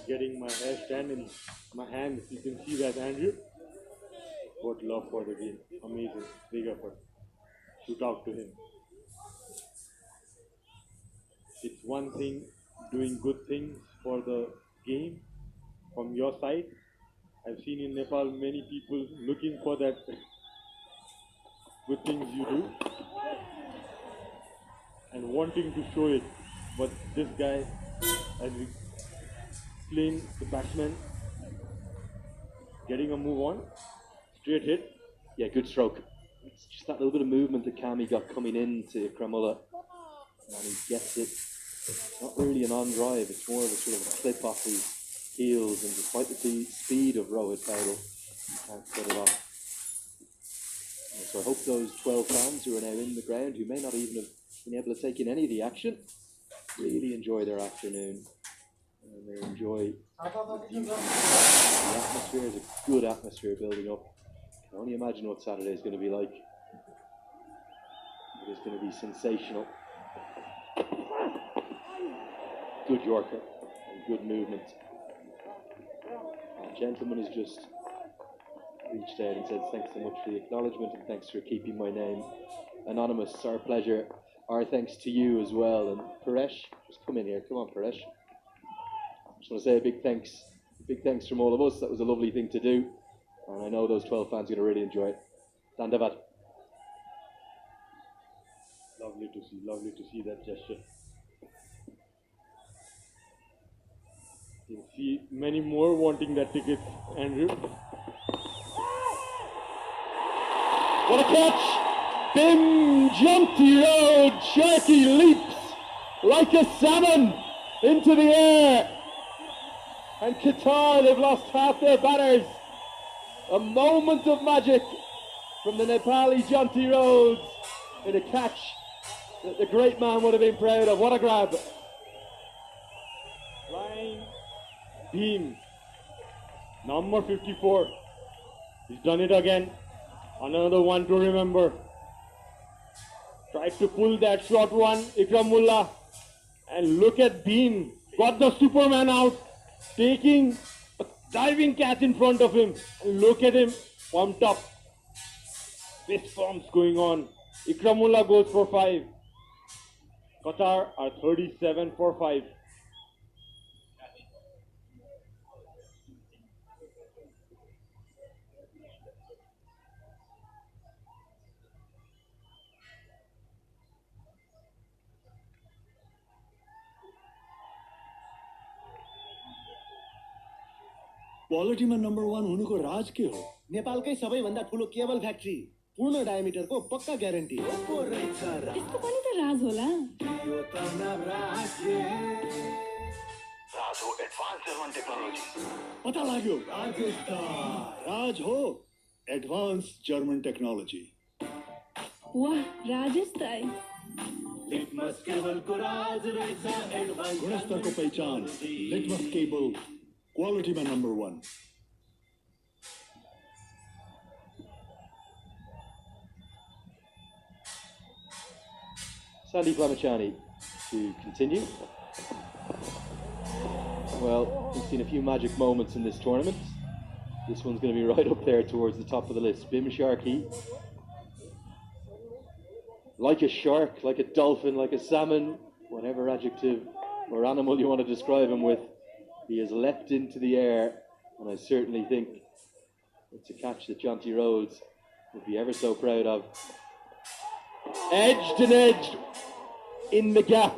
Getting my hair stand in my hand, you can see that, Andrew. What love for the game. Amazing. Big effort. shoot out to him. It's one thing doing good things for the game from your side. I've seen in Nepal many people looking for that good things you do and wanting to show it. But this guy, as we explained, the batsman, getting a move on, straight hit. Yeah, good stroke. It's just that little bit of movement that Kami got coming into Kramulla, and he gets it. It's not really an on-drive, it's more of a sort of a clip off his heels, and despite the speed of Rohit Paudel, he can't get it off. And so I hope those 12 fans who are now in the ground, who may not even have been able to take in any of the action, really enjoy their afternoon. And they enjoy the atmosphere. Is a good atmosphere building up. I can only imagine what Saturday is going to be like. It is going to be sensational. Good Yorker and good movement. The gentleman has just reached out and said thanks so much for the acknowledgement and thanks for keeping my name anonymous. Our pleasure. Our thanks to you as well. And Paresh, just come in here. Come on, Paresh. I just want to say a big thanks from all of us. That was a lovely thing to do. And I know those 12 fans are going to really enjoy it. Dandavad. Lovely to see that gesture. You can see many more wanting that ticket, Andrew. What a catch! Bim Jumpy Road, Sharky leaps like a salmon into the air. And Qatar, they've lost half their batters. A moment of magic from the Nepali Janti Rhodes in a catch that the great man would have been proud of. What a grab. Flying beam, number 54. He's done it again. Another one to remember. Tried to pull that short one, Ikramullah. And look at Beam. Got the Superman out. Taking a diving catch in front of him. And look at him, pumped up. Fist pumps going on. Ikramullah goes for 5. Qatar are 37 for 5. क्वालिटीमा number 1 हुनुको राज के हो? नेपालकै सबैभन्दा ठुलो cable factory, पूर्ण डायमिटरको पक्का guarantee. यस्तो पनि त राज होला। राज हो एडभान्स जर्मन टेक्नोलोजी। पता लाग्यो, राज हो एडभान्स जर्मन टेक्नोलोजी। वाह, राजेश दाइ। लिटमस केबलको राज रहेछ एडभान्स। गुणस्तरको पहिचान, लिटमस केबल, क्वालिटीमा number 1। Sandy Clamachani to continue. Well, we've seen a few magic moments in this tournament. This one's going to be right up there towards the top of the list. Bim Sharkey, like a shark, like a dolphin, like a salmon, whatever adjective or animal you want to describe him with, he has leapt into the air, and I certainly think it's a catch that Jonty Rhodes would be ever so proud of. Edged and edged in the gap.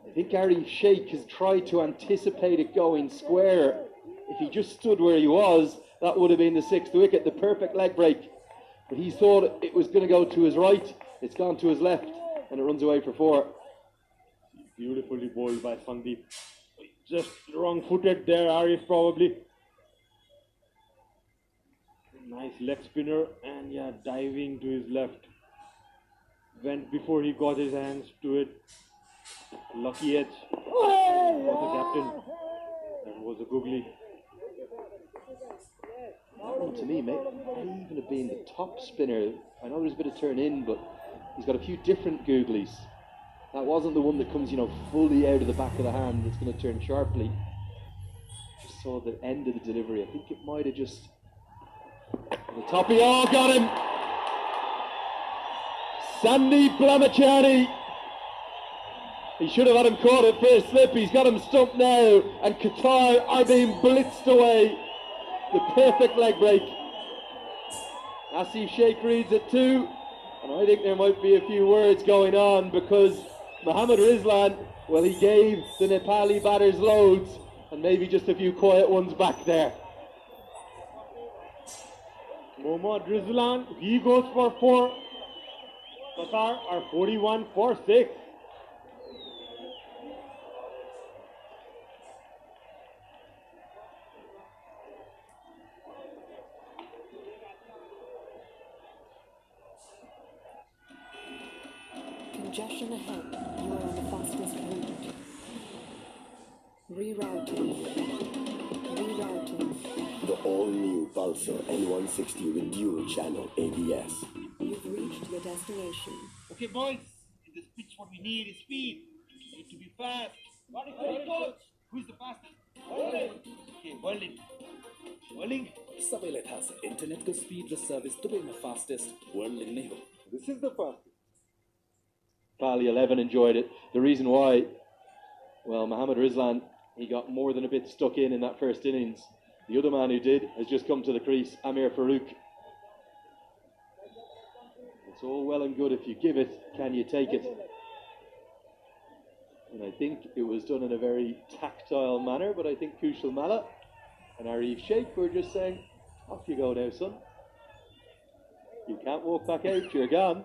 I think Gary Sheikh has tried to anticipate it going square. If he just stood where he was, that would have been the 6th wicket, the perfect leg break. But he thought it was going to go to his right. It's gone to his left, and it runs away for 4. Beautifully bowled by Sandeep. Just wrong-footed there, Arif probably. Nice leg spinner, and yeah, diving to his left. Went before he got his hands to it. Lucky edge for the captain. That was a googly. That one to me may even have been the top spinner. I know there's a bit of turn in, but he's got a few different googlies. That wasn't the one that comes, fully out of the back of the hand. It's going to turn sharply. Just saw the end of the delivery. I think it might have just... The top, got him! Sandeep Lamachani. He should have had him caught at first slip. He's got him stumped now, and Qatar are being blitzed away. The perfect leg break. Asif Sheikh reads it too, and I think there might be a few words going on because Mohammad Rizlan, well, he gave the Nepali batters loads, and maybe just a few quiet ones back there. Mohammad Rizlan, he goes for 4. Qatar are 41 for 6. Congestion ahead. You are on the fastest route. Rerouting. Rerouting. The all-new Pulsar N160 with dual channel ABS. You've reached your destination. Okay, boys, in this pitch, what we need is speed. We need to be fast. Hey, coach, who's the fastest? Okay, Whirling. Whirling. सबैलाई थाहा छ इन्टरनेटको speed र service दुवैमा fastest वर्ल्डलिङ नै हो. This is the fastest. Pali 11 enjoyed it. The reason why, well, Mohammad Rizlan, he got more than a bit stuck in that first innings. The other man who did has just come to the crease, Amir Farouk. It's all well and good if you give it, can you take it? And I think it was done in a very tactile manner, but I think Kushal Malla and Arif Sheikh were just saying, off you go now, son. You can't walk back out, you're gone.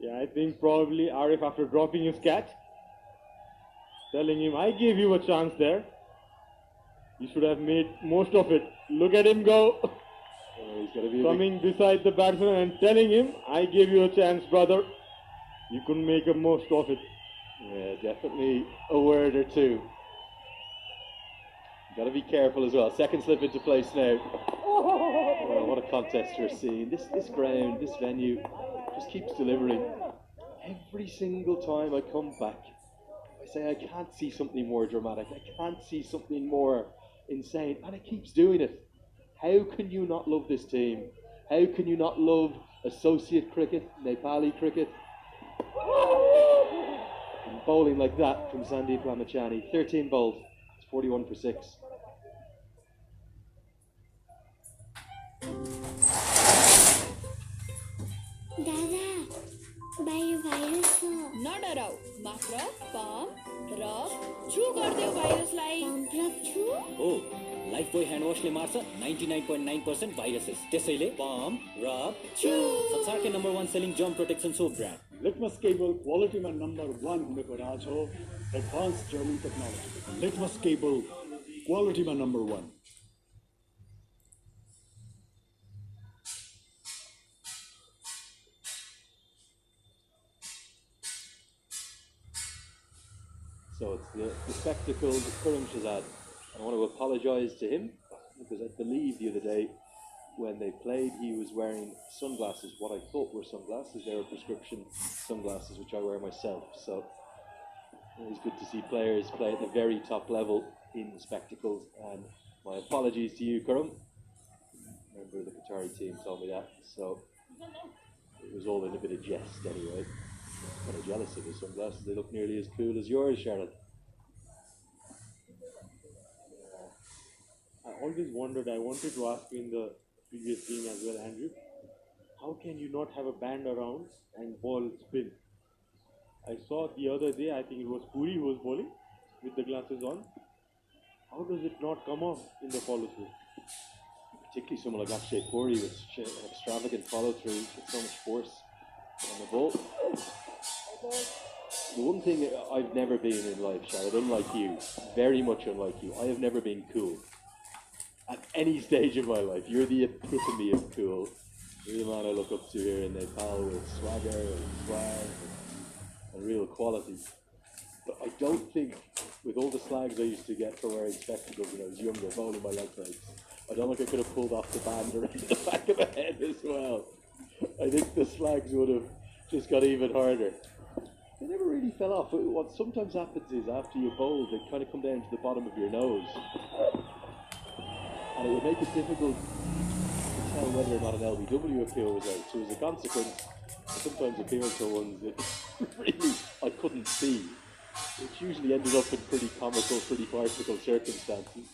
Yeah, I think probably Arif, after dropping his catch, telling him, I gave you a chance there. You should have made most of it. Look at him go. He's got to be coming beside the batsman and telling him, I gave you a chance, brother. You couldn't make the most of it. Yeah, definitely a word or two. Got to be careful as well. Second slip into place now. Oh, what a contest we're seeing. This ground, this venue, just keeps delivering. Every single time I come back, I say I can't see something more dramatic. I can't see something more insane, and it keeps doing it. How can you not love this team? How can you not love associate cricket, Nepali cricket? And bowling like that from Sandeep Lamachani. 13 bowled. It's 41 for 6. दादा बाहिर virus छ नडराऊ मात्र pump rub छु गर्दियो भाइरसलाई pump rub छु हो Lifebuoy hand वाशले मार्छ 99.9% भाइरसेस त्यसैले पम्प रब छु संसारकै number 1 selling germ protection soap brand Litmus cable क्वालिटीमा नम्बर 1 हुनेको राज हो advance German technology Litmus cable क्वालिटीमा number 1. So it's the spectacle that Karim Shahzad. I want to apologise to him because I believe the other day when they played he was wearing sunglasses, what I thought were sunglasses. They were prescription sunglasses which I wear myself. So it's good to see players play at the very top level in spectacles, and my apologies to you, Karim. Remember the Qatari team told me that, so it was all in a bit of jest anyway. Kind of jealous of his sunglasses. They look nearly as cool as yours, Sharon. I always wondered, I wanted to ask you in the previous game as well, Andrew, how can you not have a band around and ball spin? I saw the other day, I think it was Puri who was bowling with the glasses on. How does it not come off in the follow through? Particularly someone like Akshay Puri with extravagant follow through, with so much force on the ball. The one thing I've never been in life, Charlotte, unlike you, very much unlike you, I have never been cool. At any stage of my life, you're the epitome of cool. You're the man I look up to here in Nepal with swagger and swag and real quality. But I don't think, with all the slags I used to get for wearing spectacles when I was younger, bowling my leg breaks, I don't think I could have pulled off the band around the back of the head as well. I think the slags would have just got even harder. They never really fell off. What sometimes happens is after you bowl, they kind of come down to the bottom of your nose. And it would make it difficult to tell whether or not an LBW appeal was out. So as a consequence, the sometimes appeal to ones that really I couldn't see, which usually ended up in pretty comical, pretty farcical circumstances.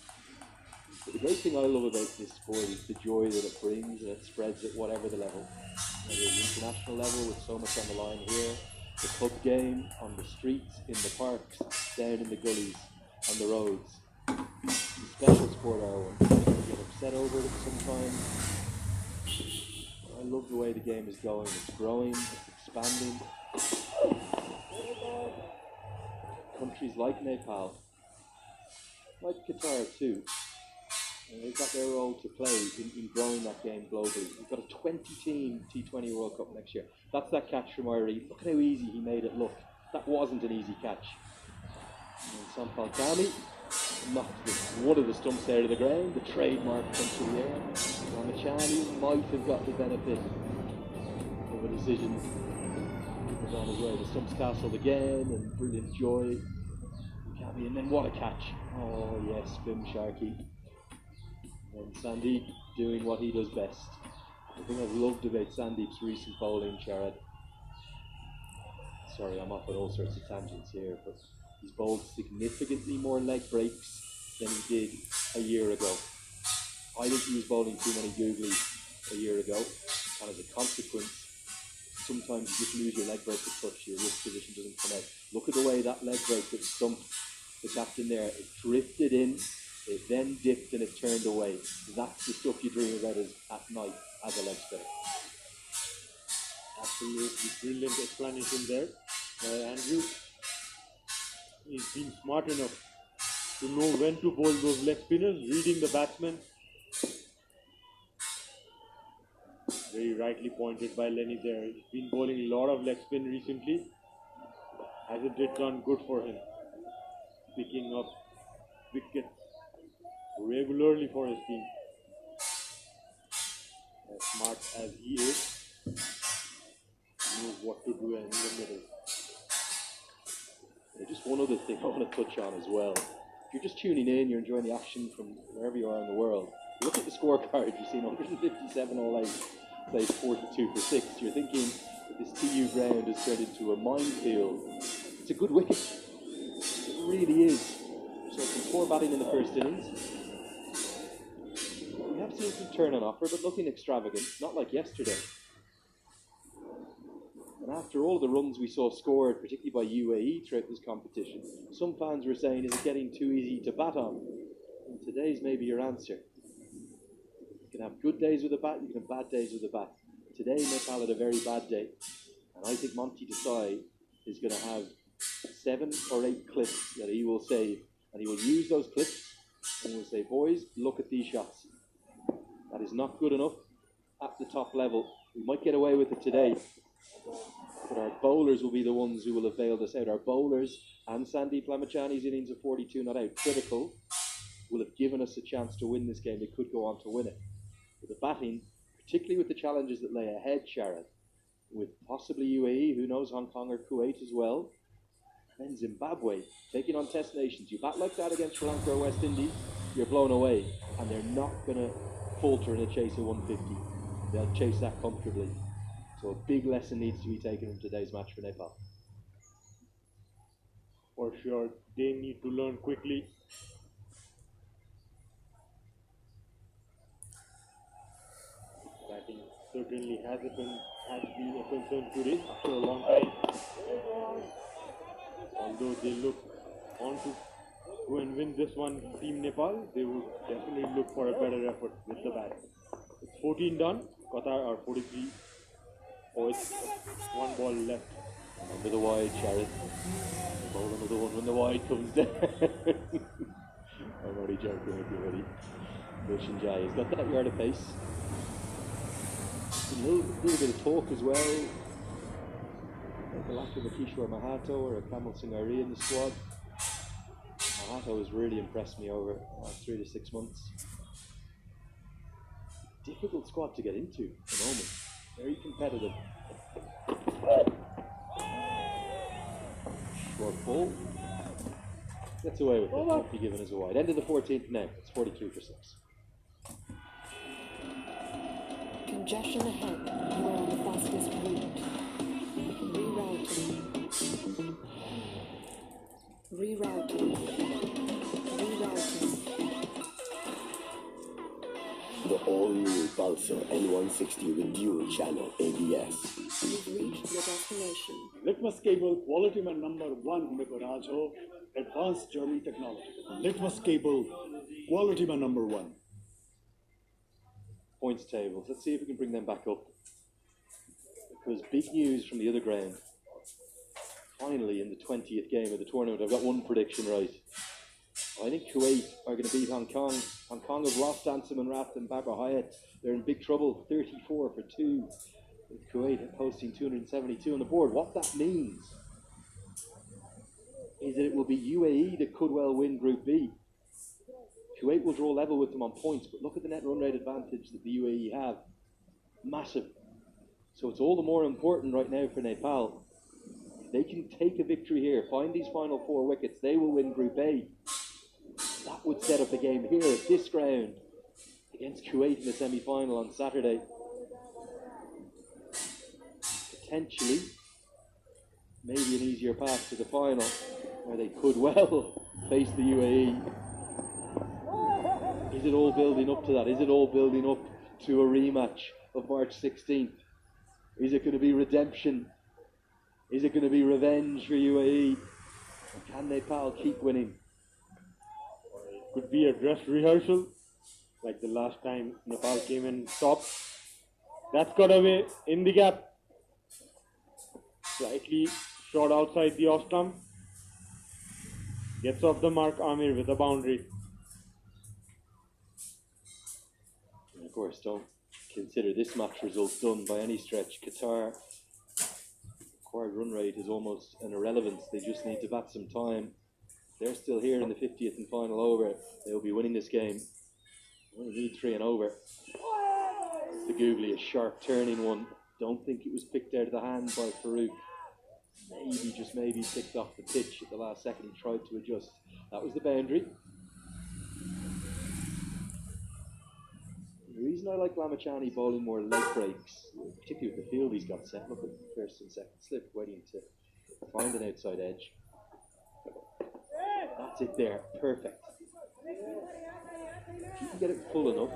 But the great thing I love about this sport is the joy that it brings, and it spreads at whatever the level. Whether it's international level with so much on the line here, the club game, on the streets, in the parks, down in the gullies, on the roads. It's a special sport, Erwin. I get upset over it sometimes. I love the way the game is going. It's growing, it's expanding. Countries like Nepal, like Qatar too, they've got their role to play in growing that game globally. We've got a 20-team T20 World Cup next year. That's that catch from Irie. Look at how easy he made it look. That wasn't an easy catch. And Sampal Kami knocked one of the stumps out of the ground. The trademark punch in the air. Ramachani might have got the benefit of a decision. It was on his way. The stumps castled again, and brilliant joy. Kami, and then what a catch. Oh yes, Bim Sharkey. And Sandeep doing what he does best. The thing I've loved about Sandeep's recent bowling, Sharad. Sorry, I'm off at all sorts of tangents here, but he's bowled significantly more leg breaks than he did a year ago. I think he was bowling too many googlies a year ago, and as a consequence, sometimes you just lose your leg break to touch, your wrist position doesn't come out. Look at the way that leg break that stumped the captain there. It drifted in, it then dipped, and it turned away. That's the stuff you dream about at night as a leg spinner. Absolutely brilliant explanation there. Andrew, he's been smart enough to know when to bowl those leg spinners, reading the batsman. Very rightly pointed by Lenny there. He's been bowling a lot of leg spin recently. Hasn't it done good for him? Picking up wickets regularly for his team. As smart as he is, he knows what to do in the middle. Just one other thing I want to touch on as well. If you're just tuning in, you're enjoying the action from wherever you are in the world, you look at the scorecard, you've seen 157 all out, plays 42 for 6. You're thinking that this TU ground has turned into a minefield. It's a good wicket. It really is. So some poor batting in the first innings. We have seen some turn on offer, but nothing extravagant, not like yesterday. And after all the runs we saw scored, particularly by UAE throughout this competition, some fans were saying, is it getting too easy to bat on? And today's maybe your answer. You can have good days with a bat, you can have bad days with a bat. Today, Nepal had a very bad day. And I think Monty Desai is going to have 7 or 8 clips that he will save. And he will use those clips and he will say, boys, look at these shots. That is not good enough at the top level. We might get away with it today, but our bowlers will be the ones who will have bailed us out. Our bowlers and Sandeep Lamachani's innings of 42 not out, critical, will have given us a chance to win this game. They could go on to win it. But the batting, particularly with the challenges that lay ahead, Sharon, with possibly UAE, who knows, Hong Kong or Kuwait as well, then Zimbabwe, taking on test nations. You bat like that against Sri Lanka or West Indies, you're blown away, and they're not going to falter in a chase of 150. They'll chase that comfortably. So a big lesson needs to be taken from today's match for Nepal. For sure, they need to learn quickly. Batting certainly has been a concern today after a long time. Although they look on to go and win this one, Team Nepal, they will definitely look for a better effort with the bat. It's 14 done, Qatar are 43. Oh, it's 1 ball left. Under the wide, Sharon. Bowl another one when the wide comes down. I'm already joking with you, buddy. Gulshan Jai has got that yard of pace. A little bit of talk as well. Like the lack of a Kishore Mahato or a Kamal Singh Ari in the squad. Mahato has really impressed me over the last 3 to 6 months. Difficult squad to get into at the moment. Very competitive. Short ball. Gets away with it. Won't be given as a wide. End of the 14th now. It's 43 for 6. Congestion ahead. You are on the fastest route. Rerouting. Rerouting. The all-new Pulsar N160 with dual channel ABS. You've reached your destination. Litmus cable quality mein number 1 humne ko raaj ho advanced German technology. Litmus cable quality mein number 1. Points tables. Let's see if we can bring them back up. Because big news from the other ground. Finally, in the 20th game of the tournament, I've got one prediction right. I think Kuwait are going to beat Hong Kong. Hong Kong have lost Ansem and Rath and Barbara Hyatt. They're in big trouble, 34-2. With Kuwait posting 272 on the board. What that means is that it will be UAE that could well win Group B. Kuwait will draw level with them on points, but look at the net run rate advantage that the UAE have. Massive. So it's all the more important right now for Nepal. If they can take a victory here, find these final 4 wickets, they will win Group A. That would set up a game here at this ground against Kuwait in the semi-final on Saturday. Potentially, maybe an easier path to the final, where they could well face the UAE. Is it all building up to that? Is it all building up to a rematch of March 16th? Is it going to be redemption? Is it going to be revenge for UAE? Or can Nepal keep winning? Could be a dress rehearsal, like the last time Nepal came in top. That's got away in the gap. Slightly short outside the off stump. Gets off the mark Amir with a boundary. And of course, don't consider this match result done by any stretch. Qatar, required run rate is almost an irrelevance. They just need to bat some time. They're still here in the 50th and final over. They'll be winning this game. Only need 3 and over. The googly, a sharp turning one. Don't think it was picked out of the hand by Farouk. Maybe, just maybe, picked off the pitch at the last second. He tried to adjust. That was the boundary. The reason I like Lamachani bowling more leg breaks, particularly with the field he's got set. Look at the first and second slip, waiting to find an outside edge. That's it there, perfect. If you can get it full enough,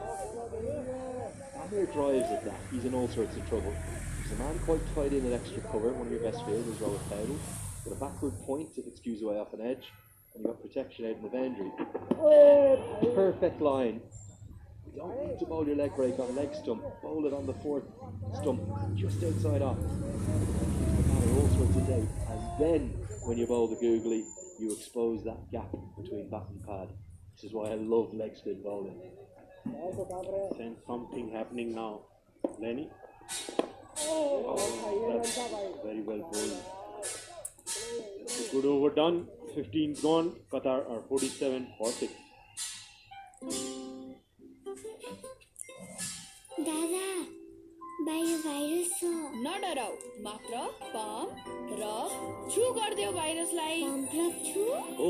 Amir drives at that, he's in all sorts of trouble. There's a man quite tight in an extra cover, one of your best fielders, Robert Powell. Got a backward point if it skews away off an edge, and you've got protection out in the boundary. Perfect line. You don't need to bowl your leg break on leg stump, bowl it on the 4th stump, just outside off. All sorts of doubt. And then, when you bowl the googly, you expose that gap between bat and pad. This is why I love leg spin bowling. Sense something happening now. Lenny? Oh, that's very well bowled. That's a good over done. 15 gone. Qatar are 47 for 6. दादा बाहिर virus छ नडराउ मात्र pump rub छु गर्दियो भाइरसलाई pump rub छु oh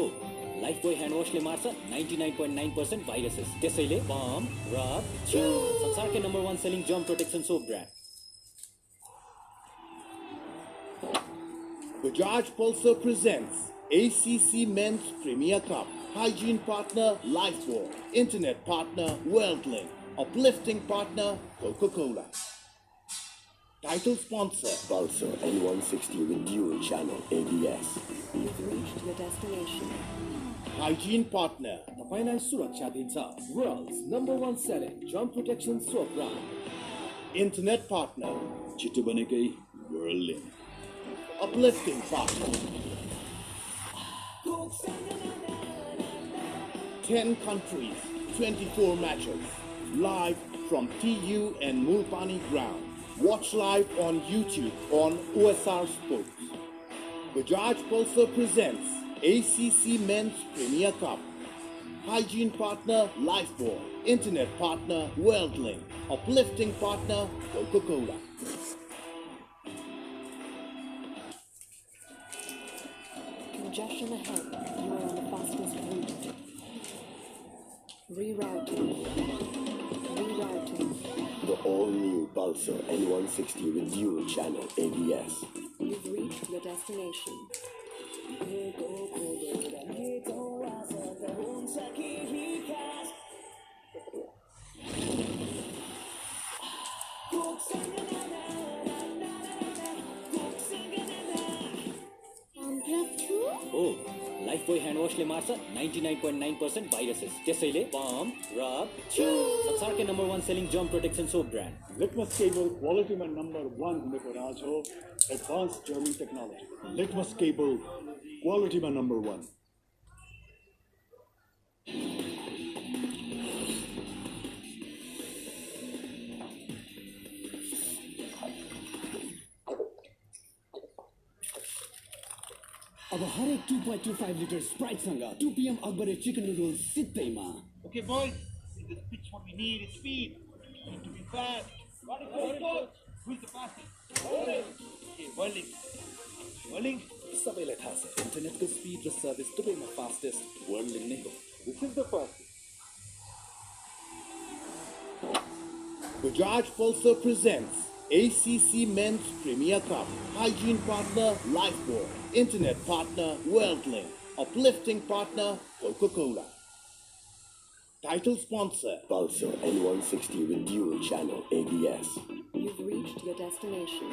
Lifebuoy hand वाशले मार्छ 99.9% viruses त्यसैले पम्प रब छु संसारकै number 1 selling germ protection soap brand Bajaj Pulsar presents ACC Men's Premier Cup. Hygiene partner Lifebuoy. Internet partner WorldLink. Uplifting partner Coca-Cola. Title sponsor Pulsar N160 with dual channel ABS. You've reached your destination. Hygiene partner तपाईलाई सुरक्षा दिन्छ World's #1 selling germ protection soap brand. Internet partner छिटो बनेकै WorldLink. Uplifting partner 10 countries, 24 matches. Live from TU and Mulpani ground. Watch live on YouTube on OSR Sports. Bajaj Pulsar presents ACC Men's Premier Cup. Hygiene partner Lifebuoy. Internet partner WorldLink. Uplifting partner Coca-Cola. Congestion ahead. You are on the fastest route. Rerouting. Rerouting. The all-new Pulsar N160 with dual channel ABS. You've reached your destination. Oh, Lifebuoy hand washले मार्छ 99.9% viruses. त्यसैले palm, rub, chew. संसारकै number 1 सेलिङ germ protection soap brand. Litmus cable quality में number 1 हुनेको राज हो advanced German technology. Litmus cable quality में number 1. अब हरेक 2.25 लिटर स्प्राइटसँग 2 PM अकबरे चिकन नुडल्स सित्तैमा. Okay, boys. In this pitch, what we need is speed. We need to be fast. Who's the fastest? Okay, Whirling. Whirling. सबैलाई थाहा छ इन्टरनेटको speed र सर्भिस दुवैमा फास्टेस्ट वर्ल्डिङ नै हो. This is the fastest. Bajaj Pulsar presents ACC Men's Premier Cup. Hygiene partner Lifebuoy. Internet partner WorldLink. Uplifting partner Coca-Cola. Title sponsor Pulsar N160 with dual channel ABS. You've reached your destination.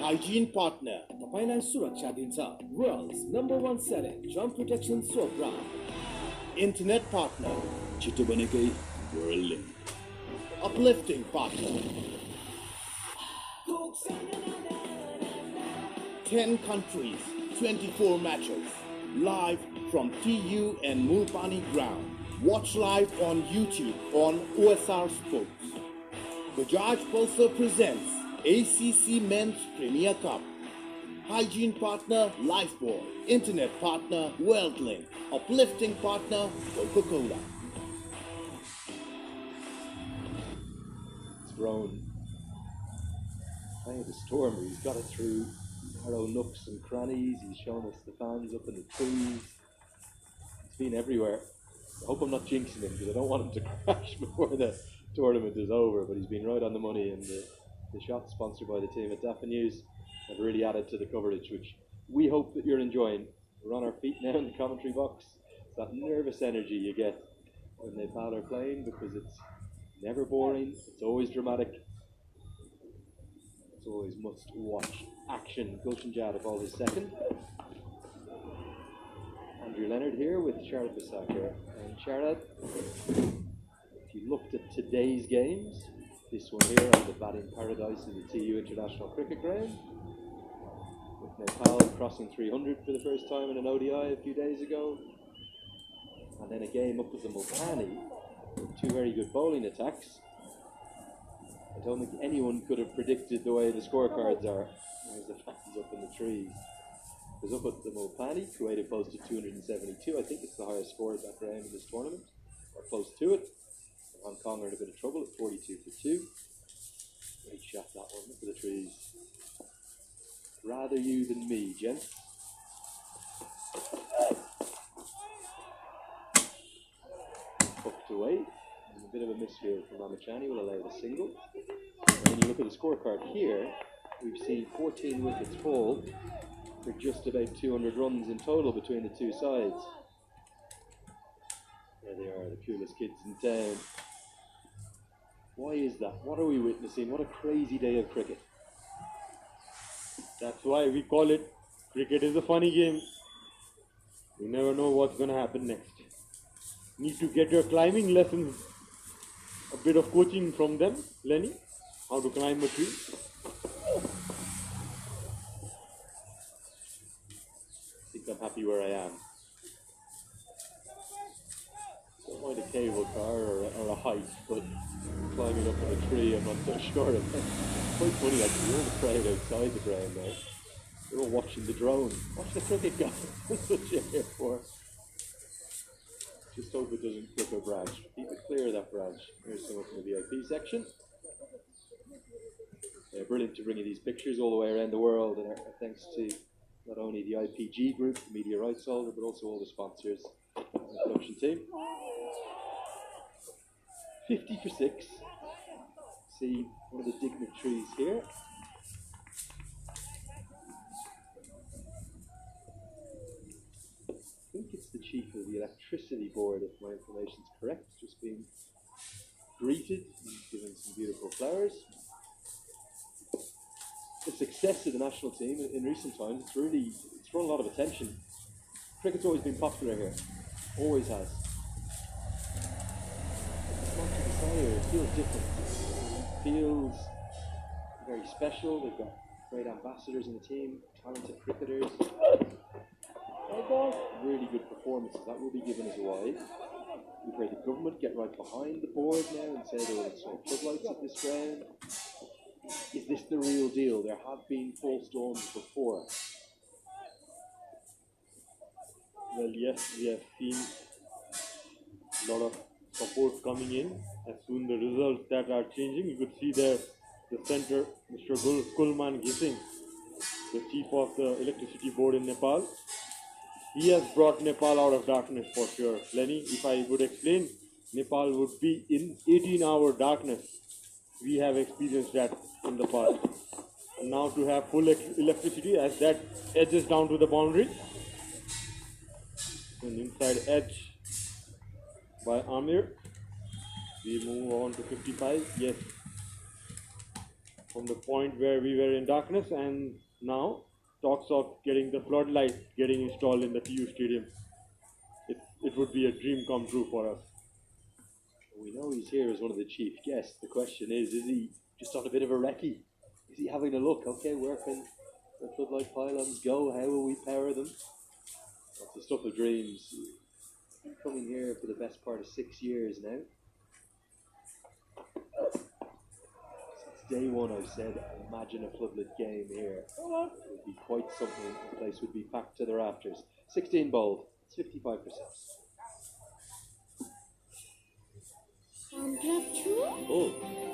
Hygiene partner तपाईलाई सुरक्षा दिन्छ World's #1 selling germ protection soap brand. Internet partner छिटो बनेकै वर्ल्डिङ. Uplifting partner 10 countries, 24 matches. Live from TU and Mulpani ground. Watch live on YouTube on OSR Sports. Bajaj Pulsar presents ACC Men's Premier Cup. Hygiene partner Lifebuoy. Internet partner WorldLink. Uplifting partner Coca-Cola. It's grown. Playing the storm, he's got it through narrow nooks and crannies. He's shown us the fans up in the trees. He's been everywhere. I hope I'm not jinxing him because I don't want him to crash before the tournament is over, but he's been right on the money, and the shots sponsored by the team at Dafa News have really added to the coverage, which we hope that you're enjoying. We're on our feet now in the commentary box. It's that nervous energy you get when Nepal are playing because it's never boring, it's always dramatic, it's always must watch action. Gulshan Jadab all his second. Andrew Leonard here with Sharad Basakir. And Sharad, if you looked at today's games, this one here on the batting paradise of the TU International Cricket Ground, with Nepal crossing 300 for the first time in an ODI a few days ago, and then a game up at the Multani, two very good bowling attacks. I don't think anyone could have predicted the way the scorecards are. There's the fans up in the trees. Because up at the Mulpani, Kuwait have posted 272. I think it's the highest score at that ground in this tournament, or close to it. Hong Kong are in a bit of trouble at 42 for 2. Great shot that one, look at the trees. Rather you than me, gents. Hooked away. And a bit of a misfield from Ramachani will allow the single. And when you look at the scorecard here, we've seen 14 wickets fall for just about 200 runs in total between the two sides. There they are, the coolest kids in town. Why is that? What are we witnessing? What a crazy day of cricket. That's why we call it cricket is a funny game. You never know what's going to happen next. Need to get your climbing lessons, a bit of coaching from them, Lenny, how to climb a tree. I think I'm happy where I am. Don't mind a cable car or a height, but climbing up on a tree, I'm not so sure. It's quite funny actually, you're in the crowd outside the ground now. They're all watching the drone. Watch the cricket guy. That's what you're here for. Just hope it doesn't clip a branch. Keep it clear of that branch. Here's someone from the VIP section. Brilliant to bring you these pictures all the way around the world, and thanks to not only the IPG group, the media rights holder, but also all the sponsors and the production team. 50 for 6. See one of the dignitaries here. chief of the electricity board, if my information is correct, just been greeted and given some beautiful flowers. The success of the national team in recent times, it's drawn a lot of attention. Cricket's always been popular here, always has. It's not to decide here, it feels different. It feels very special. They've got great ambassadors in the team, talented cricketers. Really good performances. That will be given as a wide. We've heard the government get right behind the board now and say they will install floodlights at this ground. Is this the real deal? There have been false storms before. Well, yes, we have seen a lot of support coming in. As soon the results that are changing, you could see there the center, Mr. Kulman Gising, the chief of the electricity board in Nepal. He has brought Nepal out of darkness for sure. Lenny, if I would explain, Nepal would be in 18-hour darkness. We have experienced that in the past. And now to have full electricity as that edges down to the boundary. An inside edge by Amir. We move on to 55. Yes. From the point where we were in darkness, and now talks of getting the floodlight getting installed in the TU Stadium. It would be a dream come true for us. We know he's here as one of the chief guests. The question is he just on a bit of a recce? Is he having a look? Okay, where can the floodlight pylons go? How will we power them? That's the stuff of dreams. I've been coming here for the best part of 6 years now. Since day one I've said, imagine a floodlit game here. It would be quite something. The place would be packed to the rafters. 16 bowled, it's 55%. Oh,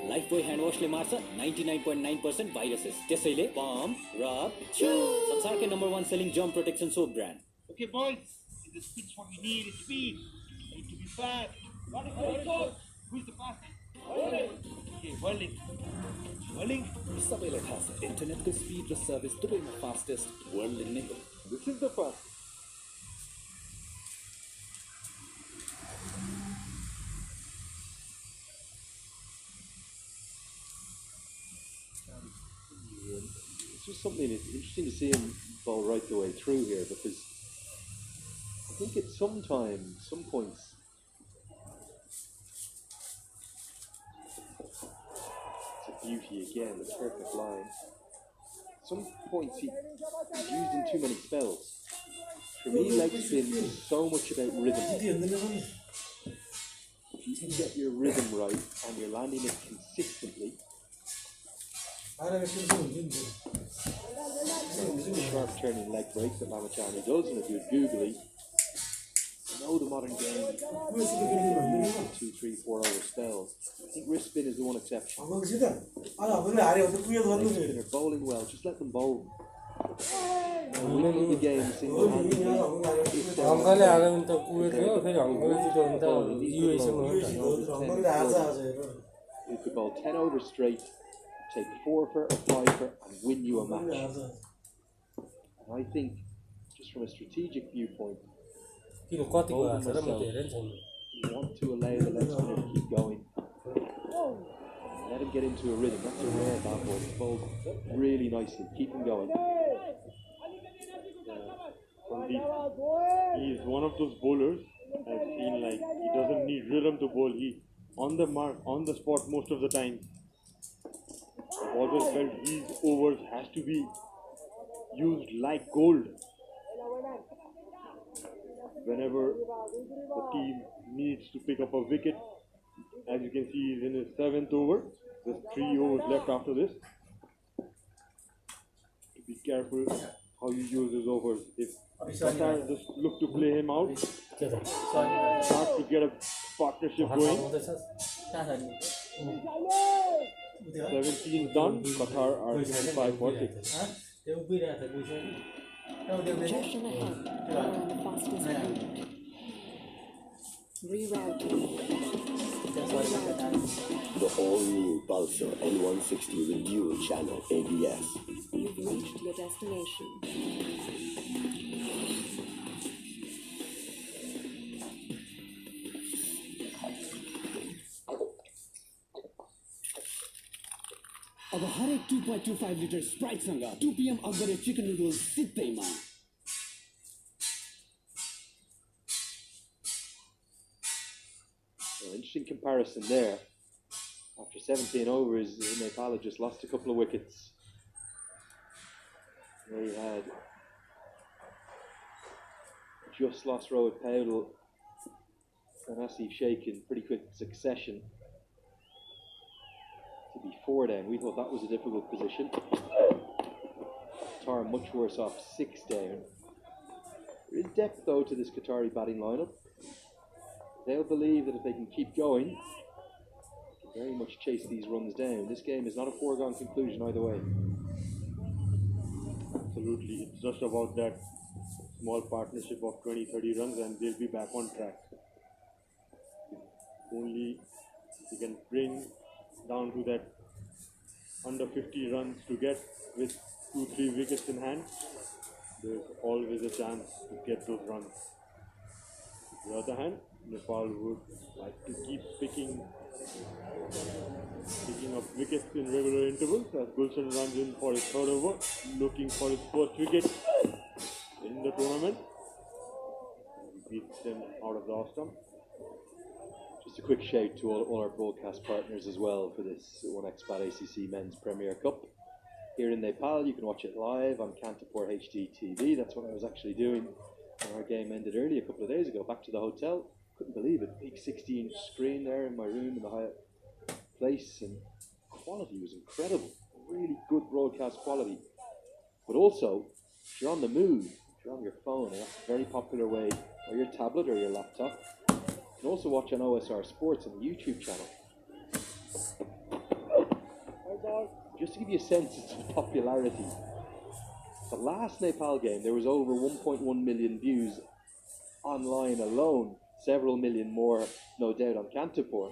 Lifebuoy hand washले मार्छ 99.9% viruses. त्यसैले palm, rub, chew. संसारकै #1 selling germ protection soap brand. Okay, boys, in this pitch, what we need is speed. We need to be fast. Who's the fastest? Okay, whirling. Whirling. सबैलाई थाहा छ इन्टरनेटको speed र service दुवैमा fastest world नै हो. This is the first. It's just something, it's interesting to see him bowl right the way through here, because I think at some points, it's a beauty again, a perfect line. Some points he's used in too many spells. For me, leg spin is so much about rhythm. If you can get your rhythm right and you're landing it consistently, sharp turning leg breaks that Lamachani does, and if you're googly, you know the modern game, 2, 3, 4 hour spells. I think wrist spin is the one exception. They're bowling well, just let them bowl. We need the game single-handedly. You could bowl 10 over straight, take 4 for a 5 for, and win you a match. And I think, just from a strategic viewpoint, you want to allow the leg spinner to keep going. Let him get into a rhythm. That's a rare bad ball. It's bowled really nicely. Keep him going. He is one of those bowlers I've seen, like, he doesn't need rhythm to bowl. He on the mark, on the spot most of the time. I've always felt these overs has to be used like gold. Whenever the team needs to pick up a wicket, as you can see, he's in his 7th over. There's 3 overs left after this. To be careful how you use his overs. If Qatar just look to play him out, start to get a partnership going. 17 done, Qatar are 25 for 6. Projection ahead, on the fastest route. Rerouting. The all-new Pulsar N160 with dual channel ABS. You've reached your destination. अब हरेक 2.25 litre स्प्राइटसँग 2 PM अकबरे chicken noodles सित्तैमा Well, interesting comparison there. After 17 overs, Nepal had just lost a couple of wickets. They had just lost Rohit Paudel and Asif Sheikh in pretty quick succession to be 4 down. We thought that was a difficult position. Qatar much worse off, 6 down. There is depth though to this Qatari batting lineup. They'll believe that if they can keep going, they can very much chase these runs down. This game is not a foregone conclusion either way. Absolutely, it's just about that small partnership of 20-30 runs and they'll be back on track. If only they can bring down to that under 50 runs to get with 2-3 wickets in hand, there's always a chance to get those runs. On the other hand, Nepal would like to keep picking up wickets in regular intervals as Gulshan runs in for his third over, looking for his first wicket in the tournament. He beats them out of the off stump. Just a quick shout to all our broadcast partners as well for this 1xBat ACC Men's Premier Cup. Here in Nepal, you can watch it live on Kantapur HD TV. That's what I was actually doing when our game ended early a couple of days ago. Back to the hotel. Couldn't believe it. Big 60-inch screen there in my room in the Hyatt Place, and quality was incredible. Really good broadcast quality. But also, if you're on the move, if you're on your phone, and that's a very popular way, or your tablet or your laptop, you can also watch on OSR Sports on the YouTube channel. Just to give you a sense of the popularity, the last Nepal game there was over 1.1 million views online alone, several million more no doubt on Kantapur.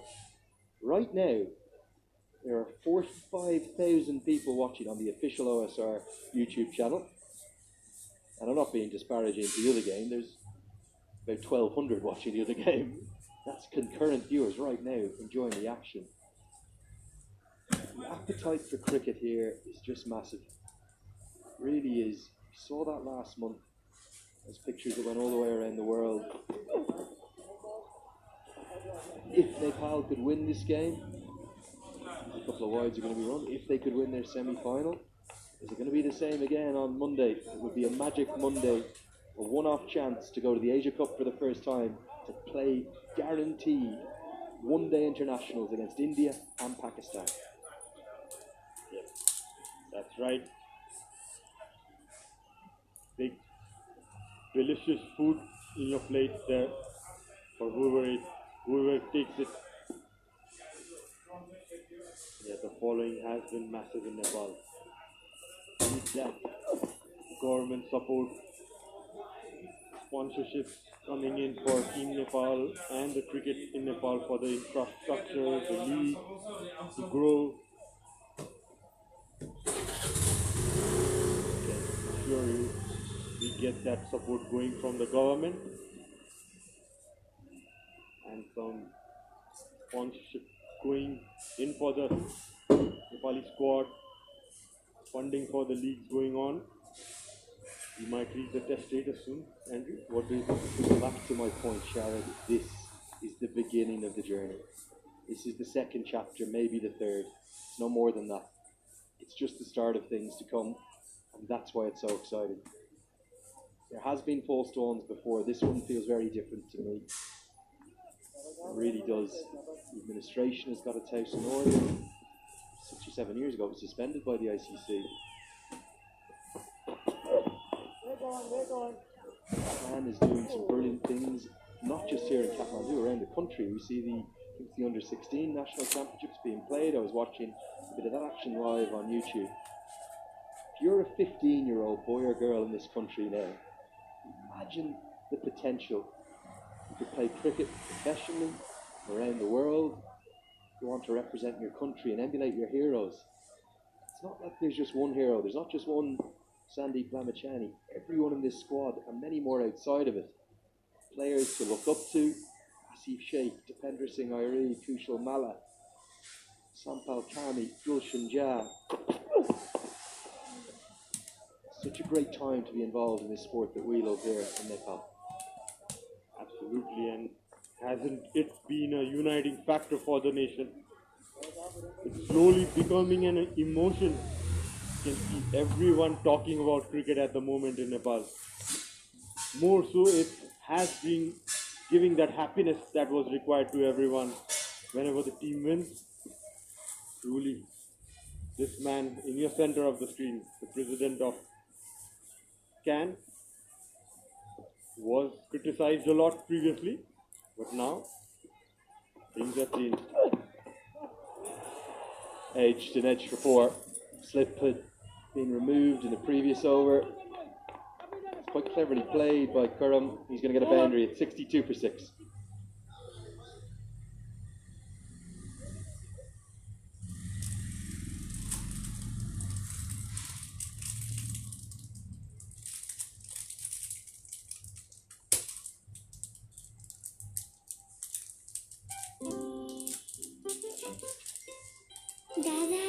Right now there are 45,000 people watching on the official OSR YouTube channel, and I'm not being disparaging to the other game, there's about 1,200 watching the other game. That's concurrent viewers right now enjoying the action. The appetite for cricket here is just massive. It really is. We saw that last month. Those pictures that went all the way around the world. If Nepal could win this game, a couple of wides are going to be run. If they could win their semi-final, is it going to be the same again on Monday? It would be a magic Monday, a one-off chance to go to the Asia Cup for the first time, to play guaranteed one-day internationals against India and Pakistan. Yes, that's right. Big, delicious food in your plate there for whoever takes it. Yeah, the following has been massive in Nepal. Need that government support, sponsorships coming in for Team Nepal and the cricket in Nepal for the infrastructure, the league to grow. I can assure you, we get that support going from the government and some sponsorship going in for the Nepali squad, funding for the leagues going on. We might reach the test status soon. Andrew, what do you think? Back to my point, Sharad, this is the beginning of the journey. This is the second chapter, maybe the third. It's no more than that. It's just the start of things to come, and that's why it's so exciting. There has been false dawns before. This one feels very different to me. It really does. The administration has got its house in order. 6 or 7 years ago, it was suspended by the ICC. Man is doing some brilliant things, not just here in Kathmandu, around the country. We see the under-16 national championships being played. I was watching a bit of that action live on YouTube. If you're a 15-year-old boy or girl in this country now, imagine the potential. You could play cricket professionally around the world. You want to represent your country and emulate your heroes. It's not like there's just one hero. There's not just one Sandeep Lamachani. Everyone in this squad, and many more outside of it. Players to look up to: Asif Sheikh, Dipender Singh Airi, Kushal Malla. Sampal Kami, Gulshan Jah. Such a great time to be involved in this sport that we love here in Nepal. Absolutely, and hasn't it been a uniting factor for the nation? It's slowly becoming an emotion. You can see everyone talking about cricket at the moment in Nepal. More so, it has been giving that happiness that was required to everyone whenever the team wins. Truly, this man in your center of the screen, the president of CAN, was criticized a lot previously, but now things have changed. Edged and edged for 4. Slip had been removed in the previous over. Quite cleverly played by Kurram. He's going to get a boundary at 62 for 6. दादा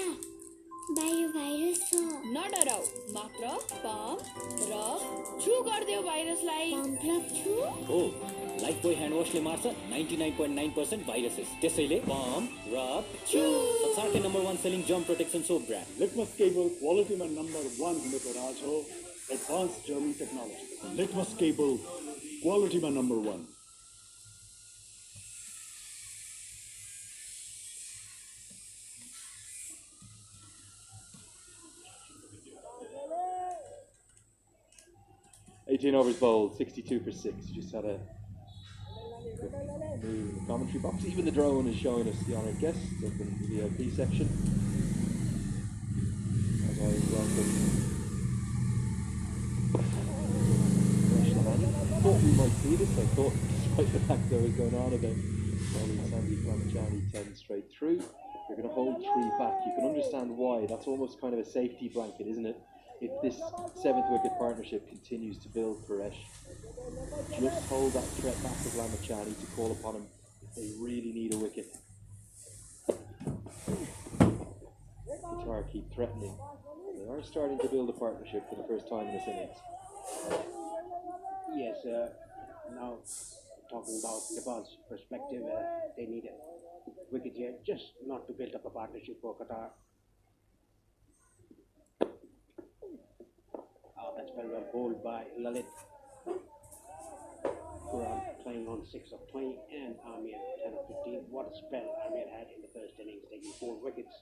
बाहिर virus छ नडराउ मात्र pump र छु गर्दियो भाइरसलाई pump र छु हो लाइफबोय ह्यान्ड वाशले मार्छ 99.9% भाइरसेस त्यसैले पम्प रब छु संसारकै number 1 selling germ protection soap brand Litmus cable क्वालिटीमा नम्बर 1 हुनेको राज हो advance German technology Litmus cable क्वालिटीमा number 1 18 overs bowled, 62 for 6. Just had a quick move in the commentary box. Even the drone is showing us the honoured guests up in the VIP section. As I welcome I thought we might see this. I thought, despite the fact there was going on about bowling Sandy Kramachani 10 straight through, you're going to hold 3 back. You can understand why. That's almost kind of a safety blanket, isn't it? If this 7th wicket partnership continues to build, Paresh, just hold that threat back of Lamachani to call upon him if they really need a wicket. Qatar keep threatening. They are starting to build a partnership for the first time in this innings. Yes, now talking about Nepal's perspective, they need a wicket here just not to build up a partnership for Qatar. That's very well bowled by Lalit. Quran playing on 6 of 20 and Amir 10 of 15. What a spell Amir had in the first innings, taking 4 wickets.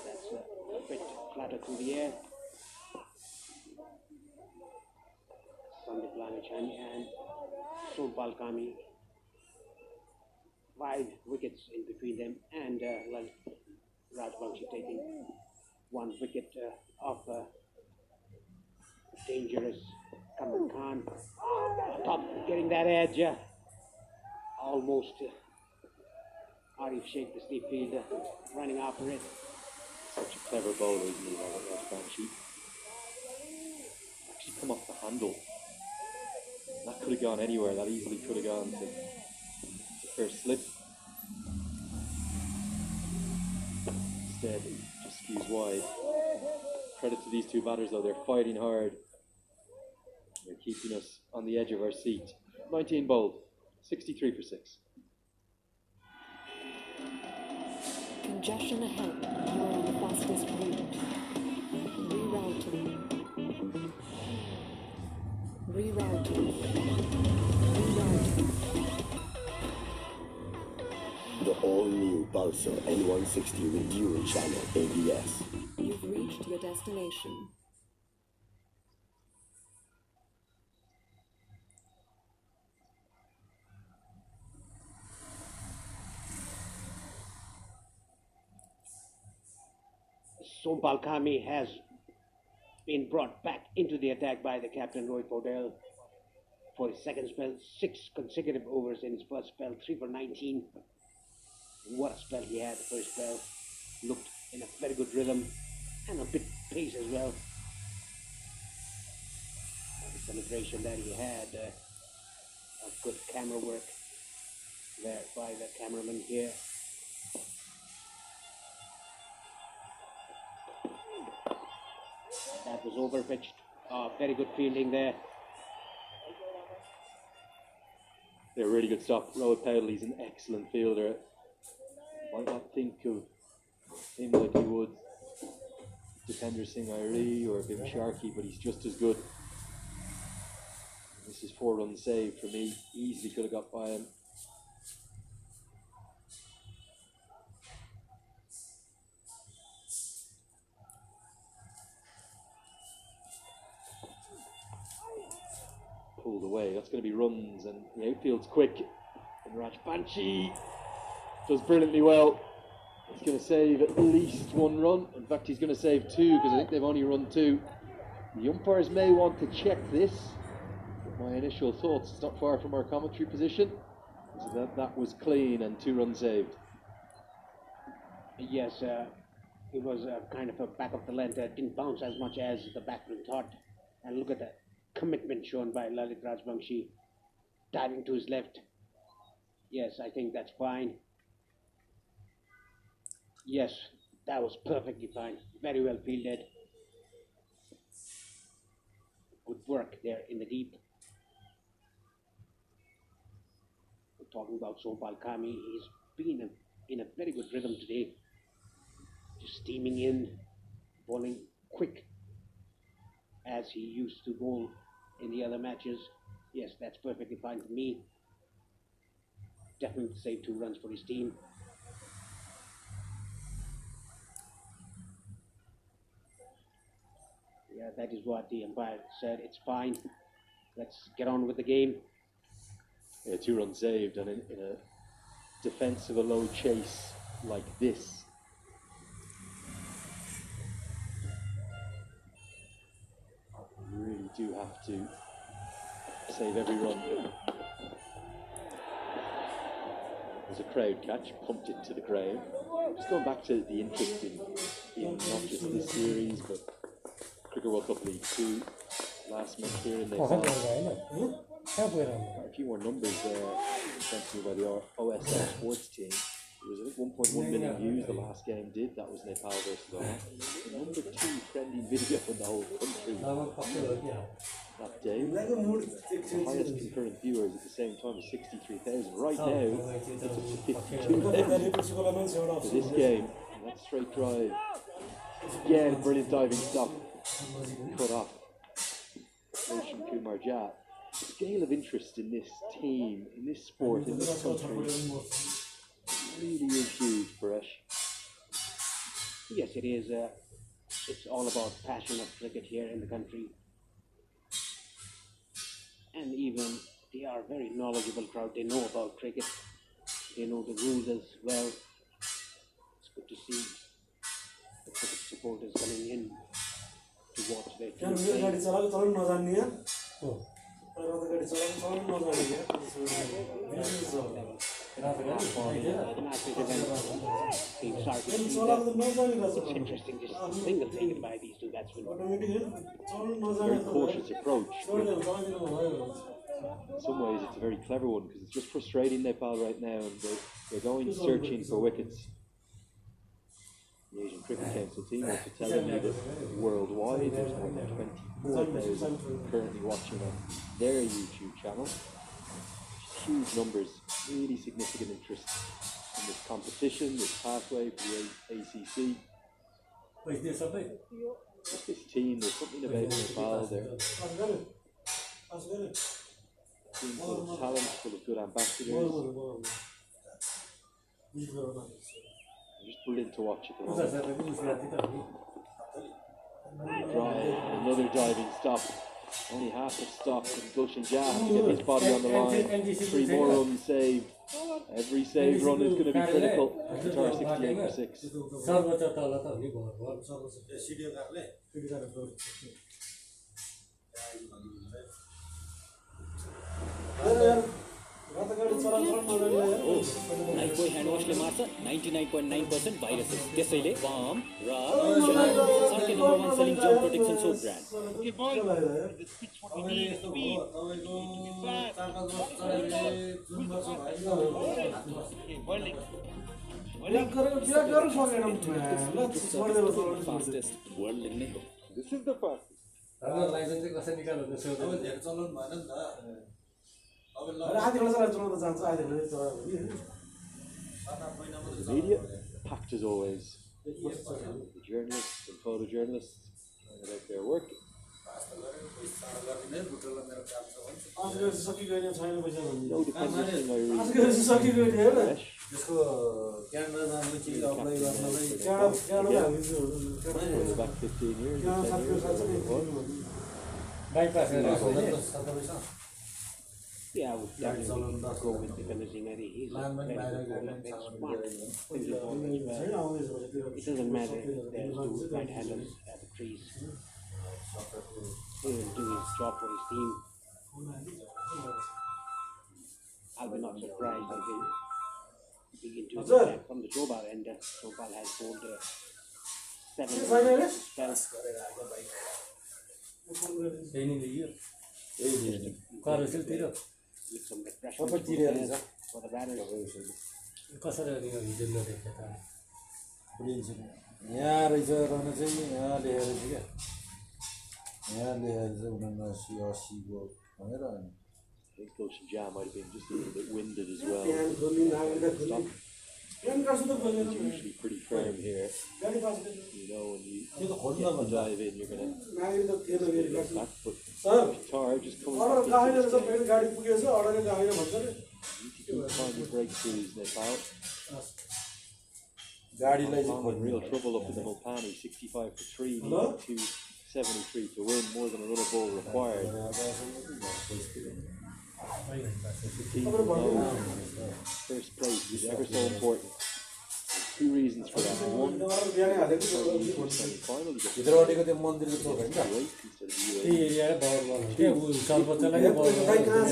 That's a bit flatter through the air. Sandip Lamachani and Sompal Kami. 5 wickets in between them, and Rajvanshi taking 1 wicket off dangerous Kamran Khan. Top, getting that edge. Almost Arif Sheikh, the sleep fielder, running after it. Such a clever bowler, isn't he, Rajvanshi? Actually come off the handle. That could have gone anywhere. That easily could have gone to first slip. Instead, it just skews wide. Credit to these 2 batters though, they're fighting hard. They're keeping us on the edge of our seat. 19 bowled, 63 for 6. Congestion ahead. You are on the fastest route. Rerouting. Rerouting. Rerouting. The all-new Pulsar N160 with dual channel ABS. You've reached your destination. Sompal Kami has been brought back into the attack by the captain Rohit Paudel for his second spell. 6 consecutive overs in his first spell, 3 for 19. What a spell he had the first spell. Looked in a very good rhythm and a bit pace as well. celebration that he had. Good camera work there by the cameraman here. That was overpitched. Very good fielding there. Yeah, really good stop. Rohit Patel, he's an excellent fielder. Might not think of him like you would Defender Singh Irie or Bim Sharkey, but he's just as good. This is 4 runs saved for me. Easily could have got by him. Pulled away. That's going to be runs, and the outfield's quick. And Raj Banshi does brilliantly well. He's going to save at least 1 run. In fact, he's going to save 2 because I think they've only run 2. The umpires may want to check this. But my initial thoughts, it's not far from our commentary position. So that was clean and 2 runs saved. Yes, it was kind of a back of the length. Didn't bounce as much as the batsman thought. And look at the commitment shown by Lalit Rajbanshi, diving to his left. Yes, I think that's fine. Yes, that was perfectly fine. Very well fielded. Good work there in the deep. We're talking about Sobal Kami. He's been in a very good rhythm today. Just steaming in, bowling quick as he used to bowl in the other matches. Yes, that's perfectly fine for me. Definitely save 2 runs for his team. Yeah, that is what the umpire said. It's fine. Let's get on with the game. Yeah, 2 runs saved, and in a defence of a low chase like this, you really do have to save every run. It was a crowd catch, pumped it to the crowd. Just going back to the interest in not just this series, but Cricket World Cup League 2 last month here in Nepal. A few more numbers sent to me by the OSR sports team. It was, I think, 1.1 million views the last game did. That was Nepal versus Iran. The number 2 trending video in the whole country that day. The highest concurrent viewers at the same time was 63,000. Right now, it's up to 52,000 for this game. And that straight drive. Again, brilliant diving stop. Cut off. Roshan Kumar Jat. The scale of interest in this team, in this sport, in this country, really is huge, Paresh. Yes, it is. It's all about passion of cricket here in the country. And even they are a very knowledgeable crowd. They know about cricket. They know the rules as well. It's good to see the cricket supporters coming in to watch their team play. It's interesting just a single thing by these 2 batsmen. Very cautious approach. In some ways, it's a very clever one because it's just frustrating Nepal right now, and they're going searching for wickets. The Asian Cricket Council team also telling me that worldwide there's more than 24,000 currently watching on their YouTube channel. Huge numbers, really significant interest in this competition, this pathway for the ACC. Just this team, there's something about Nepal. They're team full of talent, full of good ambassadors. Just brilliant to watch at the moment. Drive, another diving stop. Only half the stop, and Gulshan Jah has to get his body on the line. 3 more runs saved. Every saved run is going to be critical. Qatar 68 for 6. Lifebuoy hand वासले मार्छ 99.9% viruses त्यसैले palm rub संसारकै number 1 selling germ protection soap brand Okay, boy. This pitch what we need is speed. To be fast. Okay, bowling. Fastest whirling नै हो. This is the fastest. The media, packed as always. The journalists and photojournalists about their work. No defenders in back 15 years, 10 years, Yeah, I would definitely go with defenders in He's a very good bowler, very smart. It doesn't matter if there's two right-handers at the crease. He will do his job for his team. I'll be not surprised if they begin to attack from the Jobar end. Jobar has bowled 7 spells. With some refreshment for the batters. यहाँ रहेछ रहन चाहिँ यहाँ लेखेर चाहिँ क्या यहाँ लेखेर चाहिँ 79 को भनेर अनि I think Coach Jam might have been just a little bit winded as well. It's usually pretty firm here. You know, when you get the dive in, you're going to get back. But Qatar just coming back into this game. You need to find your breakthroughs, Nepal. I'm in real trouble up in the Mulpani, 65 for 3, needing 273 to win, more than another ball required. The team will know first place is ever so important. There's 2 reasons for that. One, semi-final, you get to great instead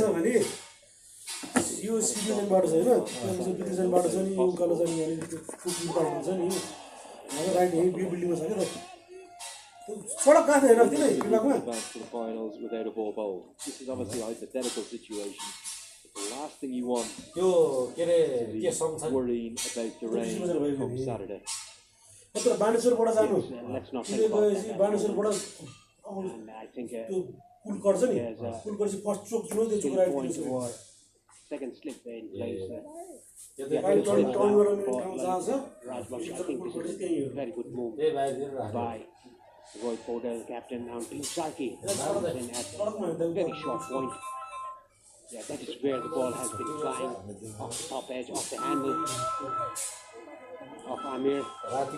of UAE. यो सिटिजनबाट चाहिँ हैन सिटिजनबाट चाहिँ नि उकालो चाहिँ अनि cooking part हुन्छ नि हाम्रो right यही बिल्डिङमा छ के त सडक कहाँ थियो हेर्न किन बिल्डिङमा Advance to the finals without a ball bowled. This is obviously a hypothetical situation. The last thing you want यो के रे के सम छ worrying about the rain come Saturday. तर बानेश्वरबाट जानु Let's not तिले गएपछि बानेश्वरबाट I think पुल गर्छ नि पुल गरेपछि फर्स्ट चोक जुन त्यो चोक राइट दिन्छ second slip in place. I think this is a very good move by Roy Podell, captain, on Pete Sarkey. At very short point. Yeah, that is where the ball has been flying off the top edge, off the handle of Amir.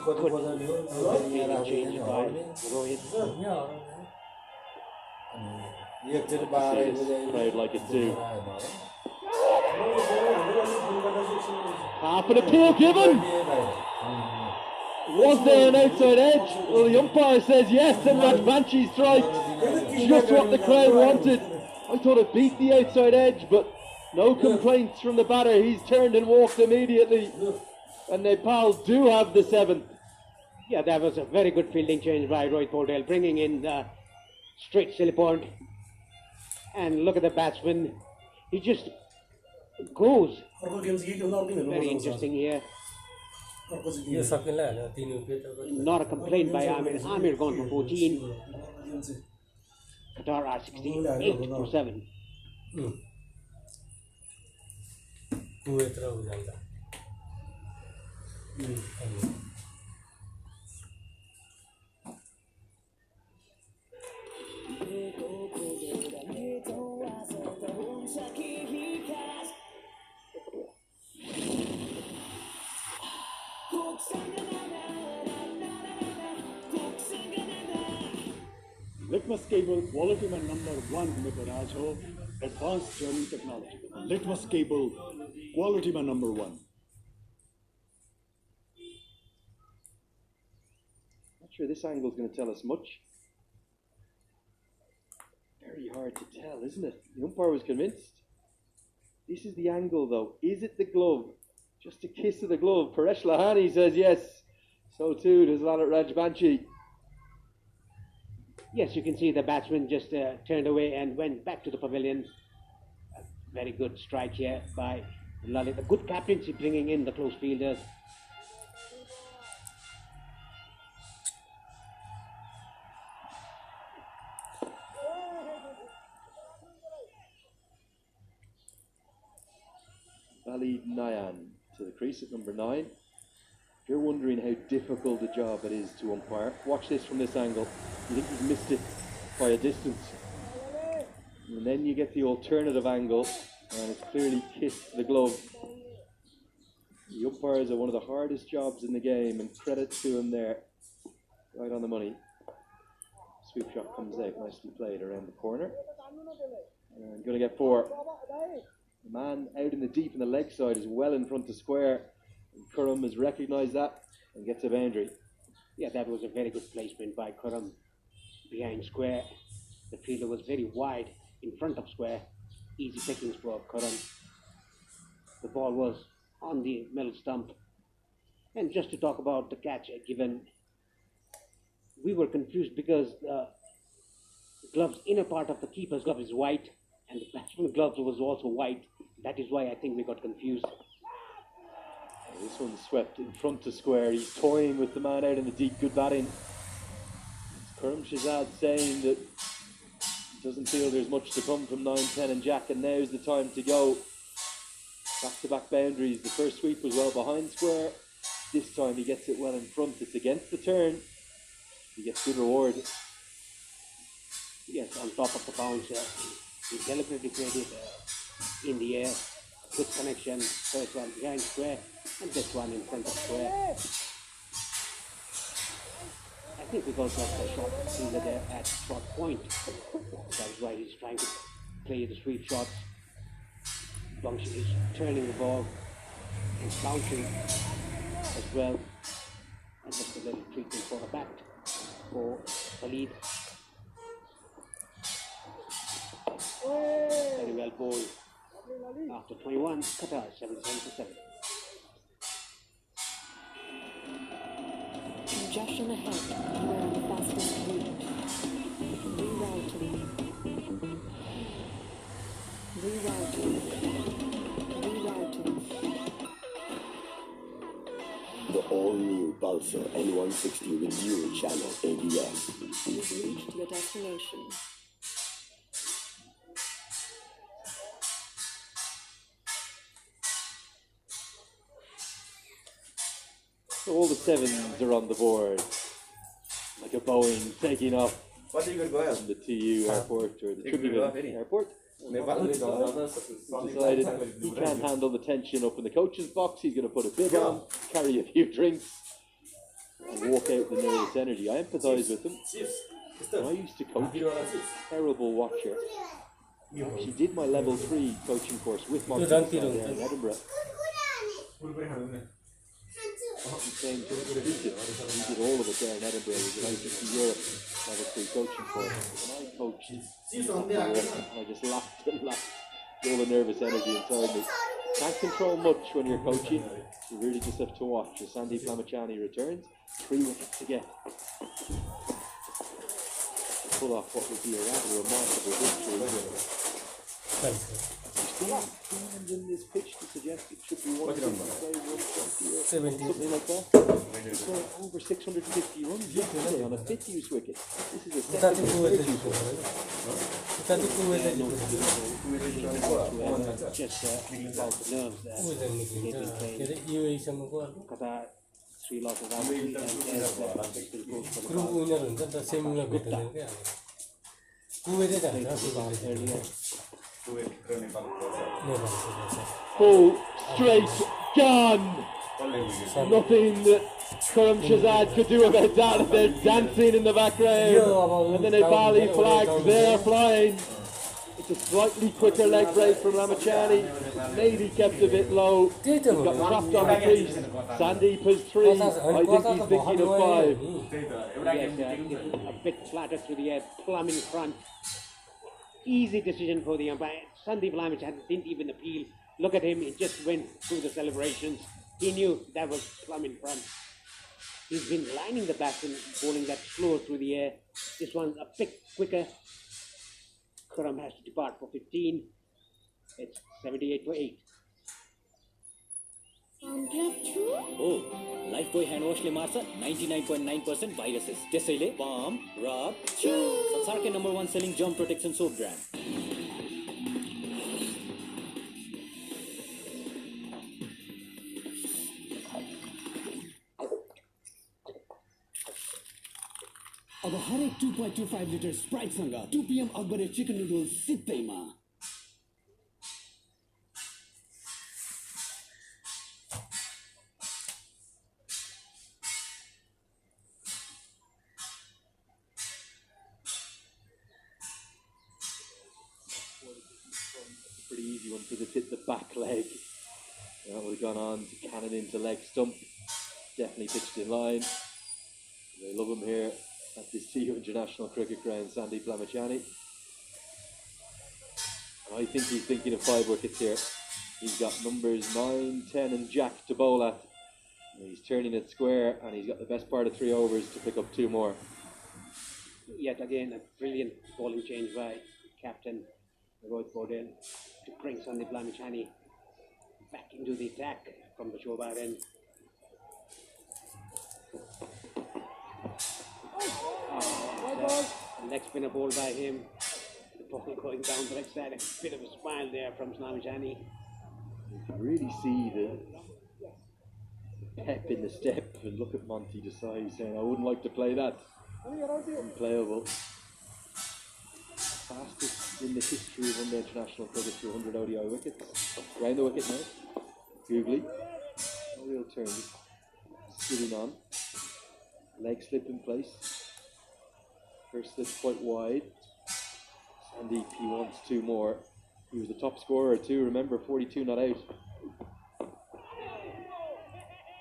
Could be changed by Rohit. Crowd like it too. Half an appeal given. Was there an outside edge? Well, the umpire says yes, and that's Banshee strike. Just what the crowd wanted. I thought it beat the outside edge, but no complaints from the batter. He's turned and walked immediately. And Nepal do have the 7th. Yeah, that was a very good fielding change by Roy Podell, bringing in the straight silly point. And look at the batsman. He just goes. Very interesting here. Not a complaint by Amir. Amir gone for 14. Qatar are 68 for 7. Litmus cable quality में number 1 होने पर आज हो advanced journey technology. Litmus cable quality में number 1. Not sure this angle is going to tell us much. Very hard to tell, isn't it? The umpire was convinced. This is the angle, though. Is it the glove? Just a kiss of the glove. Paresh Lahani says yes. So too does Lalit Rajbanshi. Yes, you can see the batsman just turned away and went back to the pavilion. A very good strike here by Lalit. A good captaincy bringing in the close fielders. Valid Nayan to the crease at number 9. If you're wondering how difficult a job it is to umpire, watch this from this angle. You think he's missed it by a distance. And then you get the alternative angle, and it's clearly kissed the glove. The umpires are one of the hardest jobs in the game, and credit to him there. Right on the money. Sweep shot comes out, nicely played around the corner. And going to get 4. The man out in the deep in the leg side is well in front of square. And Khurram has recognised that and gets a boundary. Yeah, that was a very good placement by Khurram behind square. The fielder was very wide in front of square. Easy pickings for Khurram. The ball was on the middle stump. And just to talk about the catch given, we were confused because the gloves, inner part of the keeper's glove is white and the batsman's gloves was also white. That is why I think we got confused. This one's swept in front of square. He's toying with the man out in the deep. Good batting. It's Khurram Shahzad saying that he doesn't feel there's much to come from 9, 10 and Jack, and now's the time to go. Back-to-back boundaries. The first sweep was well behind square. This time he gets it well in front. It's against the turn. He gets good reward. Yes, on top of the bounce. He deliberately played it in the air. Good connection. First one behind square and this one in front of square. I think because of the short fielder there at short point. That is why he's trying to play the sweep shots. Bangshi is turning the ball and bouncing as well. And just a little treatment for the bat for the lead. Very well bowled. After 21, Qatar 77-7. Congestion ahead. You are on the fastest route. Rerouting. The all-new Pulsar N160 with dual channel ABS. You've reached your destination. So all the 7s are on the board. Like a Boeing taking off What are you going to from the TU airport or the Tribhuvan airport. NEPAL? Decided he can't handle the tension up in the coach's box. He's going to put a bib on, carry a few drinks, and walk out with the nervous energy. I empathise with him. When I used to coach, terrible watcher. She did my level 3 coaching course with my there in Edinburgh. He came to Egypt. He did all of it there in Edinburgh. It was an ACC Europe level 3 coaching course. When I coached, I just laughed and laughed. All the nervous energy inside me. Can't control much when you're coaching. You really just have to watch. As Sandeep Lamachani returns, 3 wickets to get. Pull off what would be a rather remarkable victory. In this pitch to suggest it should be 120 something like that. It's over 650 runs yesterday on a 5th use wicket. This is a second use wicket. Just about the nerves there. Qatar 3 losses out earlier. Full straight gun. Nothing that Khurram Shahzad could do about that. They're dancing in the background, and the Nepali flags they're flying. It's a slightly quicker leg break from Lamachani. Maybe kept a bit low. He's got trapped on the crease. Sandeep has 3. I think he's thinking of 5. Yes, a bit flatter through the air, plumb in front. Easy decision for the umpire. Sandeep Lamachani didn't even appeal Look at him, he just went through the celebrations. He knew that was plumb in front. He's been lining the batsman, bowling that slow through the air. This one's a bit quicker. Khurram has to depart for 15. It's 78 for 8. Oh, Lifebuoy hand wash le marcha 99.9% viruses. त्यसैले palm, rub, chew. संसारकै number 1 selling germ protection soap brand. अब हरेक 2.25 litre स्प्राइटसँग 2 PM अकबरे chicken noodles सित्तैमा Pretty easy one because it's hit the back leg. That would have gone on to cannon into leg stump. Definitely pitched in line. They love him here at this TU International Cricket Ground, Sandeep Lamachani. And I think he's thinking of 5 wickets here. He's got numbers 9, 10 and Jack to bowl at. And he's turning it square and he's got the best part of 3 overs to pick up 2 more. Yet again, a brilliant bowling change by captain Rohit Bodel to bring Sandeep Lamachani back into the attack from the Shobar end. Leg spinner bowled by him. The ball going down the leg side. A bit of a smile there from Lamachani. You can really see the pep in the step, and look at Monty Desai saying, I wouldn't like to play that. Unplayable. Fastest in the history of one-day international cricket to 100 ODI wickets. Round the wicket now. Googly. No real turn. Just sitting on. Leg slip in place. First slip quite wide. Sandeep, he wants 2 more. He was the top scorer too, remember, 42 not out.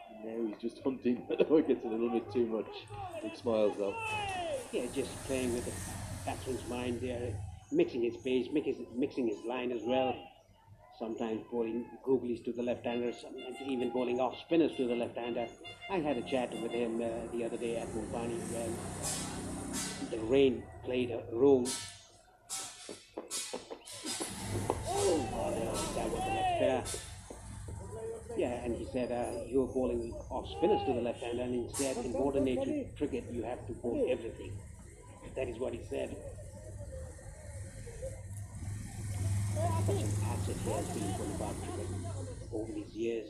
And now he's just hunting for the wickets a little bit too much. Big smiles though. Yeah, just playing with the batsman's mind there, mixing his pace, mixing his line as well. Sometimes bowling googlies to the left-hander, sometimes even bowling off spinners to the left-hander. I had a chat with him the other day at Mulpani when the rain played a role. That was the left spinner. Yeah, and he said you're bowling off spinners to the left-hander, and instead in modern nature cricket you have to bowl everything. That is what he said. Such an asset he has been for Nepal cricket over these years.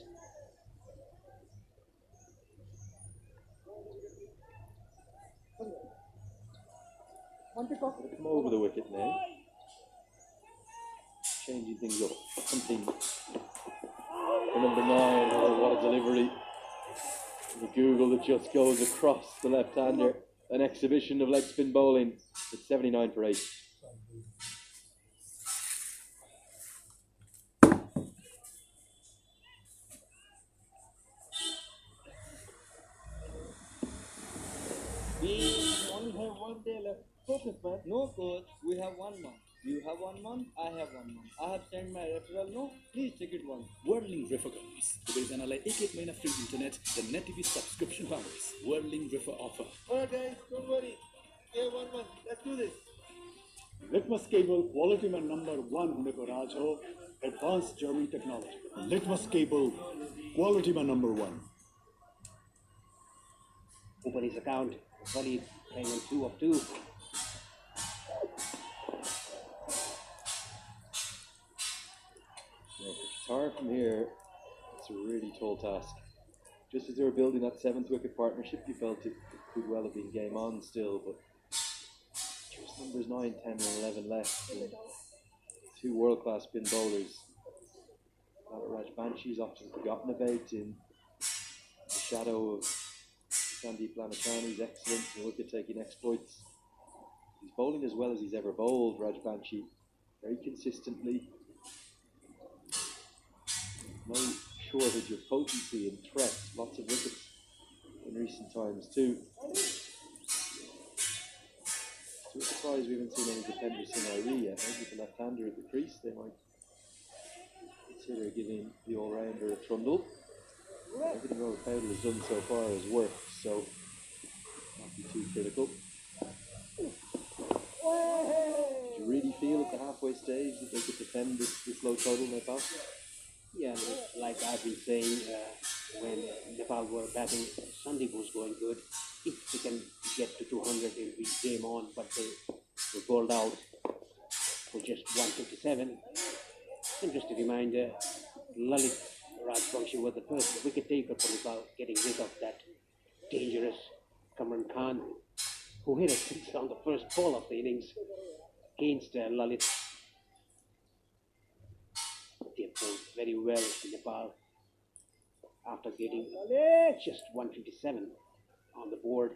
Come over the wicket now. Changing things up. Hunting for number 9. Oh, what a delivery. The Google that just goes across the left-hander. An exhibition of leg spin bowling. It's 79 for 8. We only have 1 day left. Focus, man. No, coach. We have 1 month. You have 1 month. I have 1 month. I have sent my referral. No, please check it once. Whirling Refer गर्नुहोस् दुवैजनालाई 1 महिना free internet र net TV subscription पाउनुहोस् Whirling Refer offer. Alright guys, don't worry. We have 1 month. Let's do this. Litmus cable क्वालिटीमा number 1 हुनेको राज हो advance German technology Litmus cable क्वालिटीमा number 1 Open his account. Waleed playing on 2 of 2. Yeah, for Qatar from here, it's a really tall task. Just as they were building that 7th wicket partnership, you felt it could well have been game on still, but just numbers 9, 10 and 11 left. And 2 world-class spin bowlers. Rajbanshi is often forgotten about in the shadow of Sandeep Lamachani's excellent wicket-taking exploits. He's bowling as well as he's ever bowled, Rajbanshi, very consistently. No shortage of potency and threat, lots of wickets in recent times too. So I'm surprised we haven't seen any defenders in Irie yet. Maybe the left-hander at the crease, they might consider giving the all-rounder a trundle. Everything Robert Powell has done so far has worked, so not be too critical. Do you really feel at the halfway stage that they could defend this low total, Nepal? Yeah, like I've been saying, when Nepal were batting, Sandeep was going good. If they can get to 200, it'll be game on, but they were bowled out for just 157. And just a reminder, Lalit Rajvanshi was the first wicket taker for Nepal, getting rid of that dangerous Kamran Khan, who hit a six on the first ball of the innings against Lalit. They played very well in Nepal after getting just 157 on the board.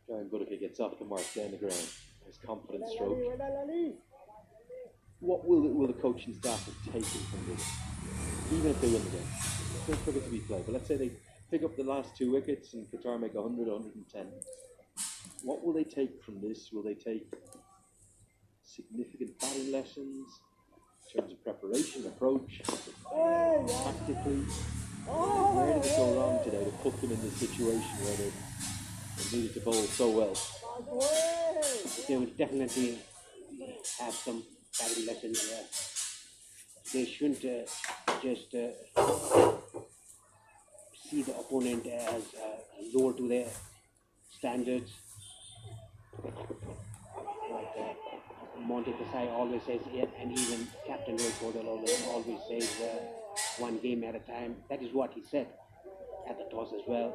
Brian Budaka gets off the mark down the ground. Nice confident stroke. What will the coaching staff have taken from this? Even if they win the game. There's cricket to be played, but let's say they pick up the last 2 wickets and Qatar make 100, 110. What will they take from this? Will they take significant batting lessons in terms of preparation, approach, tactically? Where did it go wrong today to put them in this situation where they needed to bowl so well? They will definitely have some batting lessons. They shouldn't just see the opponent as lower to their standards. Like Monty Kasai always says, and even Captain Roy Cordell always says, one game at a time. That is what he said at the toss as well.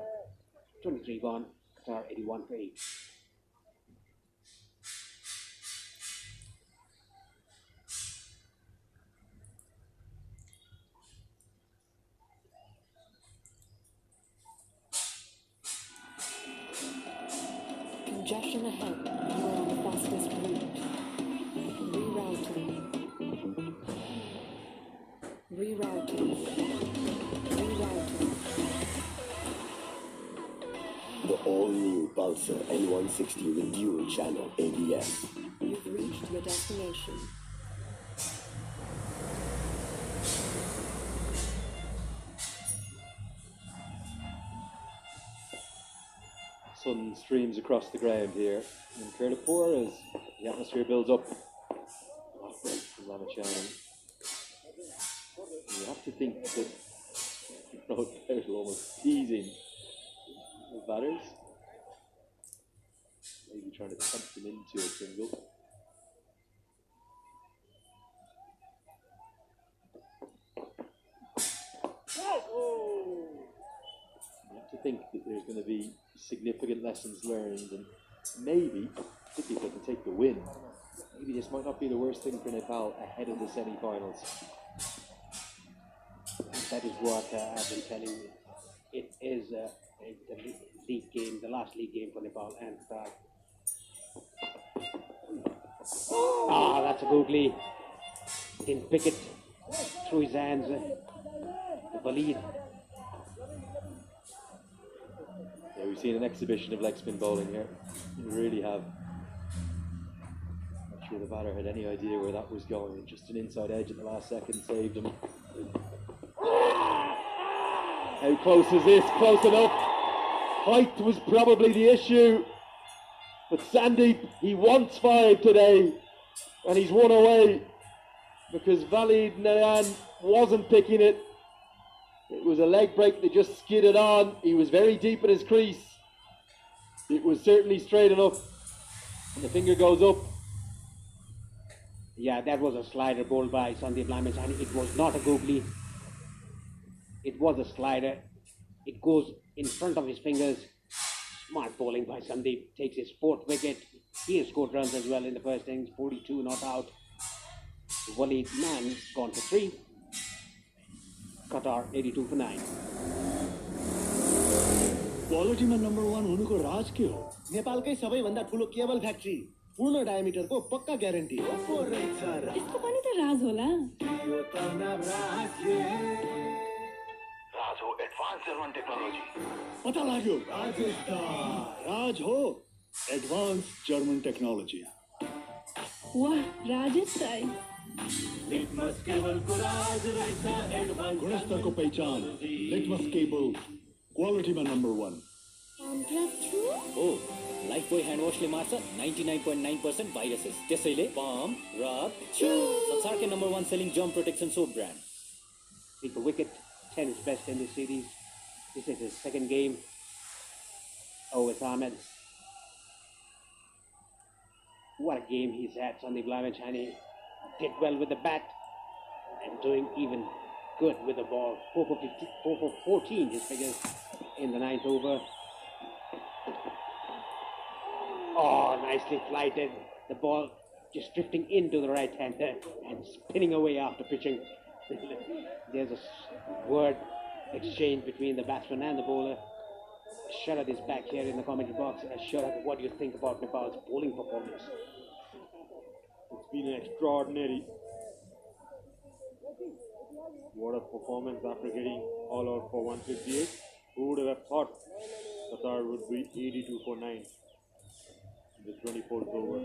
23 gone, Qatar 81 for 8. Congestion ahead. You are on the fastest route. Rerouting. Rerouting. Rerouting. The all-new Pulsar N160 with dual channel ABS. You've reached your destination. Sun streams across the ground here in Kirtapur as the atmosphere builds up. From Ramachandran. You have to think that Rohit Patel almost teasing the batters. Maybe trying to tempt them into a single. You have to think that there's going to be significant lessons learned, and maybe, particularly if they can take the win, maybe this might not be the worst thing for Nepal ahead of the semi-finals. That is what I've been telling you. It is the league game, the last league game for Nepal and Qatar. Ah, that's a googly. Didn't pick it through his hands. The lead. Yeah, we've seen an exhibition of leg spin bowling here. We really have. Not sure the batter had any idea where that was going. Just an inside edge at the last second saved him. How close is this? Close enough. Height was probably the issue. But Sandeep, he wants 5 today. And he's 1 away. Because Valid Nayan wasn't picking it. It was a leg break that just skidded on. He was very deep in his crease. It was certainly straight enough. And the finger goes up. Yeah, that was a slider bowled by Sandeep Lamage, and it was not a googly. It was a slider. It goes in front of his fingers. Smart bowling by Sandeep. Takes his 4th wicket. He has scored runs as well in the first innings. 42 not out. Walid Man's gone for 3. Qatar 82 for 9. Quality में number 1 हुनुको राज के हो नेपालकै सबैभन्दा ठुलो cable factory पूर्ण डायमिटरको पक्का guarantee यसको पनि त राज होला Rajo Advanced advance German technology पता लाग्यो राज हो एडभान्स जर्मन टेक्नोलोजी वाह राजेश राई गुणस्तर को पहचान लिटमस केबल क्वालिटीमा नम्बर 1 हो लाइफबोय ह्यान्ड वासले मार्छ 99.9% भाइरसेस त्यसैले पम रब छु संसारकै number 1 selling germ protection soap brand Beat the wicket, 10 is best in this series. This is his second game. Oh, it's Ahmed. What a game he's had, Sandeep Lavachani. Did well with the bat and doing even good with the ball. 4 for 14 his figures in the 9th over. Oh, nicely flighted. The ball just drifting into the right hander and spinning away after pitching. There's a word exchange between the batsman and the bowler. Sharad is back here in the commentary box. Sharad, what do you think about Nepal's bowling performance? It's been extraordinary. What a performance after getting all out for 158. Who would have thought Qatar would be 82 for 9 in the 24th over.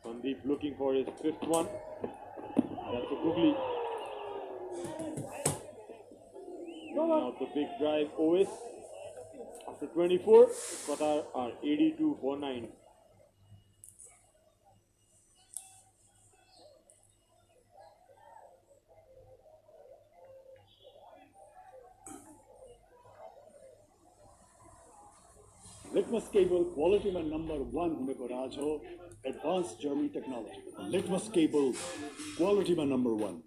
Sandeep looking for his 5th one. That's a googly. Now the big drive, Ovis. After 24, Qatar are 82 for 9. Litmus cable क्वालिटीमा number 1 हुनेको राज हो advance German technology Litmus cable क्वालिटीमा number 1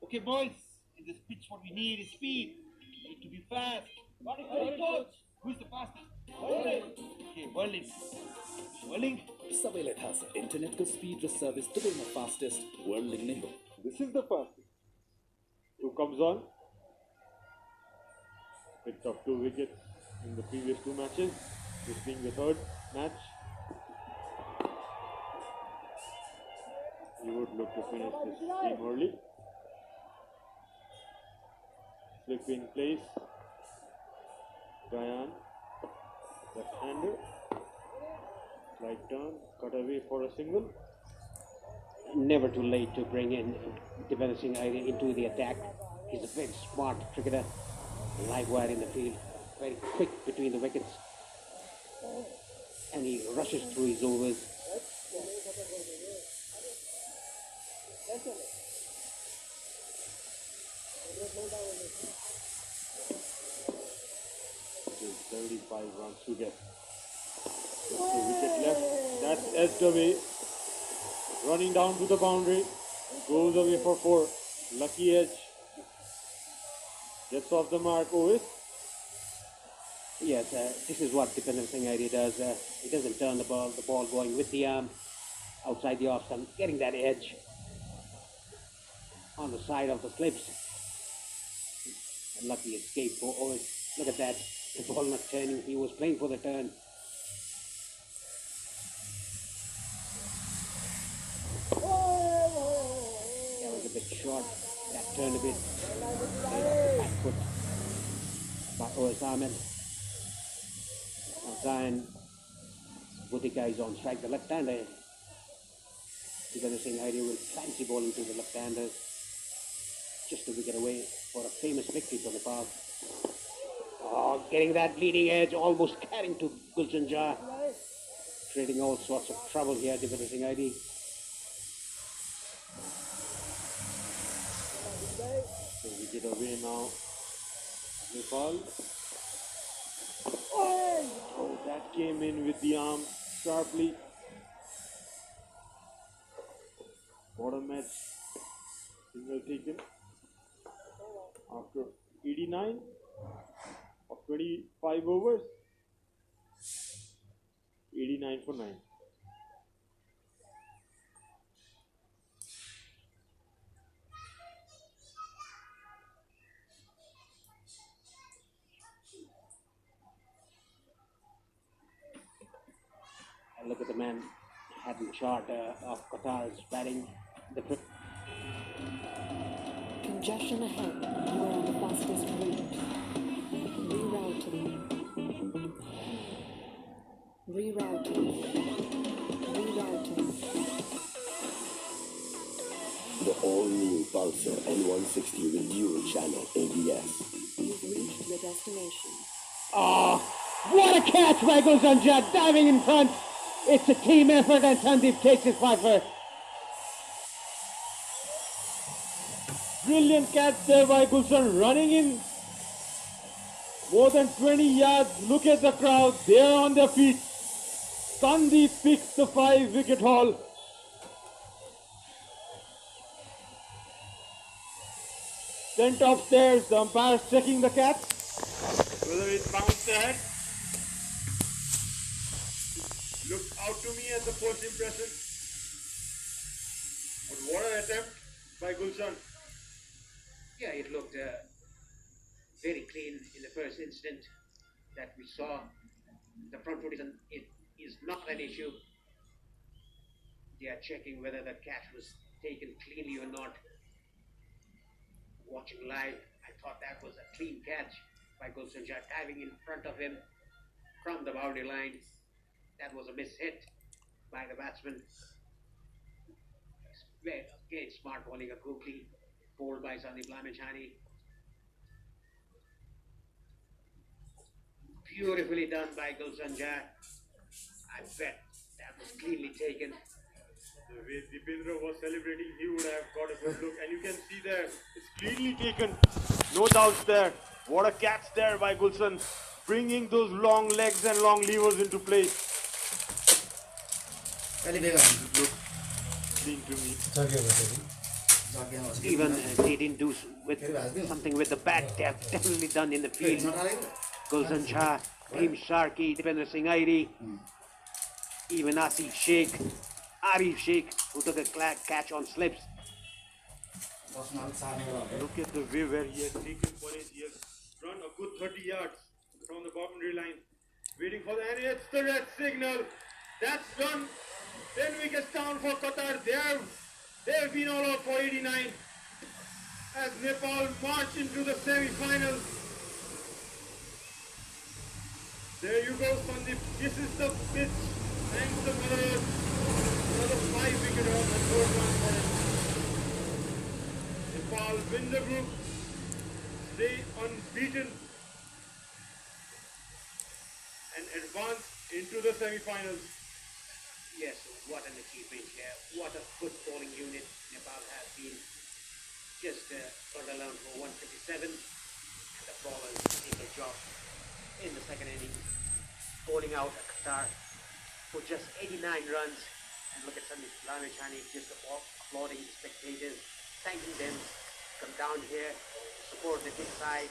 Okay, boys, in this pitch, what we need is speed. We need to be fast. Coach, who's the fastest? Okay, Whirling. Whirling. सबैलाई थाहा छ इन्टरनेटको speed र सर्भिस दुवैमा फास्टेस्ट वर्ल्डिङ नै हो This is the fastest. Who comes on? Picked up 2 wickets in the previous 2 matches. This being the 3rd match. He would look to finish this game early. Flip in place. Gayan, left-hander. Slight turn, cut away for a single. Never too late to bring in Devendra Singh Aire into the attack. He's a very smart cricketer. Live wire in the field. Very quick between the wickets. And he rushes through his overs. There's 35 runs to get. Just a wicket left. That's edged away. Running down to the boundary. Goes away for 4. Lucky edge. Gets off the mark. Ovis. Yes, this is what Devendra Singh Aire does. He doesn't turn the ball going with the arm outside the off stump, getting that edge on the side of the slips. A lucky escape for Ovis. Look at that. The ball not turning. He was playing for the turn. That was a bit short. That turned a bit. Played off the back foot by Ovis Ahmed. Now Zion Bhutika is on strike. The left-hander. Devendra Singh Aire will fancy bowling to the left-handers. Just a wicket away for a famous victory for Nepal. Oh, getting that leading edge, almost carrying to Gulshan Jah. Creating all sorts of trouble here, Devendra Singh Aire. So we get away now. Nepal. Oh, that came in with the arm sharply. Bottom edge. Single taken. After 89 of 25 overs. 89 for 9. And look at the man having chart of Qatar's batting. The Congestion ahead. You are on the fastest route. Rerouting. Rerouting. Rerouting. The all-new Pulsar N160 with dual channel ABS. You've reached your destination. Oh, what a catch by Gulshan Jha, diving in front. It's a team effort and Sandeep takes his fight first. Brilliant catch there by Gulshan, running in more than 20 yards. Look at the crowd, they're on their feet. Sandeep picks the 5-wicket haul. Sent upstairs, the umpire's checking the catch. Whether it bounced ahead. Looked out to me as a first impression. But what an attempt by Gulshan. Yeah, it looked very clean in the first instant that we saw. The front foot is not an issue. They are checking whether the catch was taken cleanly or not. Watching live, I thought that was a clean catch by Gulshan Jha, diving in front of him from the boundary line. That was a miss hit by the batsman. Again, smart bowling of Googly, bowled by Sandeep Lamechani. Beautifully done by Gulshan Jha. I bet that was cleanly taken. The way Dipendra was celebrating, he would have got a good look. And you can see there, it's cleanly taken. No doubts there. What a catch there by Gulshan, bringing those long legs and long levers into play. Look clean to me. Even they didn't do something with the bat, they have definitely done in the field. Gulshan Jha, Bhim Sharkey, Dipendra Singh Airi, even Arif Sheikh, who took a catch on slips. Look at the way where he has taken for it. He has run a good 30 yards from the boundary line, waiting for the and it's the red signal. That's done. 10 wickets down for Qatar. They have been all out for 89 as Nepal march into the semi-finals. There you go, Sandeep. This is the pitch. Thanks to Mother Earth. Another 5-wicket haul, the third one for him. Nepal win the group, stay unbeaten, and advance into the semi-finals. Yes, what an achievement here. What a good bowling unit Nepal has been. Just got alone for 157, and the bowlers did their job in the second innings, bowling out Qatar for just 89 runs. And look at Sandeep Lamechani just applauding the spectators, thanking them to come down here to support the big side.